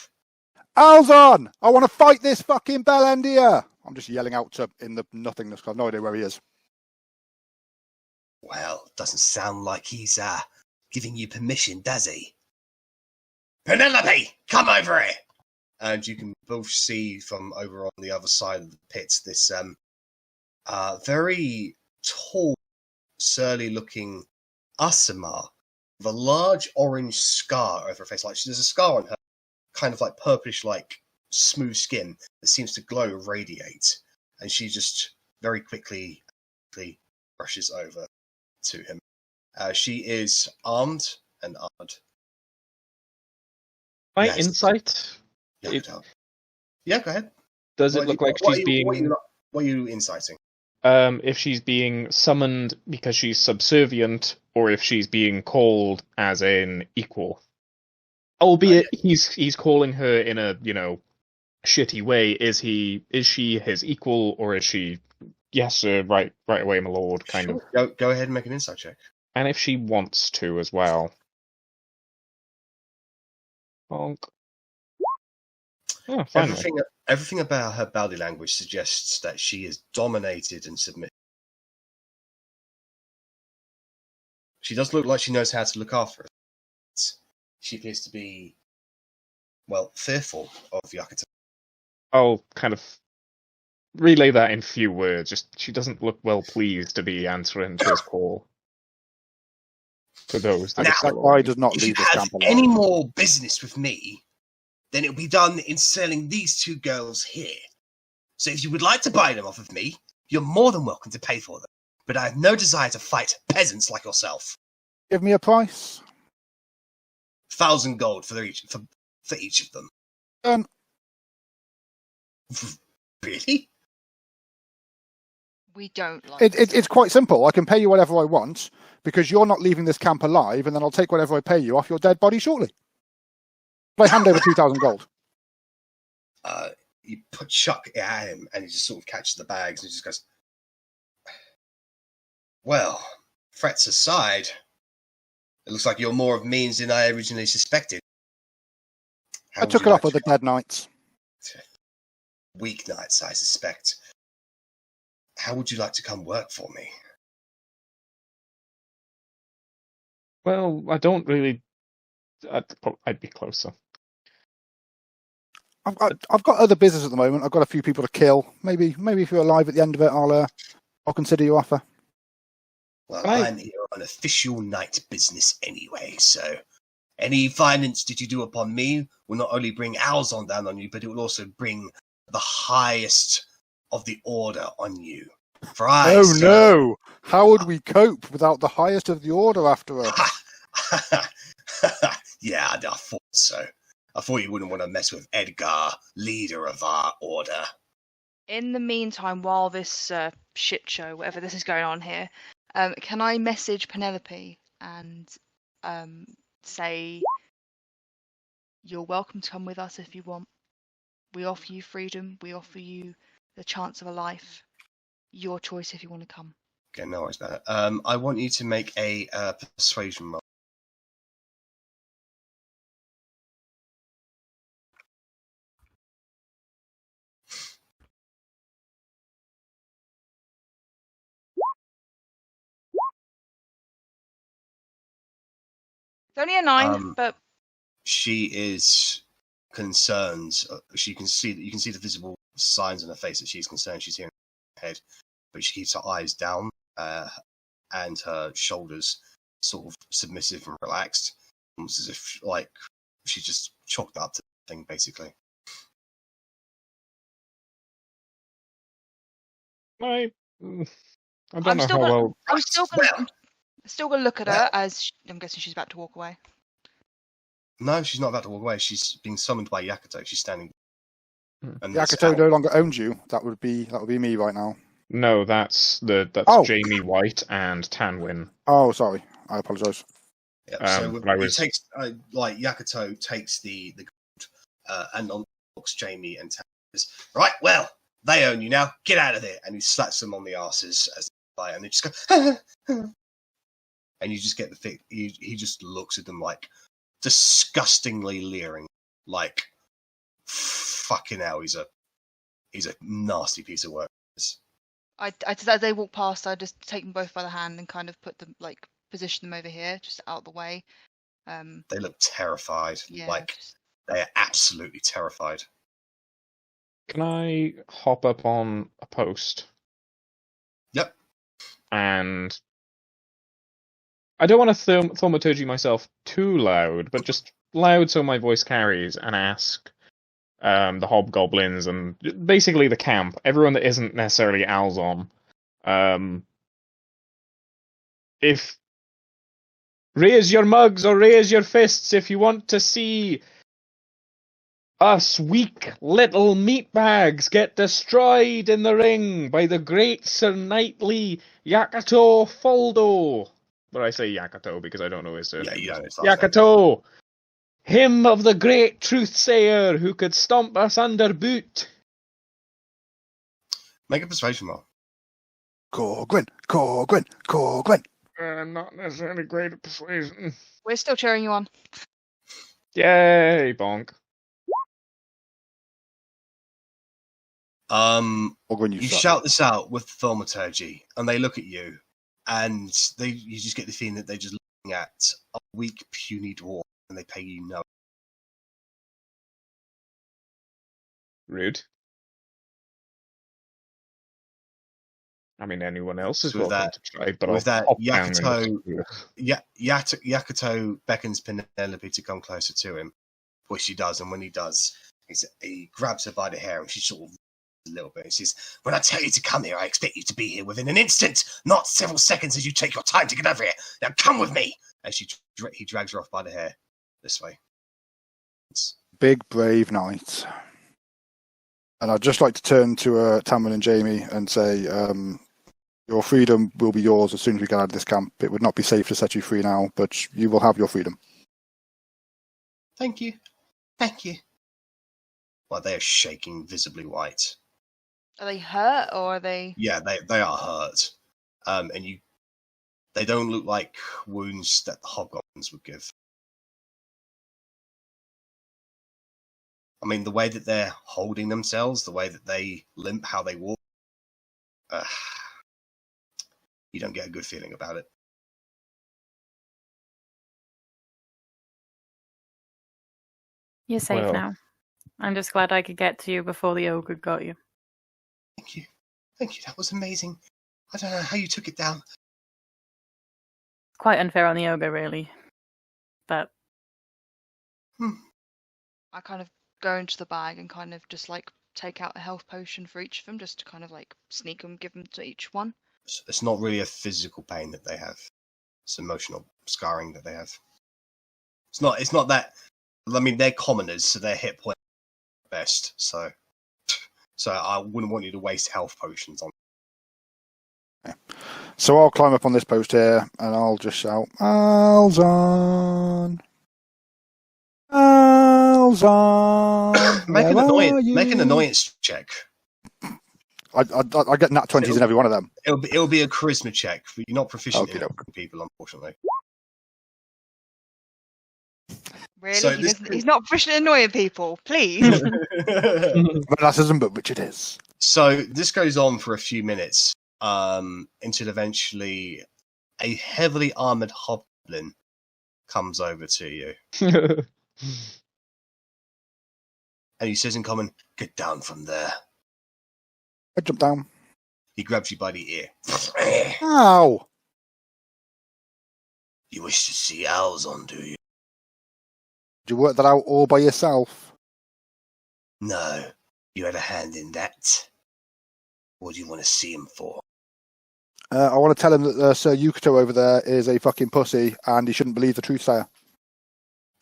Alzon! I want to fight this fucking Bellendia! I'm just yelling out in the nothingness because I've no idea where he is. Well, doesn't sound like he's giving you permission, does he? Penelope, come over here! And you can both see from over on the other side of the pit this very tall, surly-looking Asima with a large orange scar over her face. Like there's a scar on her, kind of like purplish, like smooth skin that seems to glow and radiate. And she just very quickly rushes over to him. She is armed and armed. My Yes. insight. Yeah, go ahead. Does it look like she's being? What are you inciting? If she's being summoned because she's subservient, or if she's being called as an equal. Albeit he's calling her in a shitty way. Is she his equal, or is she yes sir, right away, my lord, kind of. Go ahead and make an insight check. And if she wants to as well. Honk. Oh, finally. Everything about her body language suggests that she is dominated and submitted. She does look like she knows how to look after herself. She appears to be, fearful of Yakato. I'll kind of relay that in few words. Just she doesn't look well pleased to be answering to his call. For those that That guy does not If you leave this have camp alone. any more business with me, then it'll be done in selling these two girls here. So if you would like to buy them off of me, you're more than welcome to pay for them. But I have no desire to fight peasants like yourself. Give me a price. 1,000 gold for each of them. Really? We don't like It's quite simple. I can pay you whatever I want because you're not leaving this camp alive, and then I'll take whatever I pay you off your dead body shortly. I hand over 2,000 gold. You chuck it at him, and he just sort of catches the bags and just goes, well, threats aside, it looks like you're more of means than I originally suspected. I took it off with the dead knights. Weeknights, I suspect. How would you like to come work for me? Well, I don't really. I'd be closer. I've got other business at the moment. I've got a few people to kill. Maybe if you're alive at the end of it, I'll consider your offer. Well, I'm here on official knight business anyway, so any violence that you do upon me will not only bring Alzon down on you, but it will also bring the highest of the order on you. For no! How would we cope without the highest of the order after us? Yeah, I thought so. I thought you wouldn't want to mess with Edgar, leader of our order. In the meantime, while this shit show, whatever this is going on here, can I message Penelope and say, you're welcome to come with us if you want. We offer you freedom. We offer you the chance of a life. Your choice if you want to come. Okay, no worries about it. I want you to make a persuasion roll. It's only a 9, but she is concerned. You can see the visible signs on her face that she's concerned. She's hearing her head, but she keeps her eyes down and her shoulders sort of submissive and relaxed, almost as if like she just chalked up to the thing, basically. I don't know how well. I'm still gonna look at her as I'm guessing she's about to walk away. No, she's not about to walk away. She's being summoned by Yakuto. She's standing. And Yakuto no longer owns you. That would be me right now. No, that's Jamie White and Tanwin. Oh, sorry. I apologise. Yeah, so Yakuto takes the and unlocks Jamie and Tanwin. Right, well, they own you now. Get out of there! And he slaps them on the asses as they fly, and they just go. And you just get the thing. He just looks at them like disgustingly leering, like fucking hell. He's a nasty piece of work. As they walk past, I just take them both by the hand and kind of put them position them over here, just out of the way. They look terrified. Yeah, they are absolutely terrified. Can I hop up on a post? Yep. And I don't want to thaumaturgy myself too loud, but just loud so my voice carries, and ask the hobgoblins and basically the camp, everyone that isn't necessarily Alzon, if raise your mugs or raise your fists if you want to see us weak little meatbags get destroyed in the ring by the great Sir Knightly Yakuto Foldo. But I say Yakuto because I don't know his surname. Yeah, Yakuto! Him of the great truth-sayer who could stomp us under boot. Make a persuasion roll. Korgrin. Not necessarily great at persuasion. We're still cheering you on. Yay, bonk. You shout this out with thaumaturgy, and they look at you, and you just get the feeling that they're just looking at a weak, puny dwarf, and they pay you no. Rude. I mean, anyone else is with welcome to try, but with I'll that, Yakuto beckons Penelope to come closer to him, which she does, and when he does, he grabs her by the hair, and she sort of a little bit. He says, "When I tell you to come here, I expect you to be here within an instant, not several seconds as you take your time to get over here. Now come with me!" And he drags her off by the hair this way. Big brave knight. And I'd just like to turn to Tamlin and Jamie and say, your freedom will be yours as soon as we get out of this camp. It would not be safe to set you free now, but you will have your freedom. Thank you. Well, they are shaking visibly white. Are they hurt or are they? Yeah, they are hurt. And they don't look like wounds that the hobgoblins would give. I mean, the way that they're holding themselves, the way that they limp, how they walk, you don't get a good feeling about it. You're safe Well. now. I'm just glad I could get to you before the ogre got you. Thank you. Thank you. That was amazing. I don't know how you took it down. Quite unfair on the ogre, really. But I kind of go into the bag and kind of just like take out a health potion for each of them, just to kind of like sneak them, give them to each one. It's not really a physical pain that they have. It's emotional scarring that they have. It's not that. I mean, they're commoners, so their hit point best. So I wouldn't want you to waste health potions on. Okay. So I'll climb up on this post here, and I'll just shout, Alzon! Alzon! Make an annoyance check. I get nat 20s in every one of them. It'll be a charisma check, but you're not proficient in Okey-doke. people, unfortunately. Really? So He's not proficient in annoying people, please. Narcissism, but which it is. So this goes on for a few minutes, until eventually a heavily armored hobgoblin comes over to you, and he says in common, "Get down from there." I jump down. He grabs you by the ear. Ow! You wish to see Alzon, do you? Did you work that out all by yourself? No. You had a hand in that. What do you want to see him for? I want to tell him that Sir Yukato over there is a fucking pussy, and he shouldn't believe the truth sayer.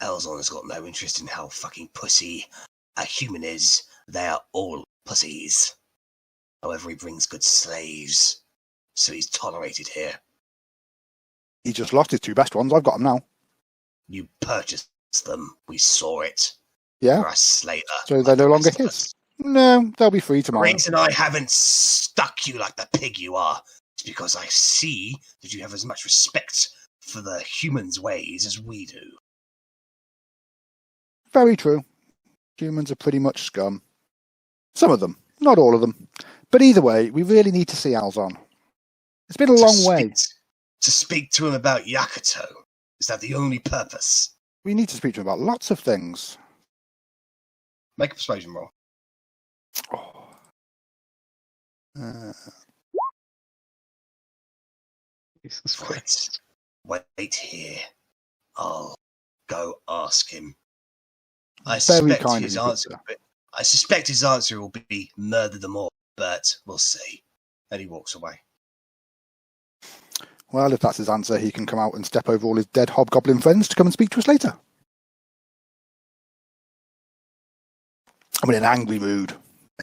Alzon has got no interest in how fucking pussy a human is. They are all pussies. However, he brings good slaves, so he's tolerated here. He just lost his two best ones. I've got them now. You purchased them. We saw it. Yeah. You're a slaver. So they're no longer his. No, they'll be free The tomorrow. reason I haven't stuck you like the pig you are is because I see that you have as much respect for the humans' ways as we do. Very true. Humans are pretty much scum. Some of them, not all of them. But either way, we really need to see Alzon. It's been a long way. To speak to him about Yakuto. Is that the only purpose? We need to speak to him about lots of things. Make a persuasion roll. Oh. Jesus Christ. Wait here. I'll go ask him. I Very suspect kind of his you, answer. Victor. I suspect his answer will be murder them all, but we'll see. And he walks away. Well, if that's his answer, he can come out and step over all his dead hobgoblin friends to come and speak to us later. I'm in an angry mood.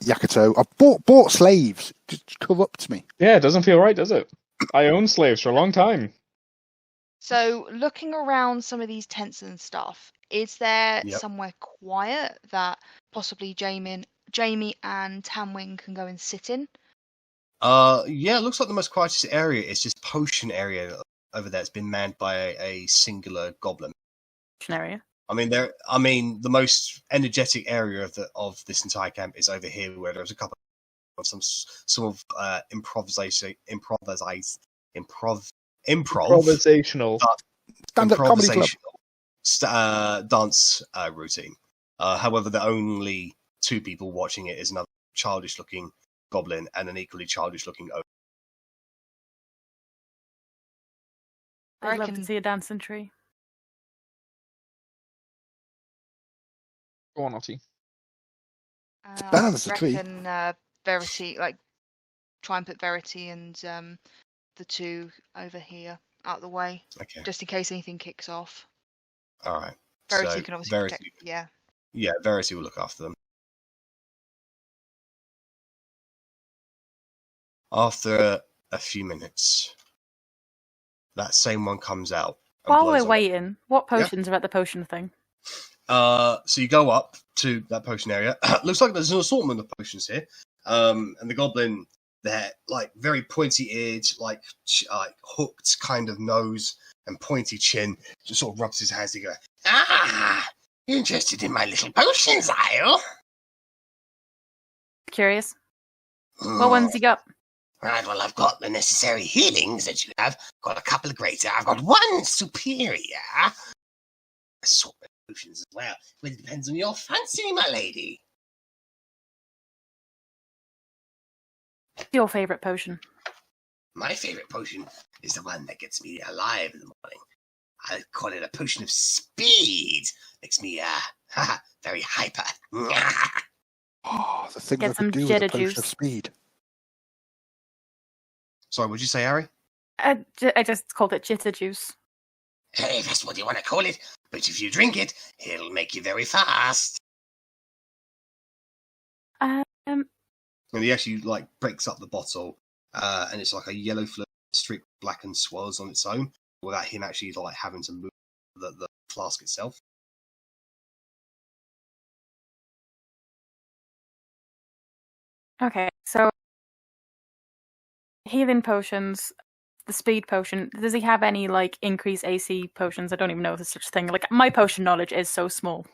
Yakuto, I've bought slaves. It just corrupts me. Yeah, it doesn't feel right, does it? I owned slaves for a long time. So, looking around some of these tents and stuff, is there Yep. somewhere quiet that possibly Jamie and Tamwing can go and sit in? Yeah, it looks like the most quietest area is this potion area over there. It's been manned by a singular goblin. area. I mean, the most energetic area of this entire camp is over here, where there's a couple of some improvisational Improvisational. Stand-up comedy club. Dance routine. However, the only two people watching it is another childish-looking goblin and an equally childish-looking ogre. I'd love to reckon- see a dancing tree. Go on, Otti. better than a tree. reckon Verity, like, try and put Verity and the two over here out of the way, Okay, just in case anything kicks off. all right. Verity So can obviously Verity, protect. Yeah. yeah, Verity will look after them. After a few minutes, that same one comes out. and While blows we're on. waiting, what Yeah. potions are at the potion thing? So you go up to that potion area. Looks like there's an assortment of potions here. And the goblin, they're like very pointy eared, like hooked kind of nose and pointy chin, just sort of rubs his hands together. Ah! You interested in my little potions, Elle? Curious. What ones you got? Right, well, I've got the necessary healings that you have. Got a couple of greater. I've got one superior. Assortment of potions as well. Well, it depends on your fancy, my lady. Your favourite potion? My favourite potion is the one that gets me alive in the morning. I call it a potion of speed. Makes me, very hyper. Oh, the things Get I some could do with a jitter potion juice. of speed. Sorry, what'd you say, Arri? I just called it jitter juice. Hey, that's what you want to call it. But if you drink it, it'll make you very fast. And he actually like breaks up the bottle, and it's like a yellow fluid streak black and swirls on its own without him actually like having to move the flask itself. Okay, so healing potions, the speed potion. Does he have any like increased AC potions? I don't even know if there's such a thing. Like my potion knowledge is so small.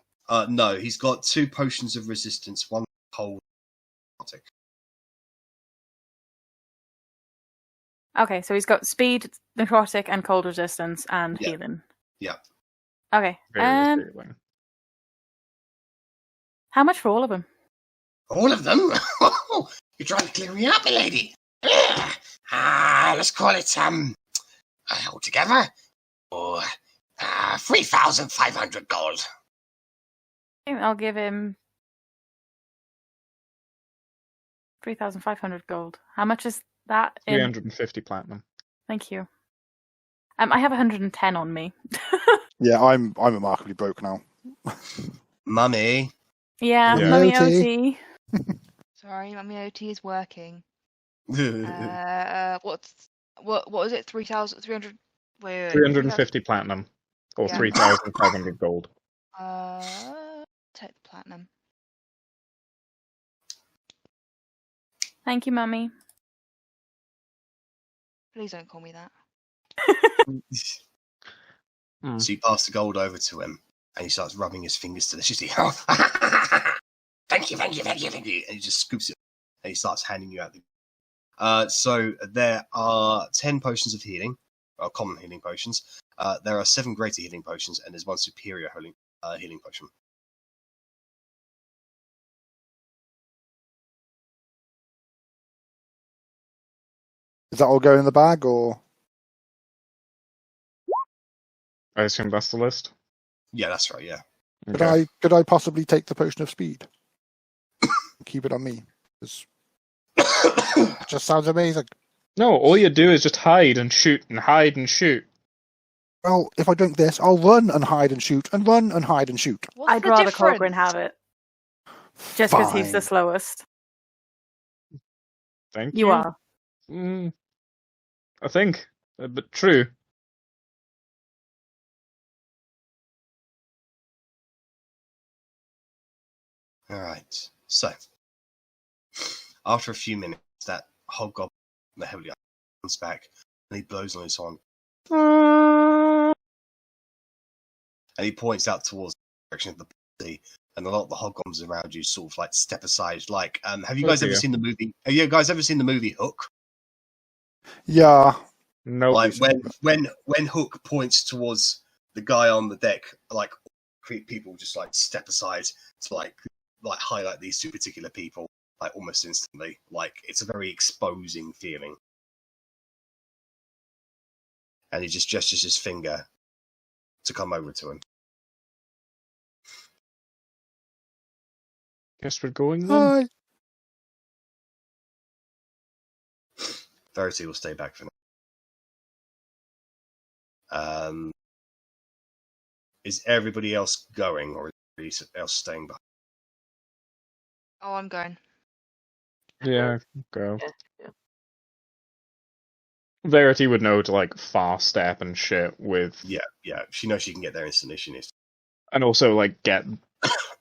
No, he's got 2 potions of resistance, one cold, necrotic. Okay, so he's got speed, necrotic, and cold resistance, and Yeah. healing. Yeah. Okay. Various healing. How much for all of them? All of them? You're trying to clear me up, lady. Let's call it, altogether, 3,500 gold. I'll give him 3,500 gold. How much is that? 350 platinum. Thank you. I have 110 on me. Yeah, I'm remarkably broke now. Mummy. Yeah, Yeah. Mummy OT. OT. Sorry, Mummy OT is working. What was it? 3,300. Wait. 350 platinum. Or Yeah. 3,500 gold. Take the platinum. Thank you, Mummy. Please don't call me that. So you pass the gold over to him, and he starts rubbing his fingers deliciously. Thank you. And he just scoops it, and he starts handing you out the. So there are 10 potions of healing, or common healing potions. There are 7 greater healing potions, and there's 1 superior healing potion. Is that all going in the bag, or I assume that's the list. Yeah, that's right. Yeah. Okay. could I possibly take the potion of speed? Keep it on me. 'Cause it just sounds amazing. No, all you do is just hide and shoot and hide and shoot. Well, if I drink this, I'll run and hide and shoot and run and hide and shoot. What's I'd the rather difference? Korgrin have it. Just because he's the Fine. slowest. Thank You are. I think. But true. All right. So after a few minutes, that hobgoblin, the heavily comes back, and he blows on his horn, and he points out towards the direction of the sea. And a lot of the hobgoblins around you sort of like step aside. Like, have you guys ever seen the movie? Have you guys ever seen the movie Hook? Yeah. No. Like when Hook points towards the guy on the deck, like people just like step aside to like highlight these 2 particular people, like almost instantly. Like it's a very exposing feeling. And he just gestures his finger to come over to him. Guess we're going then. Hi. Verity will stay back for now. Is everybody else going, or is everybody else staying behind? Oh, I'm going. Yeah, go. Yeah. Verity would know to like fast step and shit with, Yeah. She knows she can get there instantly. She needs. and also like get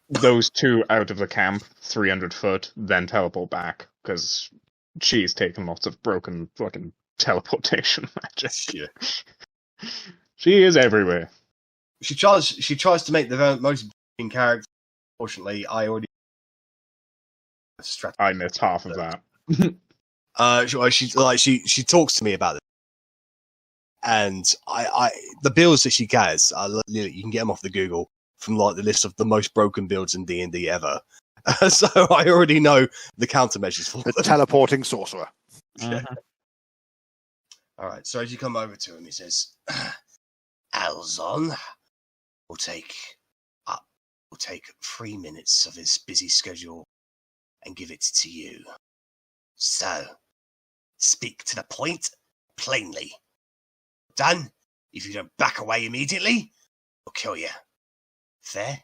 those 2 out of the camp 300 foot, then teleport back because she's taken lots of broken fucking teleportation magic. Yeah. She is everywhere. She tries to make the most in character. Fortunately, I already I missed half of that. She talks to me about it, and the builds that she gathers, you can get them off the Google from like the list of the most broken builds in D&D ever. So I already know the countermeasures for The them. teleporting sorcerer. Yeah. All right. So as you come over to him, he says, "Alzon will take 3 minutes of his busy schedule and give it to you. So, speak to the point plainly. Done? If you don't back away immediately, I'll kill you. Fair?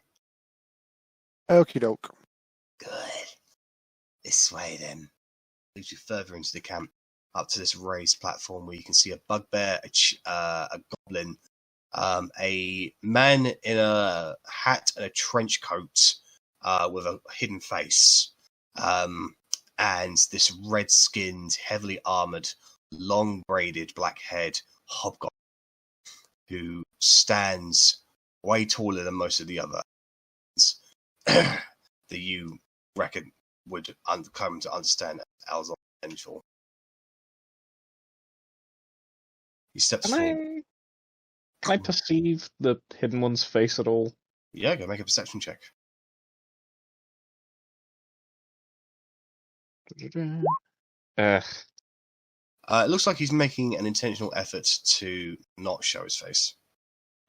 Okie doke. Good. This way then." Leads you further into the camp, up to this raised platform where you can see a bugbear, a goblin, a man in a hat and a trench coat with a hidden face, and this red-skinned, heavily armoured, long braided, black-haired hobgoblin who stands way taller than most of the others that you reckon would come to understand Alzon the Vengeful. He steps forward. Can I perceive the hidden one's face at all? Yeah, go make a perception check. It looks like he's making an intentional effort to not show his face.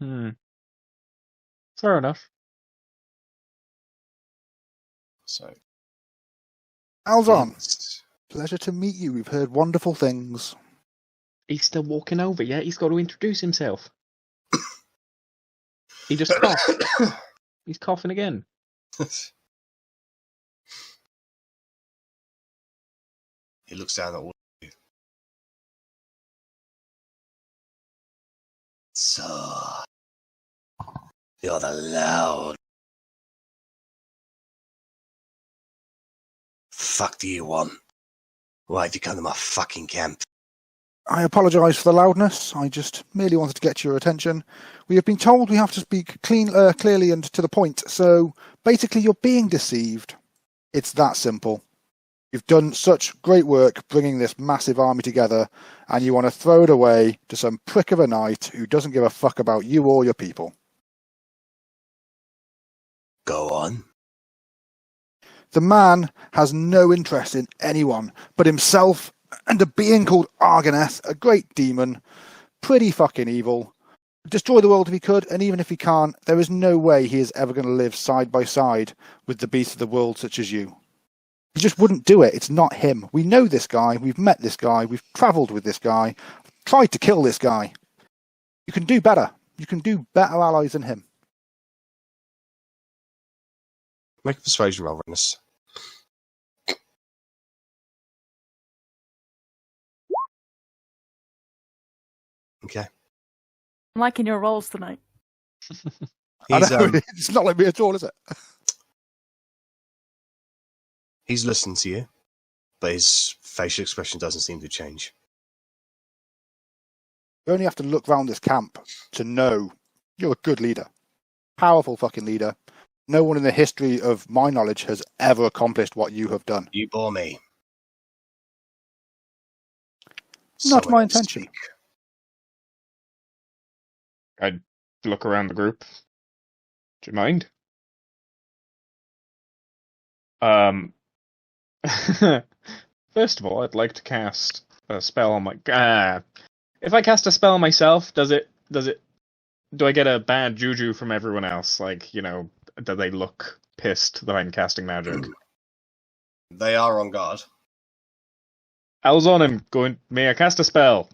Fair enough. So, Alzon, yes. pleasure to meet you. We've heard wonderful things. He's still walking over, yeah? He's got to introduce himself. He just coughed. He's coughing again. He looks down at all of you. So, you're the loud. Fuck do you want? Why have you come to my fucking camp? I apologise for the loudness. I just merely wanted to get your attention. We have been told we have to speak clearly and to the point, so basically you're being deceived. It's that simple. You've done such great work bringing this massive army together, and you want to throw it away to some prick of a knight who doesn't give a fuck about you or your people. Go on. The man has no interest in anyone but himself and a being called Arganeth, a great demon, pretty fucking evil. Destroy the world if he could, and even if he can't, there is no way he is ever going to live side by side with the beasts of the world such as you. He just wouldn't do it. It's not him. We know this guy. We've met this guy. We've travelled with this guy. Tried to kill this guy. You can do better. You can do better allies than him. Make a persuasion roll, Rennas. Okay. I'm liking your rolls tonight. He's, It's not like me at all, is it? he's listened to you, but his facial expression doesn't seem to change. You only have to look round this camp to know you're a good leader. Powerful fucking leader. No one in the history of my knowledge has ever accomplished what you have done. You bore me. Not Someone my else intention. speak. I'd look around the group. Do you mind? First of all, I'd like to cast a spell on my. If I cast a spell myself, do I get a bad juju from everyone else? Like, you know, do they look pissed that I'm casting magic? They are on guard. Alzon, I'm going. May I cast a spell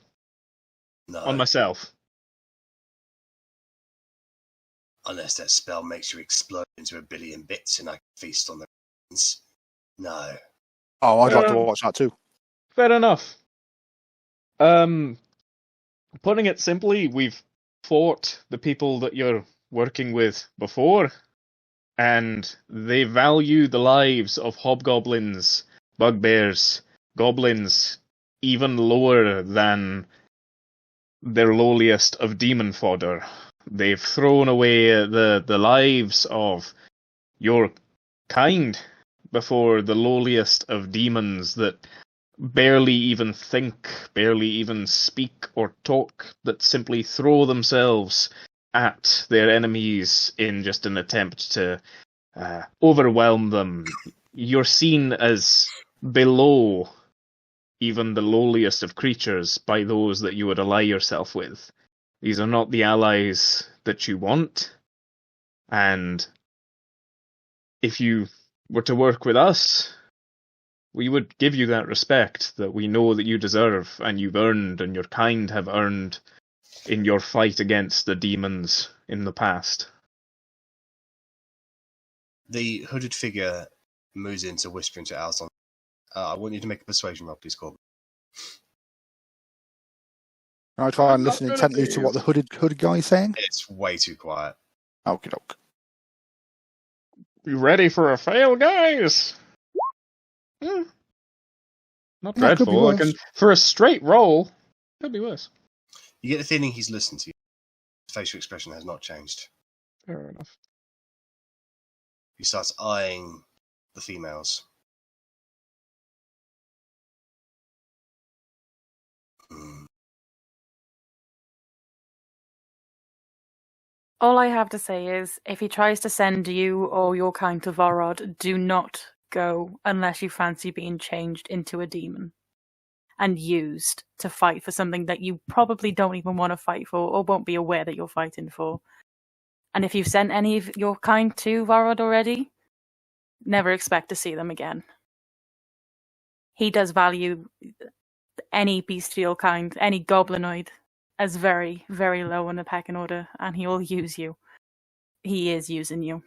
No. on myself? Unless that spell makes you explode into a billion bits and I can feast on the ruins. No. Oh, I'd like to watch that too. Fair enough. Putting it simply, we've fought the people that you're working with before, and they value the lives of hobgoblins, bugbears, goblins, even lower than their lowliest of demon fodder. They've thrown away the lives of your kind before the lowliest of demons that barely even think, barely even speak or talk, that simply throw themselves at their enemies in just an attempt to overwhelm them. You're seen as below even the lowliest of creatures by those that you would ally yourself with. These are not the allies that you want, and if you were to work with us, we would give you that respect that we know that you deserve and you've earned and your kind have earned in your fight against the demons in the past. The hooded figure moves into whispering to Alzon. I want you to make a persuasion roll, please, Korgrin. I try and listen intently to what the hooded guy is saying. It's way too quiet. Okie doke. You ready for a fail, guys? Not dreadful. For a straight roll, could be worse. You get the feeling he's listened to you. His facial expression has not changed. Fair enough. He starts eyeing the females. All I have to say is, if he tries to send you or your kind to Vorod, do not go unless you fancy being changed into a demon and used to fight for something that you probably don't even want to fight for or won't be aware that you're fighting for. And if you've sent any of your kind to Vorod already, never expect to see them again. He does value any bestial kind, any goblinoid, as very, very low in the pecking order, and he will use you. He is using you.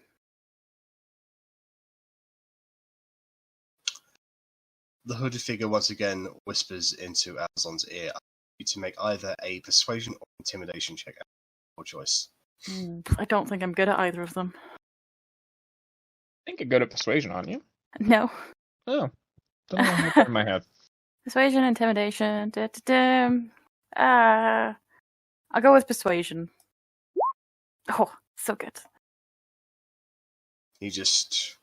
The hooded figure once again whispers into Alzon's ear. I want you to make either a persuasion or intimidation check. Your choice. I don't think I'm good at either of them. I think you're good at persuasion, aren't you? No. Oh. Don't know how in my head. Persuasion, intimidation. I'll go with persuasion. Oh, so good. He just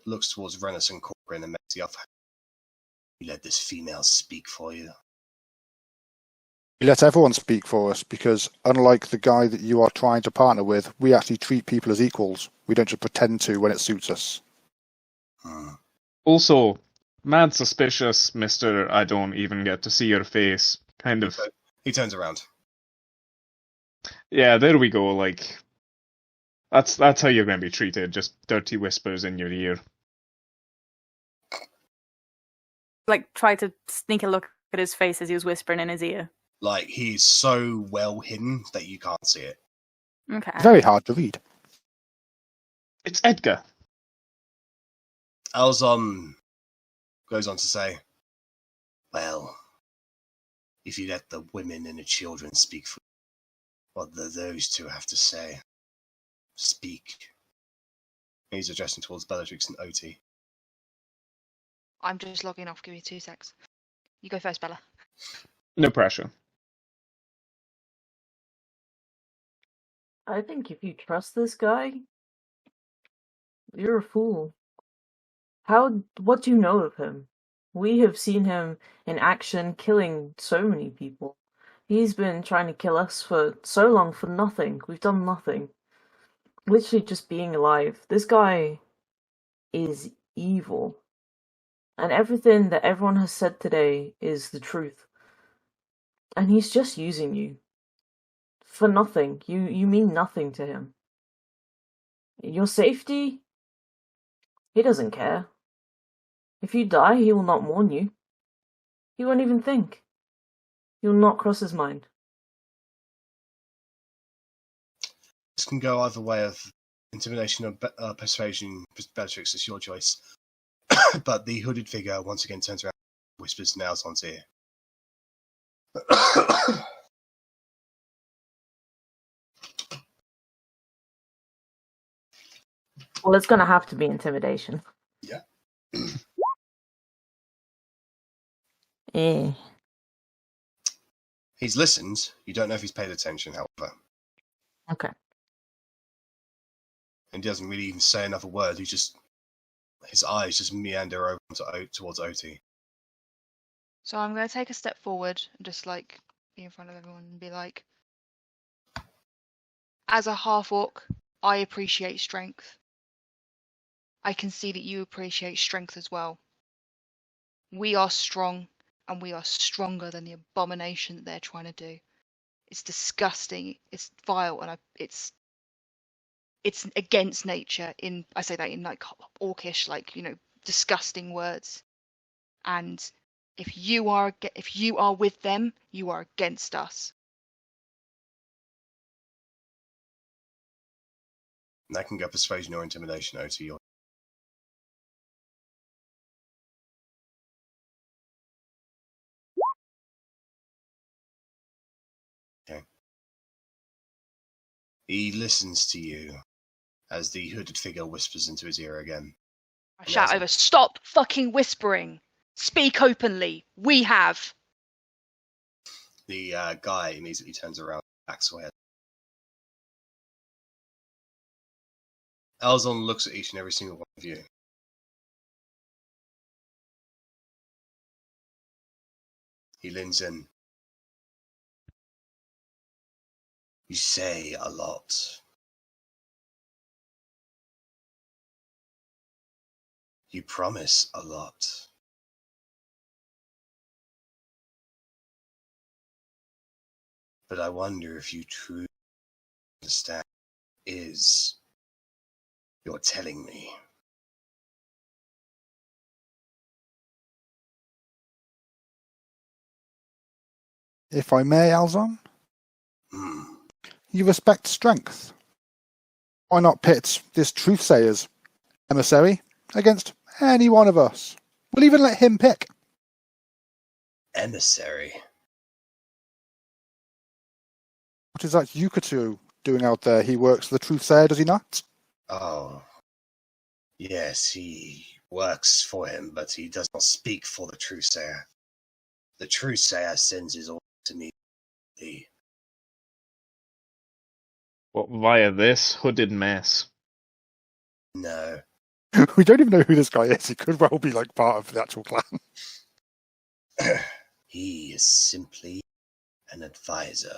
looks towards Rennas and Korgrin and makes the offer. You let this female speak for you. We let everyone speak for us because, unlike the guy that you are trying to partner with, we actually treat people as equals. We don't just pretend to when it suits us. Also, mad suspicious, Mr. I don't even get to see your face. Kind of. He turns around. Yeah, there we go. Like, that's how you're going to be treated. Just dirty whispers in your ear. Like, try to sneak a look at his face as he was whispering in his ear. Like, he's so well hidden that you can't see it. Okay. Very hard to read. It's Edgar. Alzon goes on to say, well, if you let the women and the children speak for what do those two have to say? Speak. He's addressing towards Bellatrix and Otti. I'm just logging off. Give me 2 secs. You go first, Bella. No pressure. I think if you trust this guy, you're a fool. What do you know of him? We have seen him in action killing so many people. He's been trying to kill us for so long for nothing. We've done nothing. Literally just being alive. This guy is evil. And everything that everyone has said today is the truth. And he's just using you. For nothing. You mean nothing to him. Your safety? He doesn't care. If you die, he will not mourn you. He won't even think. He will not cross his mind. This can go either way of intimidation or persuasion. Bellatrix, it's your choice. But the hooded figure once again turns around and whispers in Alzon's ear. Well, it's going to have to be intimidation. Yeah. He's listened. You don't know if he's paid attention, however. Okay. And he doesn't really even say another word. His eyes just meander over towards Otti. So I'm going to take a step forward and just like be in front of everyone and be like, as a half-orc, I appreciate strength. I can see that you appreciate strength as well. We are strong, and we are stronger than the abomination that they're trying to do. It's disgusting. It's vile, and it's against nature. I say that in like orcish, like, disgusting words. And if you are with them, you are against us. And that can go persuasion or intimidation, Otti. Okay. He listens to you as the hooded figure whispers into his ear again. I shout over, stop fucking whispering! Speak openly! We have! The guy immediately turns around and backs away. Alzon looks at each and every single one of you. He leans in. You say a lot. You promise a lot. But I wonder if you truly understand is you're telling me. If I may, Alzon, you respect strength. Why not pit this truthsayer's emissary against any one of us? We'll even let him pick. Emissary? What is that Yukatu doing out there? He works for the truthsayer, does he not? Oh, yes, he works for him, but he does not speak for the truthsayer. The truthsayer sends his orders to me. What, via this hooded mess? No. We don't even know who this guy is. He could well be like part of the actual clan. He is simply an advisor.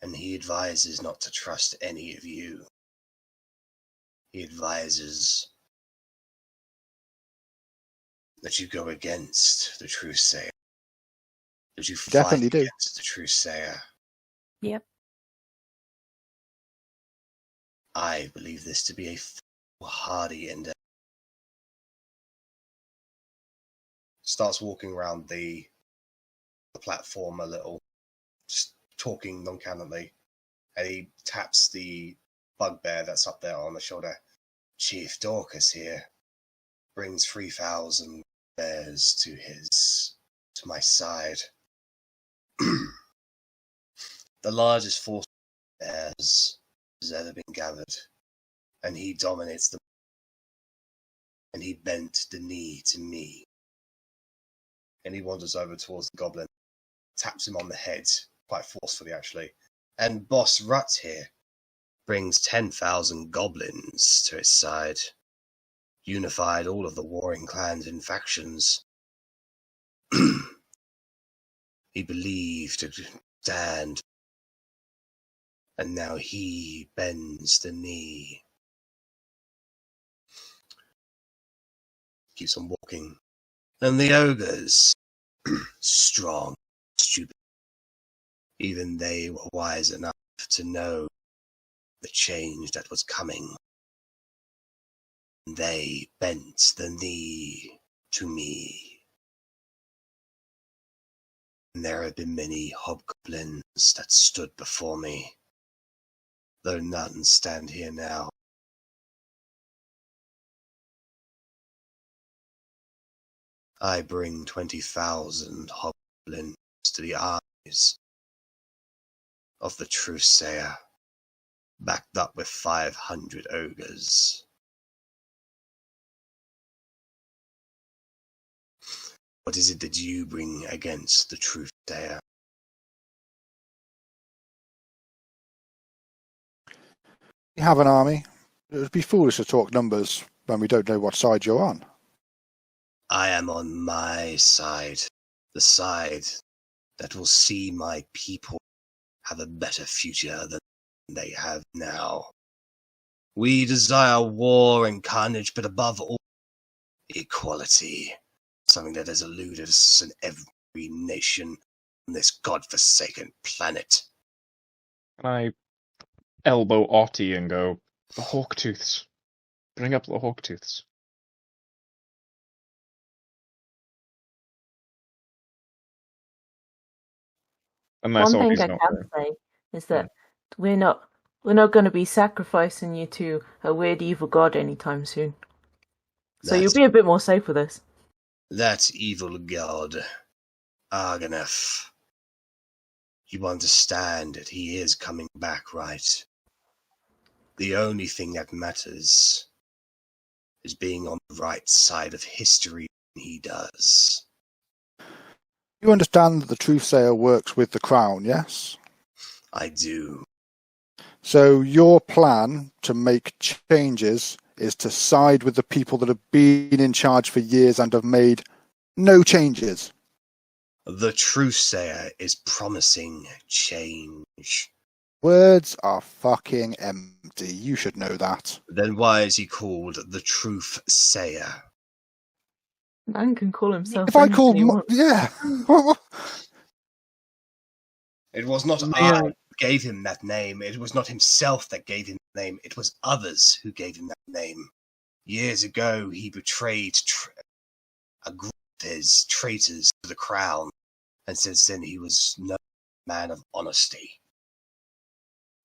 And he advises not to trust any of you. He advises that you go against the truthsayer. That you fight against the truthsayer. Yep. I believe this to be a foolhardy endeavor. Starts walking around the platform a little, just talking nonchalantly, and he taps the bugbear that's up there on the shoulder. Chief Dorcas here brings 3,000 bears to my side. The largest force of bears has ever been gathered, and he dominates them. And he bent the knee to me. And he wanders over towards the goblin, taps him on the head, quite forcefully actually. And Boss Rut here brings 10,000 goblins to his side, unified all of the warring clans and factions. He believed to stand, and now he bends the knee. Keeps on walking. And the ogres, strong, stupid, even they were wise enough to know the change that was coming. They bent the knee to me. And there have been many hobgoblins that stood before me, though none stand here now. I bring 20,000 hobgoblins to the eyes of the truthsayer, backed up with 500 ogres. What is it that you bring against the truthsayer? We have an army. It would be foolish to talk numbers when we don't know what side you're on. I am on my side, the side that will see my people have a better future than they have now. We desire war and carnage, but above all, equality, something that has eluded us in every nation on this godforsaken planet. And I elbow Otti and go, the Hawktooths. Bring up the Hawktooths. Unless One thing Otti's I not can there. say is that we're not going to be sacrificing you to a weird evil god anytime soon. So you'll be a bit more safe with us. That evil god, Arganef. You understand that he is coming back, right? The only thing that matters is being on the right side of history when he does. You understand that the Truthsayer works with the Crown, yes? I do. So your plan to make changes is to side with the people that have been in charge for years and have made no changes. The Truthsayer is promising change. Words are fucking empty. You should know that. Then why is he called the Truthsayer? Man can call himself. If I anything called... he wants. Yeah. It was not I who gave him that name. It was not himself that gave him the name. It was others who gave him that name. Years ago, he betrayed a group of his traitors to the crown, and since then he was no man of honesty.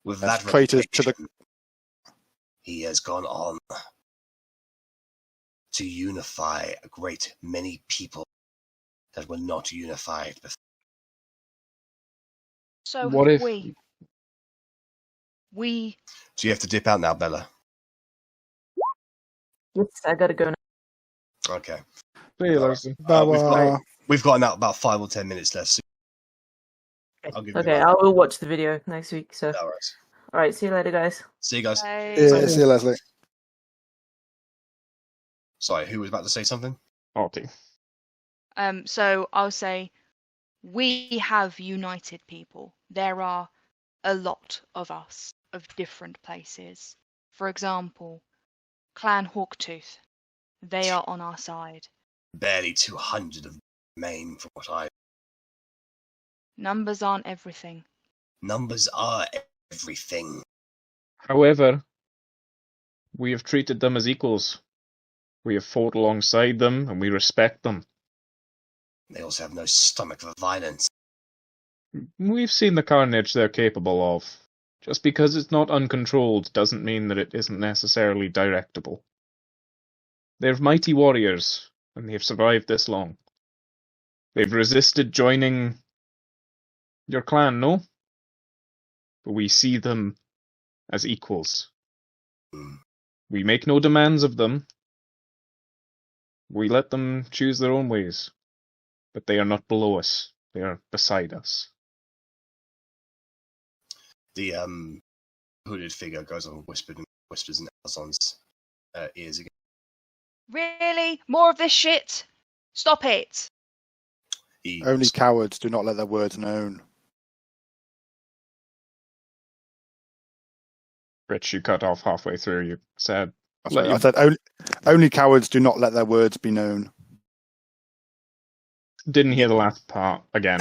With that traitors to the... reputation, he has gone on to unify a great many people that were not unified before. So What have if- we Do you have to dip out now, Bella? Yes, I gotta go now. Okay. See you, Alright. Leslie. We've got about 5 or 10 minutes left. So I'll give you Okay, the I will watch the video next week. So, no worries. all right, see you later, guys. See you guys. Yeah, see you, Lesley. Sorry, who was about to say something? Otti. So I'll say we have united people. There are a lot of us of different places. For example, Clan Hawktooth. They are on our side. Barely 200 of remain from what I... Numbers aren't everything. Numbers are everything. However, we have treated them as equals. We have fought alongside them, and we respect them. They also have no stomach for violence. We've seen the carnage they're capable of. Just because it's not uncontrolled doesn't mean that it isn't necessarily directable. They're mighty warriors, and they've survived this long. They've resisted joining your clan, no? But we see them as equals. We make no demands of them. We let them choose their own ways. But they are not below us. They are beside us. The hooded figure goes on and whispers in Alzon's ears again. Really? More of this shit? Stop it! He Only cowards do not let their words known. Rich, you cut off halfway through. You said... I said only cowards do not let their words be known. Didn't hear the last part again.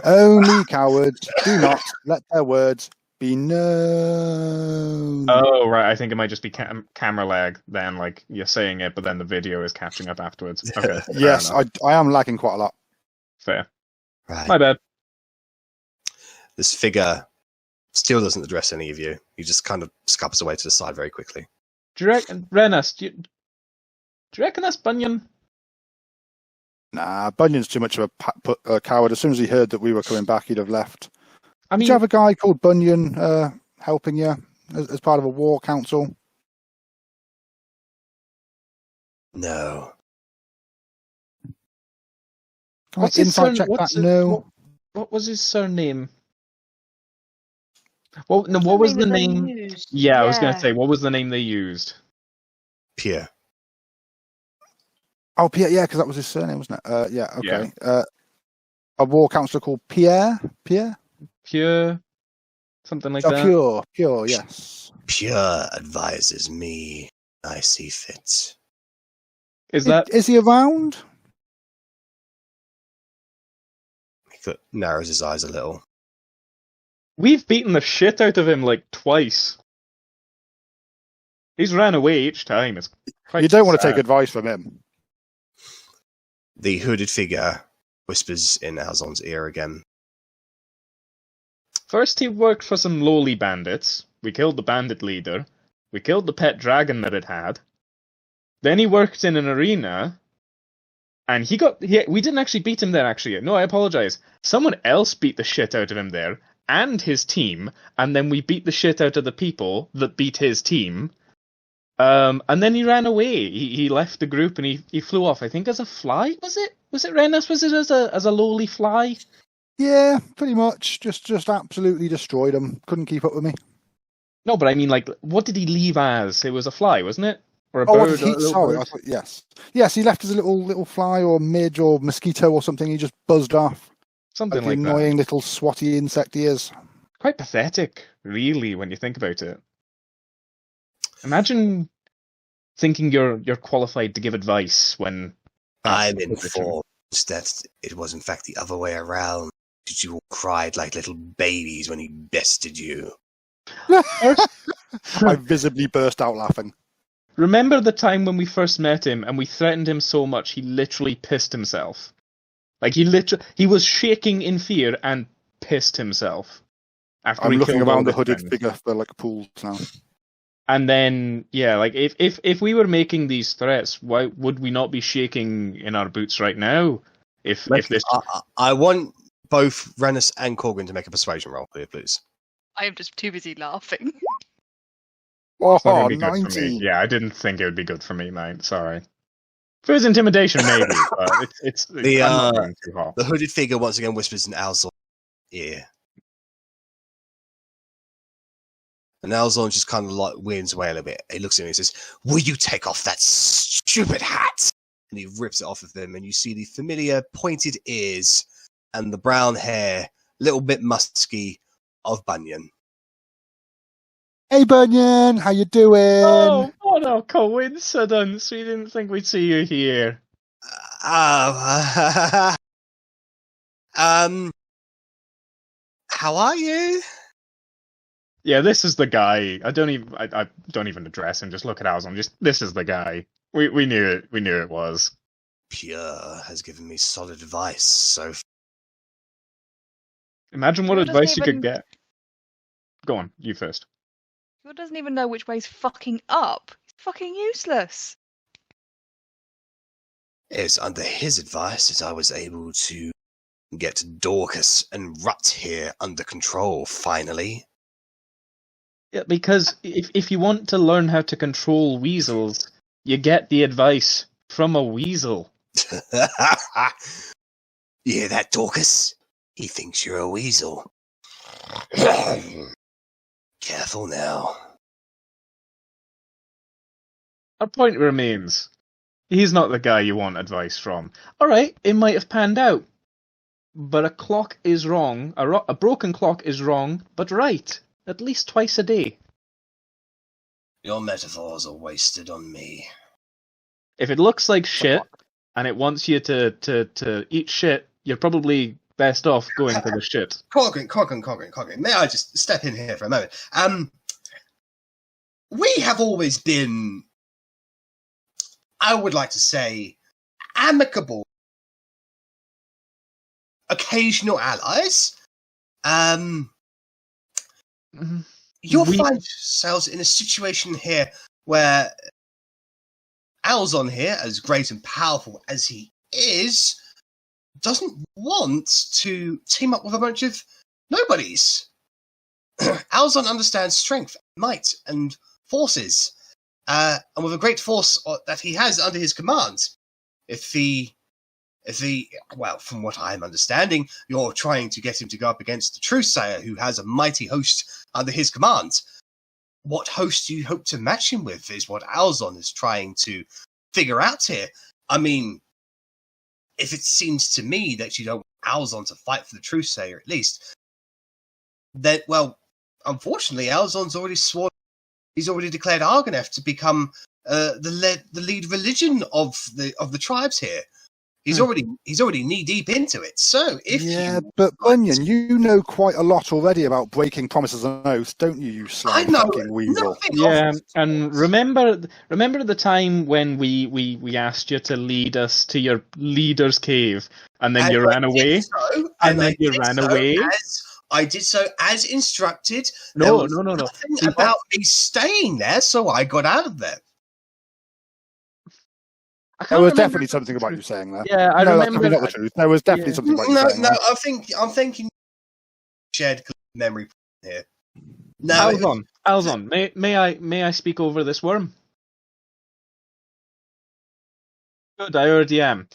Only cowards do not let their words be known. Oh, right. I think it might just be camera lag then, like, you're saying it, but then the video is catching up afterwards. Okay. Yes, I am lagging quite a lot. Fair. Right. My bad. This figure still doesn't address any of you. He just kind of scuppers away to the side very quickly. Do you reckon, Rennas, do you reckon that's Bunyan? Nah, Bunyan's too much of a coward. As soon as he heard that we were coming back, he'd have left. I Did mean, you have a guy called Bunyan helping you as part of a war council? No. Can I inside check that? No. What was his surname? Well, no, what was the that they name? used? Yeah, I was going to say, what was the name they used? Pierre. Oh, Pierre, yeah, because that was his surname, wasn't it? Yeah, okay. Yeah. A war councillor called Pierre? Pure, something like that. Pure, yes. Pierre advises me. I see fit. Is he around? He narrows his eyes a little. We've beaten the shit out of him like twice. He's ran away each time. It's quite You don't want to sad. take advice from him. The hooded figure whispers in Alzon's ear again. First, he worked for some lowly bandits. We killed the bandit leader. We killed the pet dragon that it had. Then he worked in an arena, and we didn't actually beat him there, actually. No, I apologize. Someone else beat the shit out of him there, and his team, and then we beat the shit out of the people that beat his team. And then he ran away. He left the group and he flew off. I think as a fly. Was it Rennas? Was it as a lowly fly? Yeah, pretty much. Just absolutely destroyed him. Couldn't keep up with me. No, but I mean, like, what did he leave as? It was a fly, wasn't it? Or a bird? Sorry, I thought, yes. Yes, he left as a little fly or midge or mosquito or something. He just buzzed off. Something like like the annoying that. little swatty insect he is. Quite pathetic, really, when you think about it. Imagine thinking you're qualified to give advice when I'm informed that it was in fact the other way around. You all cried like little babies when he bested you. I visibly burst out laughing. Remember the time when we first met him and we threatened him so much he literally pissed himself? Like he was shaking in fear and pissed himself. After I'm looking around the his hooded friends. figure for like pools now. And then, yeah, like if we were making these threats, why would we not be shaking in our boots right now? If this, I want both Rennas and Korgrin to make a persuasion roll here, please. I am just too busy laughing. it's not Oh, gonna be good for me. 19. Yeah, I didn't think it would be good for me, mate. Sorry. If it was intimidation, maybe, but it's I'm not going too hard. The hooded figure once again whispers in Alzon's ear. And Alzon just kind of like winds away a little bit. He looks at me and says, "Will you take off that stupid hat?" And he rips it off of him, and you see the familiar pointed ears and the brown hair, little bit musky, of Bunyan. Hey Bunyan, how you doing? Oh, what a coincidence! We didn't think we'd see you here. How are you? Yeah, this is the guy. I don't even address him. Just look at Alzon. This is the guy. We knew it. We knew it was. Pierre has given me solid advice, so Imagine what Who doesn't advice you could even- get. Go on, you first. He doesn't even know which way's fucking up. He's fucking useless. it's under his advice that I was able to get Dorcas and Rut here under control, finally. Yeah, because if you want to learn how to control weasels, you get the advice from a weasel. You hear that, Dorcas? He thinks you're a weasel. Careful now. Our point remains. He's not the guy you want advice from. Alright, it might have panned out. But a clock is wrong. A broken clock is wrong, but right. At least twice a day. Your metaphors are wasted on me. If it looks like shit, and it wants you to eat shit, you're probably best off going for the shit. Korgrin. May I just step in here for a moment? We have always been, I would like to say, amicable, occasional allies. You'll find yourselves in a situation here where Alzon here, as great and powerful as he is, doesn't want to team up with a bunch of nobodies. Alzon understands strength, might, and forces. And with a great force that he has under his command, if he From what I'm understanding, you're trying to get him to go up against the Truthsayer, who has a mighty host under his command. What host do you hope to match him with is what Alzon is trying to figure out here. I mean, if it seems to me that you don't want Alzon to fight for the Truthsayer, at least, then, well, unfortunately, Alzon's already sworn. He's already declared Argonef to become the lead religion of the tribes here. He's already knee deep into it. So but Bunyan, you know quite a lot already about breaking promises and oaths, don't you? You sly fucking weasel. Yeah, and remember at the time when we asked you to lead us to your leader's cave, and then you ran away, I did so as instructed. No. Nothing about me staying there, so I got out of there. There was definitely something about you saying that. Yeah, I remember. That's probably not the truth. There was definitely something about you saying that. I'm thinking shared memory here. No, Alzon, may I speak over this worm? Good, I already am.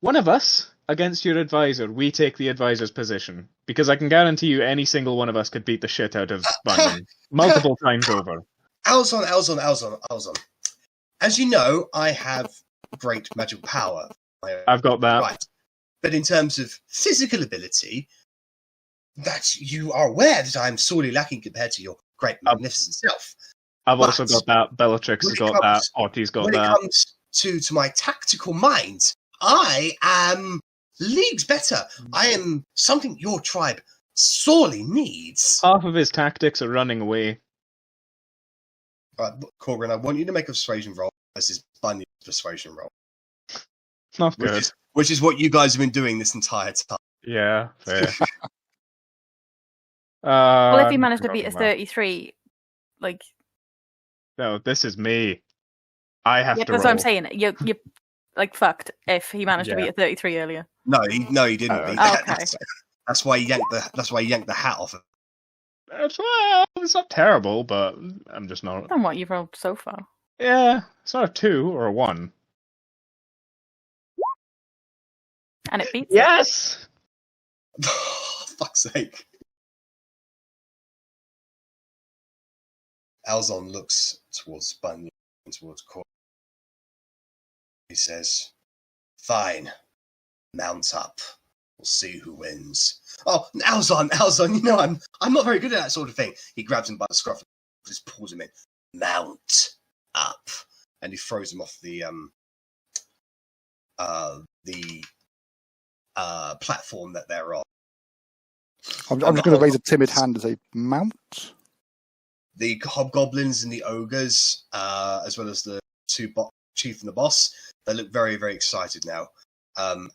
One of us against your advisor. We take the advisor's position because I can guarantee you, any single one of us could beat the shit out of Bunyan multiple times over. Alzon. As you know, I have great magical power. I've got that. Right. But in terms of physical ability, that you are aware that I am sorely lacking compared to your great, magnificent self. I've also got that. Bellatrix has got that. Otti's got that. When it comes to my tactical mind, I am leagues better. I am something your tribe sorely needs. Half of his tactics are running away. Right, Korgrin, I want you to make a persuasion roll versus Bunyan's persuasion roll. Not good. Which is what you guys have been doing this entire time. Yeah, fair. Well, if you manage to beat a 33, No, this is me. I have to that's roll. what I'm saying. You're fucked if he managed to beat a 33 earlier. No, he didn't. Okay. That's why he yanked the hat off. Well, it's not terrible, but I'm just not. From what you've rolled so far. Yeah, it's not a 2 or a 1. And it beats. Yes. Fuck's sake. Alzon looks towards Bunyan and towards Korgrin. He says, "Fine, mount up. We'll see who wins." Oh, Alzon, you know I'm not very good at that sort of thing. He grabs him by the scruff and just pulls him in. Mount up, and he throws him off the platform that they're on. I'm just going to raise a timid hand and say, "Mount." The hobgoblins and the ogres, as well as the chief and the boss, they look very, very excited now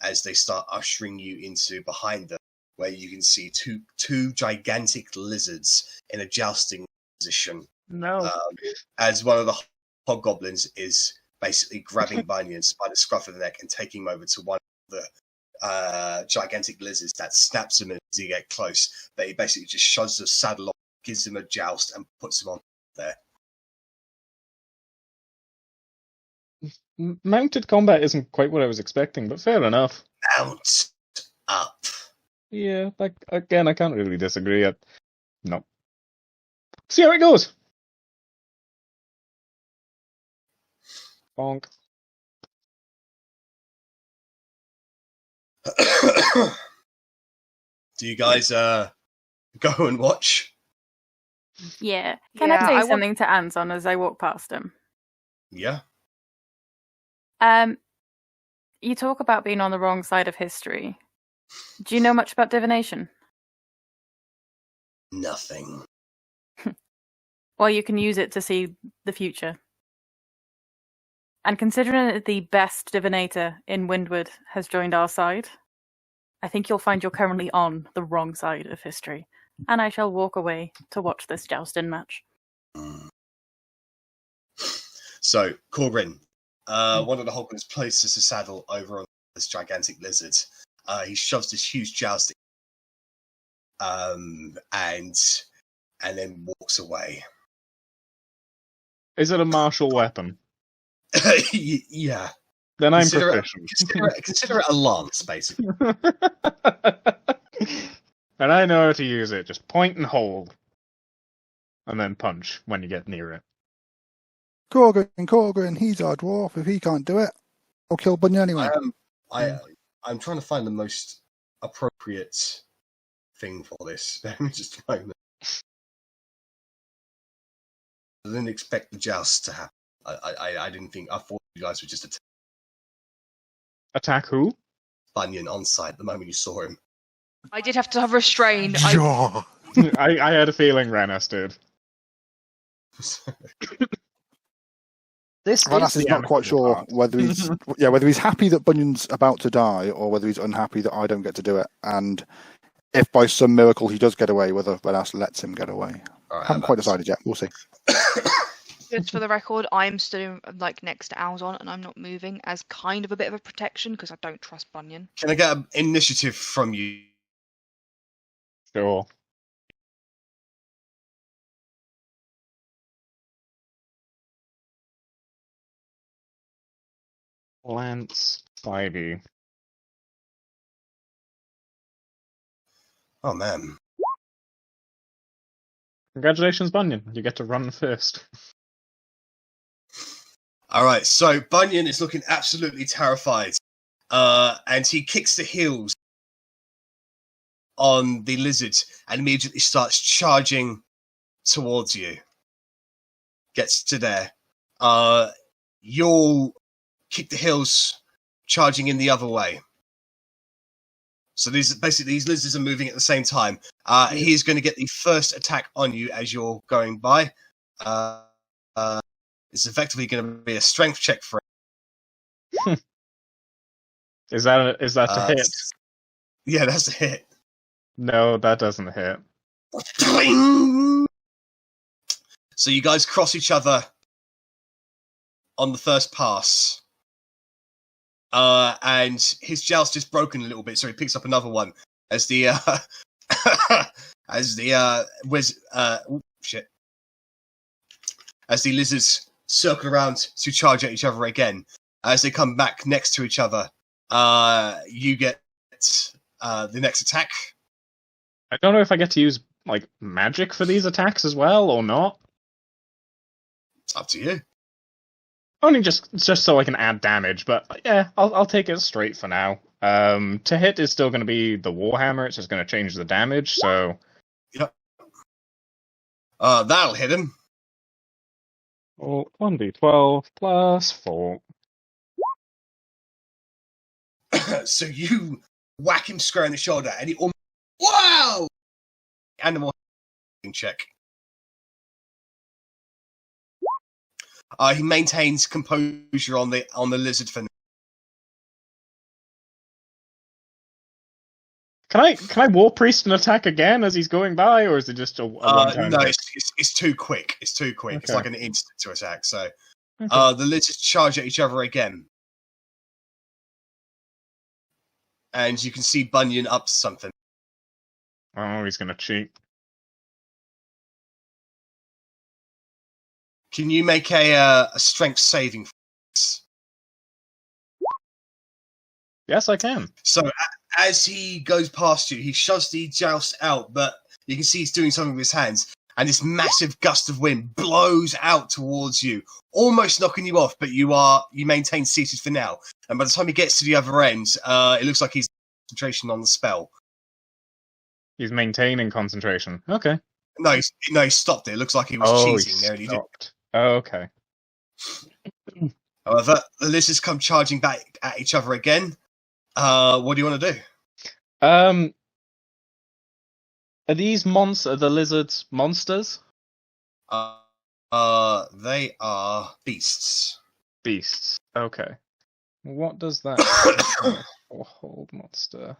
as they start ushering you into behind them, where you can see two gigantic lizards in a jousting position. No. As one of the hobgoblins is basically grabbing Bunyan by the scruff of the neck and taking him over to one of the gigantic lizards that snaps him as he gets close. But he basically just shoves the saddle off, gives him a joust, and puts him on there. Mounted combat isn't quite what I was expecting, but fair enough. Mount up. Yeah, again, I can't really disagree. No. See how it goes. Bonk. Do you guys go and watch? Yeah. Can I say something to Anson as I walk past him? Yeah. You talk about being on the wrong side of history. Do you know much about divination? Nothing. Well, you can use it to see the future. And considering that the best divinator in Windward has joined our side, I think you'll find you're currently on the wrong side of history. And I shall walk away to watch this jousting match. So, Korgrin, one of the hobgoblins places a saddle over on this gigantic lizard. He shoves this huge jousting, and then walks away. Is it a martial weapon? Yeah. Then I'm Consider proficient. Consider it a lance, basically. And I know how to use it. Just point and hold. And then punch when you get near it. Korgrin, he's our dwarf. If he can't do it, I'll kill Bunyan anyway. I'm trying to find the most appropriate thing for this. Let me just find it. I didn't expect the joust to happen. I didn't think. I thought you guys would just Attack who? Bunyan on sight the moment you saw him. I did have to have restrain. Yeah. I had a feeling Rennas did. Rennas is not quite sure whether he's happy that Bunyan's about to die or whether he's unhappy that I don't get to do it. And if by some miracle he does get away, whether Rennas lets him get away. Right, Haven't quite decided yet. We'll see. Just for the record, I'm still like next to Alzon and I'm not moving as kind of a bit of a protection because I don't trust Bunyan. Can I get an initiative from you? Sure. Lance Spidey. Oh man. Congratulations, Bunyan. You get to run first. Alright, so Bunyan is looking absolutely terrified. And he kicks the heels on the lizard and immediately starts charging towards you. Gets to there. You'll kick the heels, charging in the other way. So these lizards are moving at the same time. He's going to get the first attack on you as you're going by. It's effectively going to be a strength check for him. Is that to hit? Yeah, that's a hit. No, that doesn't hit. So you guys cross each other on the first pass. And his joust is broken a little bit, so he picks up another one as the as the lizards circle around to charge at each other again. As they come back next to each other, you get the next attack. I don't know if I get to use like magic for these attacks as well or not. It's up to you. Only just so I can add damage, but yeah, I'll take it straight for now. To hit is still going to be the Warhammer. It's just going to change the damage. So, yep. That'll hit him. Oh, 1d12 plus 4. So you whack him square in the shoulder, and he almost wow. Animal check. He maintains composure on the lizard for now. Can I War Priest an attack again as he's going by, or is it just a one-time? No, it's too quick. It's too quick. Okay. It's like an instant to attack. So okay. The lizards charge at each other again. And you can see Bunyan up to something. Oh, he's going to cheat. Can you make a strength saving? Yes, I can. So as he goes past you, he shoves the joust out, but you can see he's doing something with his hands, and this massive gust of wind blows out towards you, almost knocking you off, but you maintain seated for now. And by the time he gets to the other end, it looks like he's concentration on the spell. He's maintaining concentration. Okay. No, he stopped it. It looks like he was cheating there. And he stopped. Oh, okay. However, the lizards come charging back at each other again. What do you want to do? Are these the lizards monsters? They are beasts. Beasts. Okay. What does that for hold monster?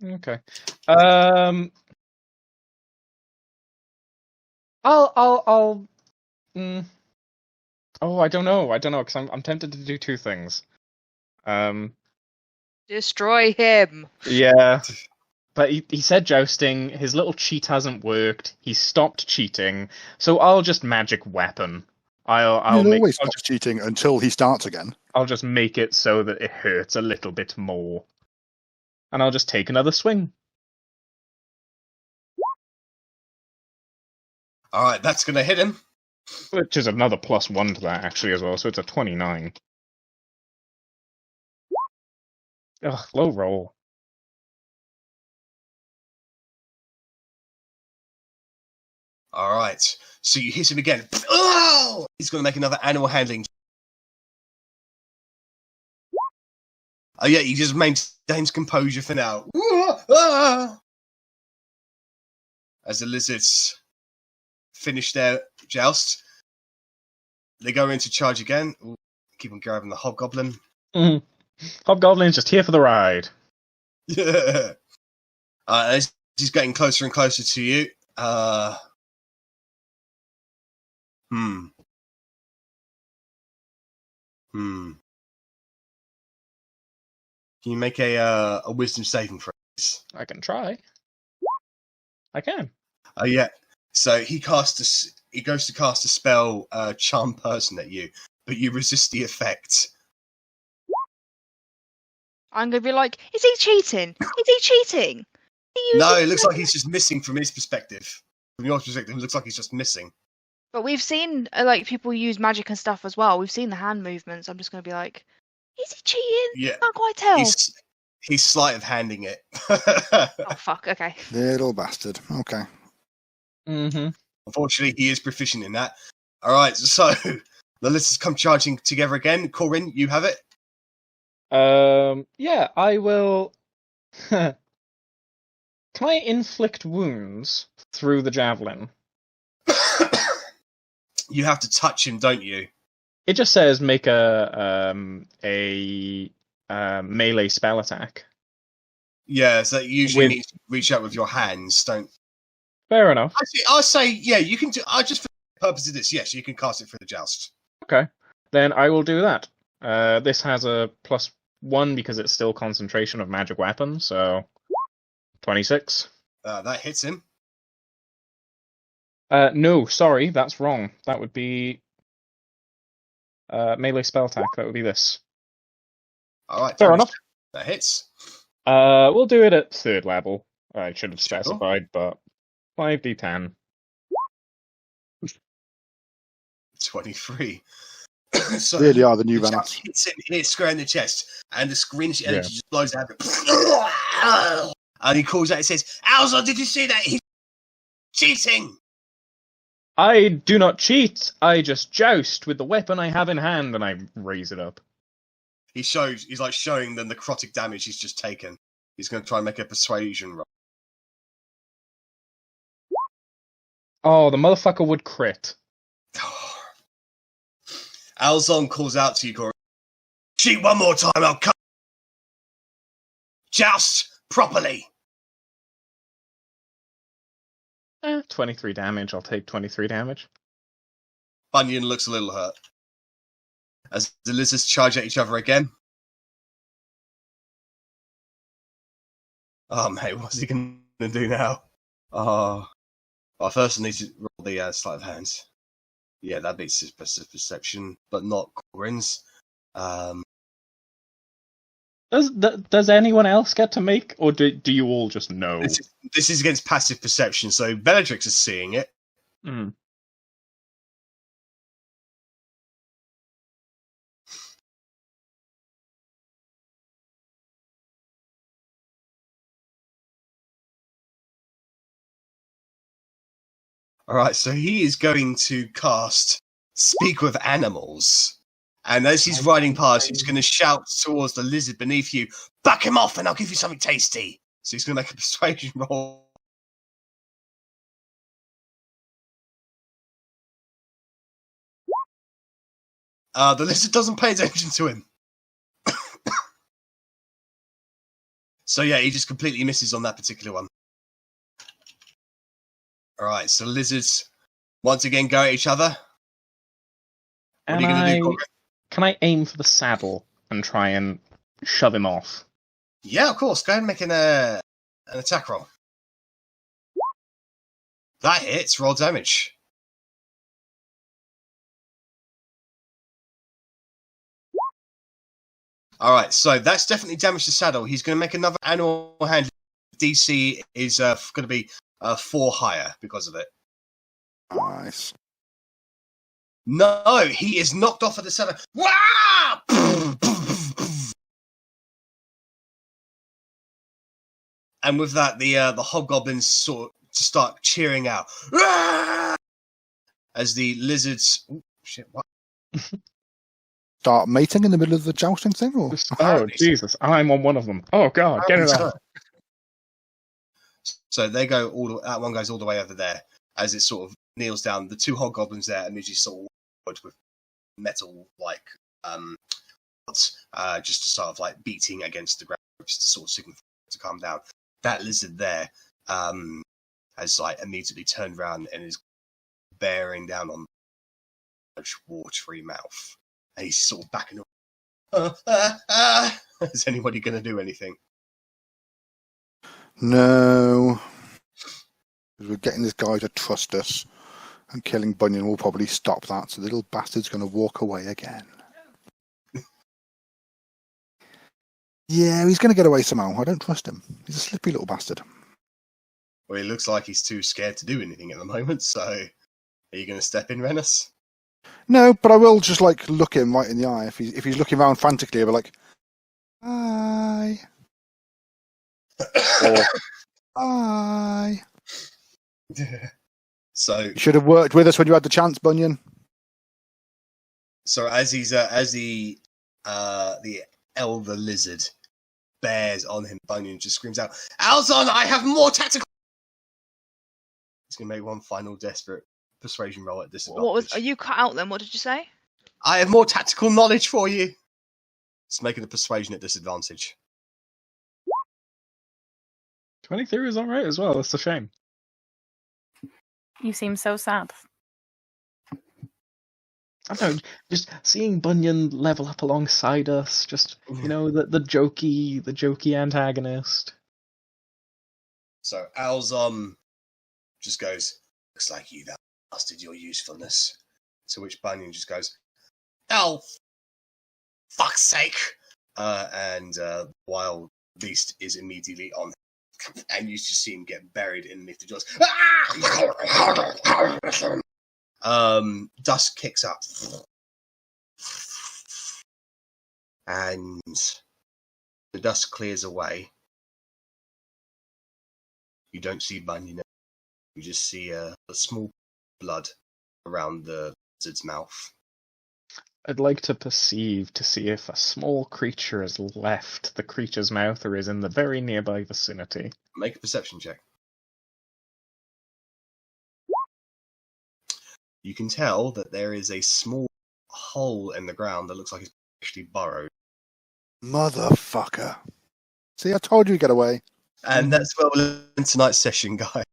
Okay. I'll Oh, I don't know, because I'm tempted to do two things. Destroy him. Yeah, but he said jousting. His little cheat hasn't worked. He stopped cheating, so I'll just magic weapon I'll He'll make. always stop cheating until he starts again. I'll just make it so that it hurts a little bit more, and I'll just take another swing. All right, that's going to hit him. Which is another +1 to that, actually, as well, so it's a 29. Ugh, low roll. All right, so you hit him again. Oh! He's going to make another animal handling. Oh yeah, he just maintains composure for now. As the lizards finish their joust, they go into charge again. Ooh, keep on grabbing the hobgoblin. Mm. Hobgoblin's just here for the ride. Yeah. As he's getting closer and closer to you. Can you make a wisdom saving throw? I can try. I can. Oh yeah. So he goes to cast a spell, Charm Person at you, but you resist the effect. I'm going to be like, is he cheating? Is he cheating? No, it looks like he's just missing from his perspective. From your perspective, it looks like he's just missing. But we've seen like people use magic and stuff as well. We've seen the hand movements. I'm just going to be like, is he cheating? Yeah. Can't quite tell. He's sleight of handing it. Oh fuck. Okay. Little bastard. Okay. Mm-hmm. Unfortunately, he is proficient in that. All right, so the lizards come charging together again. Korgrin, you have it. Yeah, I will. Can I inflict wounds through the javelin? You have to touch him, don't you? It just says make a melee spell attack. Yeah, so you usually need to reach out with your hands. Don't. Fair enough. Actually, I'll say yeah. You can do. I just for the purpose of this, yes, you can cast it through the joust. Okay, then I will do that. This has a +1 because it's still concentration of magic weapon, so 26. That hits him. No, sorry, that's wrong. That would be melee spell attack. That would be this. All right, Fair enough. That hits. We'll do it at 3rd level. I should have specified, but 5d10. 23. So Really are the new the Rennas. hits him here square in the chest, and the screenish energy just blows out. And he calls out and says, Alzon, did you see that? He's cheating! I do not cheat. I just joust with the weapon I have in hand, and I raise it up. He's like showing them the necrotic damage he's just taken. He's going to try and make a persuasion roll. Oh, the motherfucker would crit. Alzon calls out to you, Corey. Cheat one more time, I'll cut. Joust properly. 23 damage. I'll take 23 damage. Bunyan looks a little hurt. As the lizards charge at each other again. Oh, mate, what's he going to do now? Well, first I need to roll the sleight of hand. Yeah, that beats his perception, but not Korgrin's. Does anyone else get to make, or do you all just know? This is against passive perception, so Bellatrix is seeing it. Mm. Alright, so he is going to cast Speak with Animals. And as he's riding past, he's going to shout towards the lizard beneath you, "Back him off and I'll give you something tasty." So he's going to make a persuasion roll. The lizard doesn't pay attention to him. So yeah, he just completely misses on that particular one. Alright, so lizards once again go at each other. What are you going to do, Korgrin? Can I aim for the saddle and try and shove him off? Yeah, of course. Go ahead and make an attack roll. That hits. Roll damage. All right, so that's definitely damaged the saddle. He's going to make another animal handling. DC is going to be 4 higher because of it. Nice. No, he is knocked off of the saddle. Wah! And with that, the hobgoblins sort of start cheering out. Wah! As the lizards... Oh, shit, what? Start mating in the middle of the jousting thing? Or? Oh, Jesus. I'm on one of them. Oh, God. Get it out. So they go that one goes all the way over there as it sort of kneels down. The 2 hobgoblins there immediately sort of with metal like just to sort of like beating against the ground just to sort of signal to calm down. That lizard there has like immediately turned around and is bearing down on the watery mouth. And he's sort of backing up. Is anybody going to do anything? No. Because we're getting this guy to trust us, and killing Bunyan will probably stop that, so the little bastard's going to walk away again. Yeah, he's going to get away somehow. I don't trust him. He's a slippery little bastard. Well, he looks like he's too scared to do anything at the moment, so are you going to step in, Rennas? No, but I will just, like, look him right in the eye. If he's looking around frantically, I'll be like, hi. Or, hi. So You should have worked with us when you had the chance, Bunyan. So as the elder lizard bears on him, Bunyan just screams out, "Alzon, I have more tactical." He's gonna make one final desperate persuasion roll at disadvantage. Are you cut out then? What did you say? I have more tactical knowledge for you. It's making a persuasion at disadvantage. 23 is alright as well. That's a shame. You seem so sad. I don't know, just seeing Bunyan level up alongside us, just, you know, the jokey antagonist. So Alzon just goes, "Looks like you've outlasted your usefulness." To which Bunyan just goes, "Oh, fuck's sake!" And Wild Beast is immediately on him, and you just see him get buried underneath the jaws. Dust kicks up, and the dust clears away. You don't see Bunyan. You just see a small blood around the lizard's mouth. I'd like to perceive to see if a small creature has left the creature's mouth or is in the very nearby vicinity. Make a perception check. You can tell that there is a small hole in the ground that looks like it's actually burrowed. Motherfucker. See, I told you to get away. And that's where we'll end tonight's session, guys.